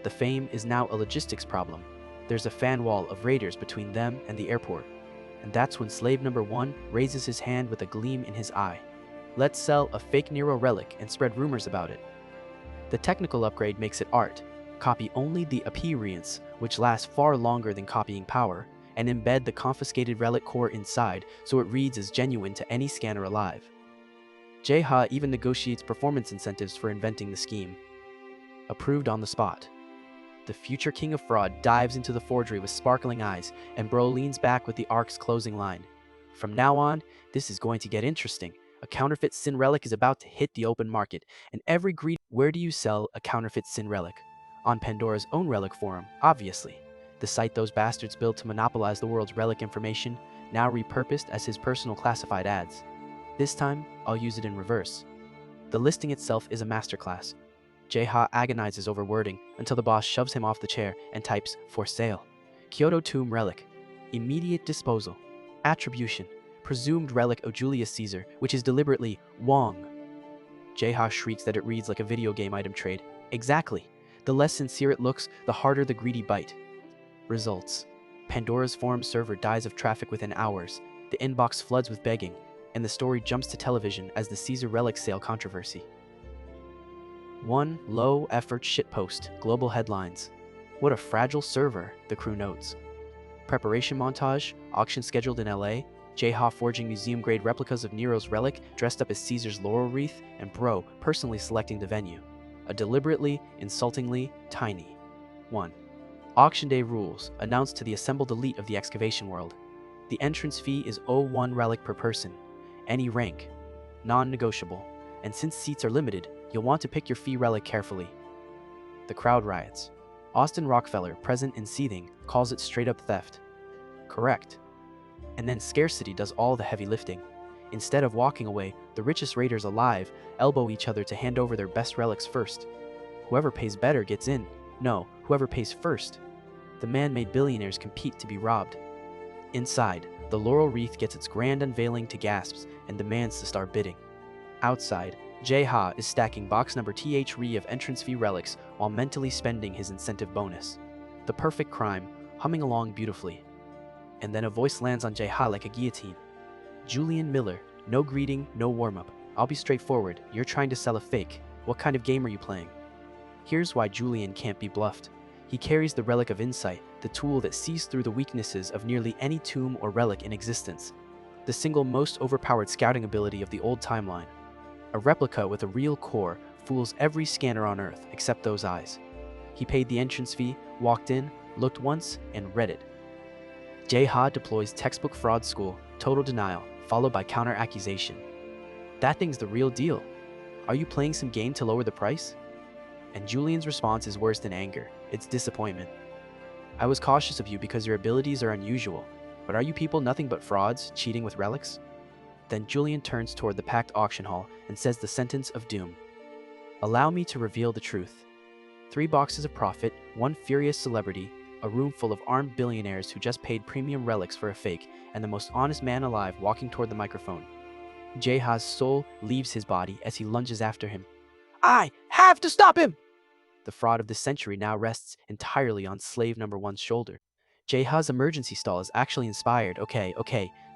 The fame is now a logistics problem. There's a fan wall of raiders between them and the airport. And that's when slave number 1 raises his hand with a gleam in his eye. Let's sell a fake Nero relic and spread rumors about it. The technical upgrade makes it art. Copy only the appearance, which lasts far longer than copying power, and embed the confiscated relic core inside so it reads as genuine to any scanner alive. Jae-ha even negotiates performance incentives for inventing the scheme. Approved on the spot. The future king of fraud dives into the forgery with sparkling eyes, and Bro leans back with the arc's closing line. From now on, this is going to get interesting. A counterfeit Sin relic is about to hit the open market, and every greedy— Where do you sell a counterfeit Sin relic? On Pandora's own relic forum, obviously. The site those bastards built to monopolize the world's relic information, now repurposed as his personal classified ads. This time, I'll use it in reverse. The listing itself is a masterclass. Jae-ha agonizes over wording until the boss shoves him off the chair and types, "For sale. Kyoto Tomb Relic. Immediate disposal. Attribution. Presumed relic of Julius Caesar, which is deliberately Wong." Jae-ha shrieks that it reads like a video game item trade. Exactly. The less sincere it looks, the harder the greedy bite. Results. Pandora's forum server dies of traffic within hours, the inbox floods with begging, and the story jumps to television as the Caesar relic sale controversy. 1 low-effort shitpost, global headlines. What a fragile server, the crew notes. Preparation montage, auction scheduled in LA, J-Ha forging museum-grade replicas of Nero's relic dressed up as Caesar's laurel wreath, and Bro personally selecting the venue. A deliberately, insultingly tiny. 1. Auction day rules, announced to the assembled elite of the excavation world. The entrance fee is 1 relic per person. Any rank. Non-negotiable. And since seats are limited, you'll want to pick your fee relic carefully. The crowd riots. Austin Rockefeller, present and seething, calls it straight-up theft. Correct. And then scarcity does all the heavy lifting. Instead of walking away, the richest raiders alive elbow each other to hand over their best relics first. Whoever pays better gets in. No, whoever pays first. The man-made billionaires compete to be robbed. Inside, the laurel wreath gets its grand unveiling to gasps and demands to start bidding. Outside, J-Ha is stacking box number THRE of entrance fee relics while mentally spending his incentive bonus. The perfect crime, humming along beautifully. And then a voice lands on J-Ha like a guillotine. Julian Miller, no greeting, no warm-up. I'll be straightforward, you're trying to sell a fake. What kind of game are you playing? Here's why Julian can't be bluffed. He carries the Relic of Insight, the tool that sees through the weaknesses of nearly any tomb or relic in existence. The single most overpowered scouting ability of the old timeline. A replica with a real core fools every scanner on Earth except those eyes. He paid the entrance fee, walked in, looked once, and read it. J-Ha deploys textbook fraud school, total denial, followed by counter-accusation. That thing's the real deal. Are you playing some game to lower the price? And Julian's response is worse than anger. It's disappointment. I was cautious of you because your abilities are unusual, but are you people nothing but frauds, cheating with relics? Then Julian turns toward the packed auction hall and says the sentence of doom. Allow me to reveal the truth. 3 boxes of profit, 1 furious celebrity, a room full of armed billionaires who just paid premium relics for a fake, and the most honest man alive walking toward the microphone. J-Ha's soul leaves his body as he lunges after him. I have to stop him! The fraud of the century now rests entirely on slave number 1's shoulder. J-Ha's emergency stall is actually inspired. Okay,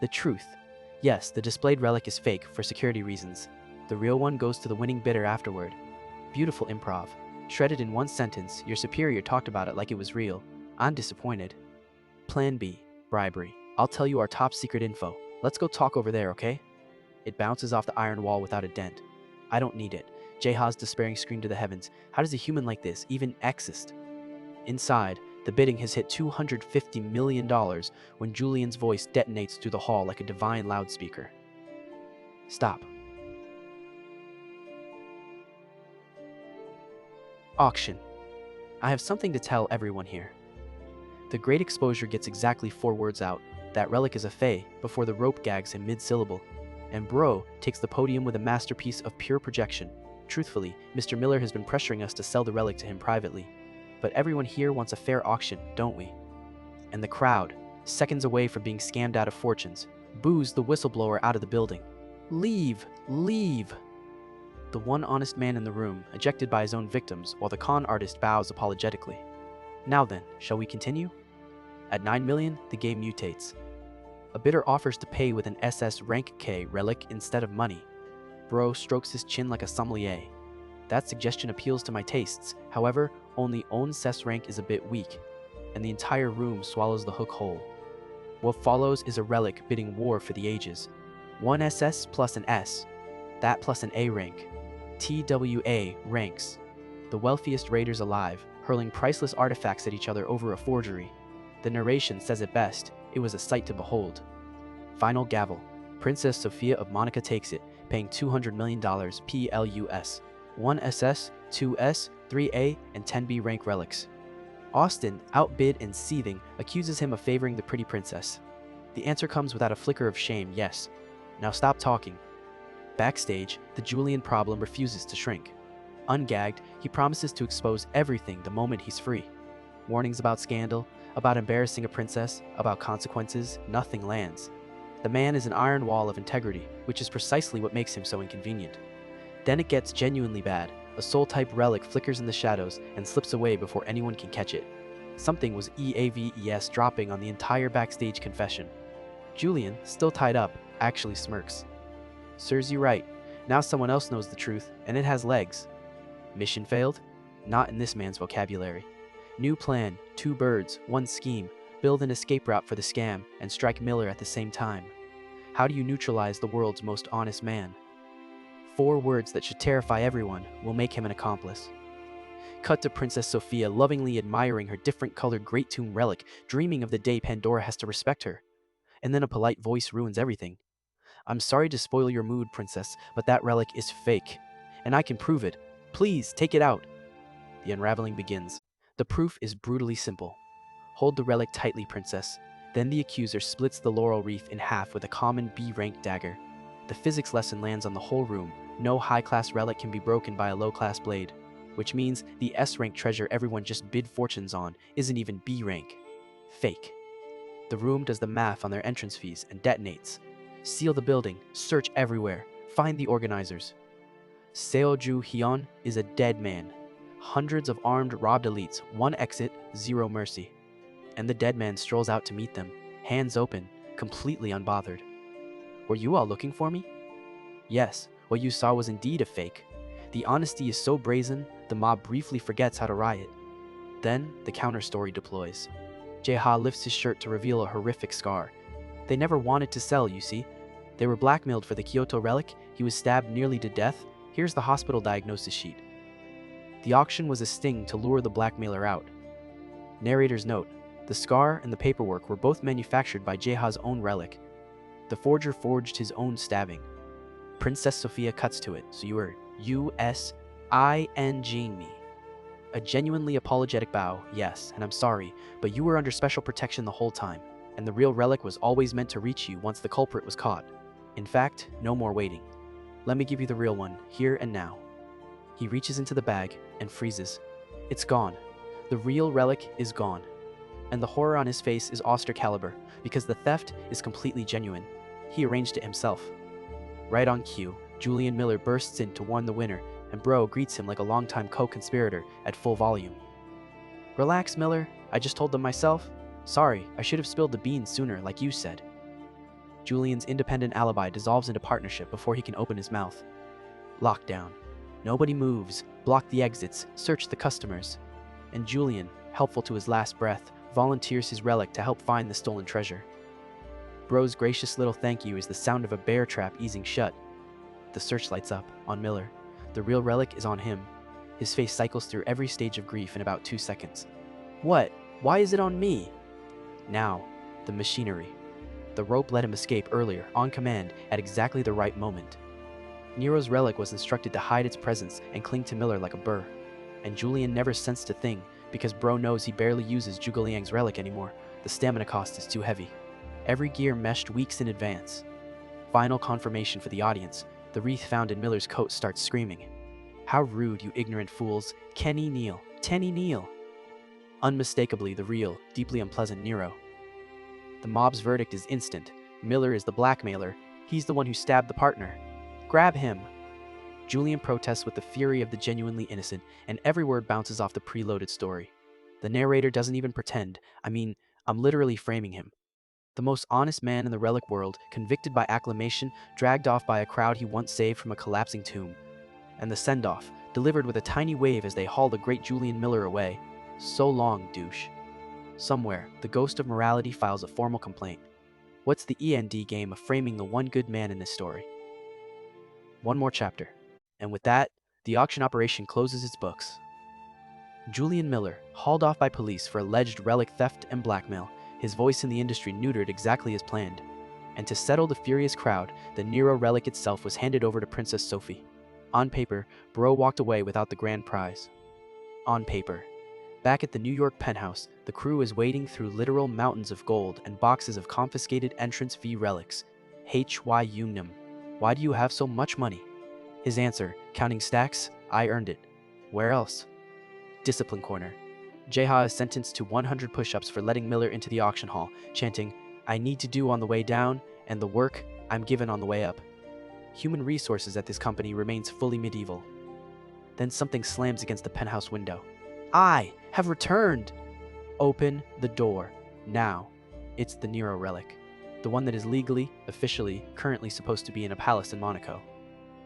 the truth. Yes, the displayed relic is fake for security reasons. The real one goes to the winning bidder afterward. Beautiful improv. Shredded in 1 sentence, your superior talked about it like it was real. I'm disappointed. Plan B. Bribery. I'll tell you our top secret info. Let's go talk over there, okay? It bounces off the iron wall without a dent. I don't need it. J-Ha's despairing scream to the heavens. How does a human like this even exist? Inside, the bidding has hit $250 million when Julian's voice detonates through the hall like a divine loudspeaker. Stop. Auction. I have something to tell everyone here. The great exposure gets exactly 4 words out. That relic is a fae before the rope gags him mid-syllable. And Bro takes the podium with a masterpiece of pure projection. Truthfully, Mr. Miller has been pressuring us to sell the relic to him privately. But everyone here wants a fair auction, don't we? And the crowd, seconds away from being scammed out of fortunes, boos the whistleblower out of the building. Leave! Leave! The one honest man in the room, ejected by his own victims, while the con artist bows apologetically. Now then, shall we continue? At 9 million, the game mutates. A bidder offers to pay with an SS rank K relic instead of money. Bro strokes his chin like a sommelier. That suggestion appeals to my tastes. However, only own SS rank is a bit weak, and the entire room swallows the hook whole. What follows is a relic bidding war for the ages. 1 SS plus an S. That plus an A rank. TWA ranks. The wealthiest raiders alive, hurling priceless artifacts at each other over a forgery. The narration says it best. It was a sight to behold. Final gavel. Princess Sophia of Monaco takes it, paying $200 million PLUS. 1 SS, 2S, 3A, and 10B rank relics. Austin, outbid and seething, accuses him of favoring the pretty princess. The answer comes without a flicker of shame, yes. Now stop talking. Backstage, the Julian problem refuses to shrink. Ungagged, he promises to expose everything the moment he's free. Warnings about scandal, about embarrassing a princess, about consequences, nothing lands. The man is an iron wall of integrity, which is precisely what makes him so inconvenient. Then it gets genuinely bad. A soul-type relic flickers in the shadows and slips away before anyone can catch it. Something was EAVES dropping on the entire backstage confession. Julian, still tied up, actually smirks. Serves you right. Now someone else knows the truth, and it has legs. Mission failed? Not in this man's vocabulary. New plan, 2 birds, 1 scheme. Build an escape route for the scam and strike Miller at the same time. How do you neutralize the world's most honest man? 4 words that should terrify everyone will make him an accomplice. Cut to Princess Sophia lovingly admiring her different-colored Great Tomb relic, dreaming of the day Pandora has to respect her. And then a polite voice ruins everything. I'm sorry to spoil your mood, Princess, but that relic is fake. And I can prove it. Please, take it out. The unraveling begins. The proof is brutally simple. Hold the relic tightly, Princess. Then the accuser splits the laurel wreath in half with a common B-rank dagger. The physics lesson lands on the whole room. No high-class relic can be broken by a low-class blade. Which means the S-rank treasure everyone just bid fortunes on isn't even B-rank. Fake. The room does the math on their entrance fees and detonates. Seal the building, search everywhere, find the organizers. Seoju Hyun is a dead man. Hundreds of armed robbed elites, 1 exit, 0 mercy. And the dead man strolls out to meet them, hands open, completely unbothered. Were you all looking for me? Yes, what you saw was indeed a fake. The honesty is so brazen, the mob briefly forgets how to riot. Then, the counter-story deploys. Jae-ha lifts his shirt to reveal a horrific scar. They never wanted to sell, you see. They were blackmailed for the Kyoto relic, he was stabbed nearly to death. Here's the hospital diagnosis sheet. The auction was a sting to lure the blackmailer out. Narrator's note: the scar and the paperwork were both manufactured by Jae-ha's own relic. The forger forged his own stabbing. Princess Sophia cuts to it, so you were USINGing me. A genuinely apologetic bow, yes, and I'm sorry, but you were under special protection the whole time, and the real relic was always meant to reach you once the culprit was caught. In fact, no more waiting. Let me give you the real one, here and now. He reaches into the bag and freezes. It's gone. The real relic is gone. And the horror on his face is Oster caliber, because the theft is completely genuine. He arranged it himself. Right on cue, Julian Miller bursts in to warn the winner, and Bro greets him like a longtime co-conspirator at full volume. Relax, Miller. I just told them myself. Sorry, I should have spilled the beans sooner, like you said. Julian's independent alibi dissolves into partnership before he can open his mouth. Lockdown. Nobody moves, block the exits, search the customers. And Julian, helpful to his last breath, volunteers his relic to help find the stolen treasure. Bro's gracious little thank you is the sound of a bear trap easing shut. The search lights up, on Miller. The real relic is on him. His face cycles through every stage of grief in about 2 seconds. What? Why is it on me? Now, the machinery. The rope let him escape earlier, on command, at exactly the right moment. Nero's relic was instructed to hide its presence and cling to Miller like a burr. And Julian never sensed a thing, because Bro knows he barely uses Zhuge Liang's relic anymore. The stamina cost is too heavy. Every gear meshed weeks in advance. Final confirmation for the audience. The wreath found in Miller's coat starts screaming. How rude, you ignorant fools. Kenny Neal. Tenny Neal. Unmistakably the real, deeply unpleasant Nero. The mob's verdict is instant. Miller is the blackmailer. He's the one who stabbed the partner. Grab him. Julian protests with the fury of the genuinely innocent, and every word bounces off the preloaded story. The narrator doesn't even pretend. I'm literally framing him. The most honest man in the relic world, convicted by acclamation, dragged off by a crowd he once saved from a collapsing tomb. And the send-off, delivered with a tiny wave as they haul the great Julian Miller away. So long, douche. Somewhere, the ghost of morality files a formal complaint. What's the END game of framing the one good man in this story? One more chapter. And with that, the auction operation closes its books. Julian Miller, hauled off by police for alleged relic theft and blackmail, his voice in the industry neutered exactly as planned. And to settle the furious crowd, the Nero relic itself was handed over to Princess Sophie. On paper, Bro walked away without the grand prize. On paper. Back at the New York penthouse, the crew is wading through literal mountains of gold and boxes of confiscated entrance fee relics. H.Y. Unum. Why do you have so much money? His answer, counting stacks, I earned it. Where else? Discipline corner. Jae-ha is sentenced to 100 push-ups for letting Miller into the auction hall, chanting, I need to do on the way down, and the work I'm given on the way up. Human resources at this company remains fully medieval. Then something slams against the penthouse window. I have returned! Open the door. Now. It's the Nero relic. The one that is legally, officially, currently supposed to be in a palace in Monaco.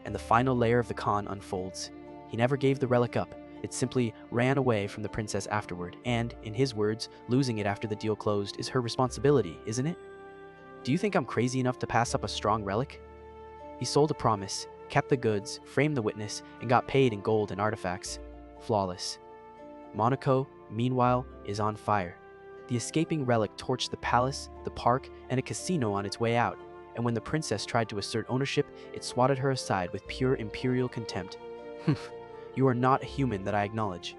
And the final layer of the con unfolds. He never gave the relic up. It simply ran away from the princess afterward, and, in his words, losing it after the deal closed is her responsibility, isn't it? Do you think I'm crazy enough to pass up a strong relic? He sold a promise, kept the goods, framed the witness, and got paid in gold and artifacts. Flawless. Monaco, meanwhile, is on fire. The escaping relic torched the palace, the park, and a casino on its way out, and when the princess tried to assert ownership, it swatted her aside with pure imperial contempt. Humph. You are not a human that I acknowledge.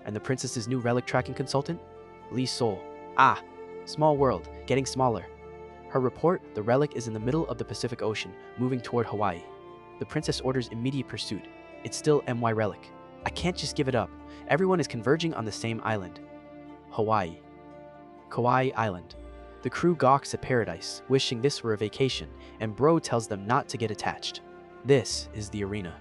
And the princess's new relic tracking consultant? Lee Sol. Ah, small world, getting smaller. Her report, the relic is in the middle of the Pacific Ocean, moving toward Hawaii. The princess orders immediate pursuit. It's still MY relic. I can't just give it up. Everyone is converging on the same island. Hawaii. Kauai Island. The crew gawks at paradise, wishing this were a vacation, and Bro tells them not to get attached. This is the arena.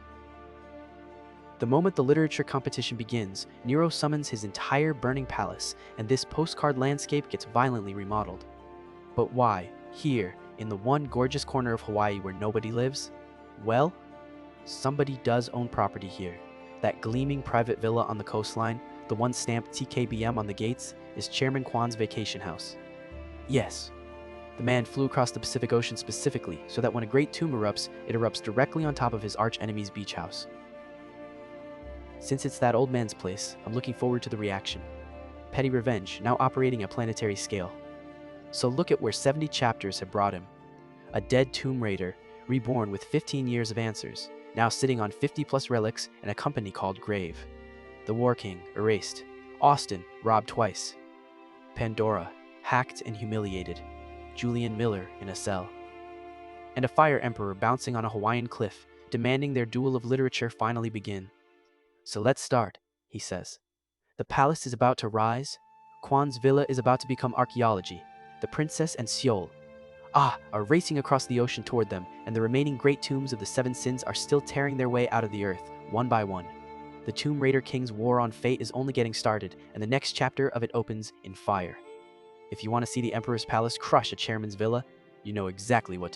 The moment the literature competition begins, Nero summons his entire burning palace, and this postcard landscape gets violently remodeled. But why, here, in the one gorgeous corner of Hawaii where nobody lives? Well, somebody does own property here. That gleaming private villa on the coastline, the one stamped TKBM on the gates, is Chairman Kwan's vacation house. Yes, the man flew across the Pacific Ocean specifically so that when a great tomb erupts, it erupts directly on top of his arch-enemy's beach house. Since it's that old man's place, I'm looking forward to the reaction. Petty revenge, now operating at planetary scale. So look at where 70 chapters have brought him. A dead tomb raider, reborn with 15 years of answers, now sitting on 50+ relics and a company called Grave. The War King, erased. Austin, robbed twice. Pandora, hacked and humiliated. Julian Miller in a cell. And a fire emperor bouncing on a Hawaiian cliff, demanding their duel of literature finally begin. So let's start, he says. The palace is about to rise. Kwan's villa is about to become archaeology. The princess and Seoul are racing across the ocean toward them, and the remaining great tombs of the seven sins are still tearing their way out of the earth, one by one. The Tomb Raider King's war on fate is only getting started, and the next chapter of it opens in fire. If you want to see the Emperor's Palace crush a chairman's villa, you know exactly what to do.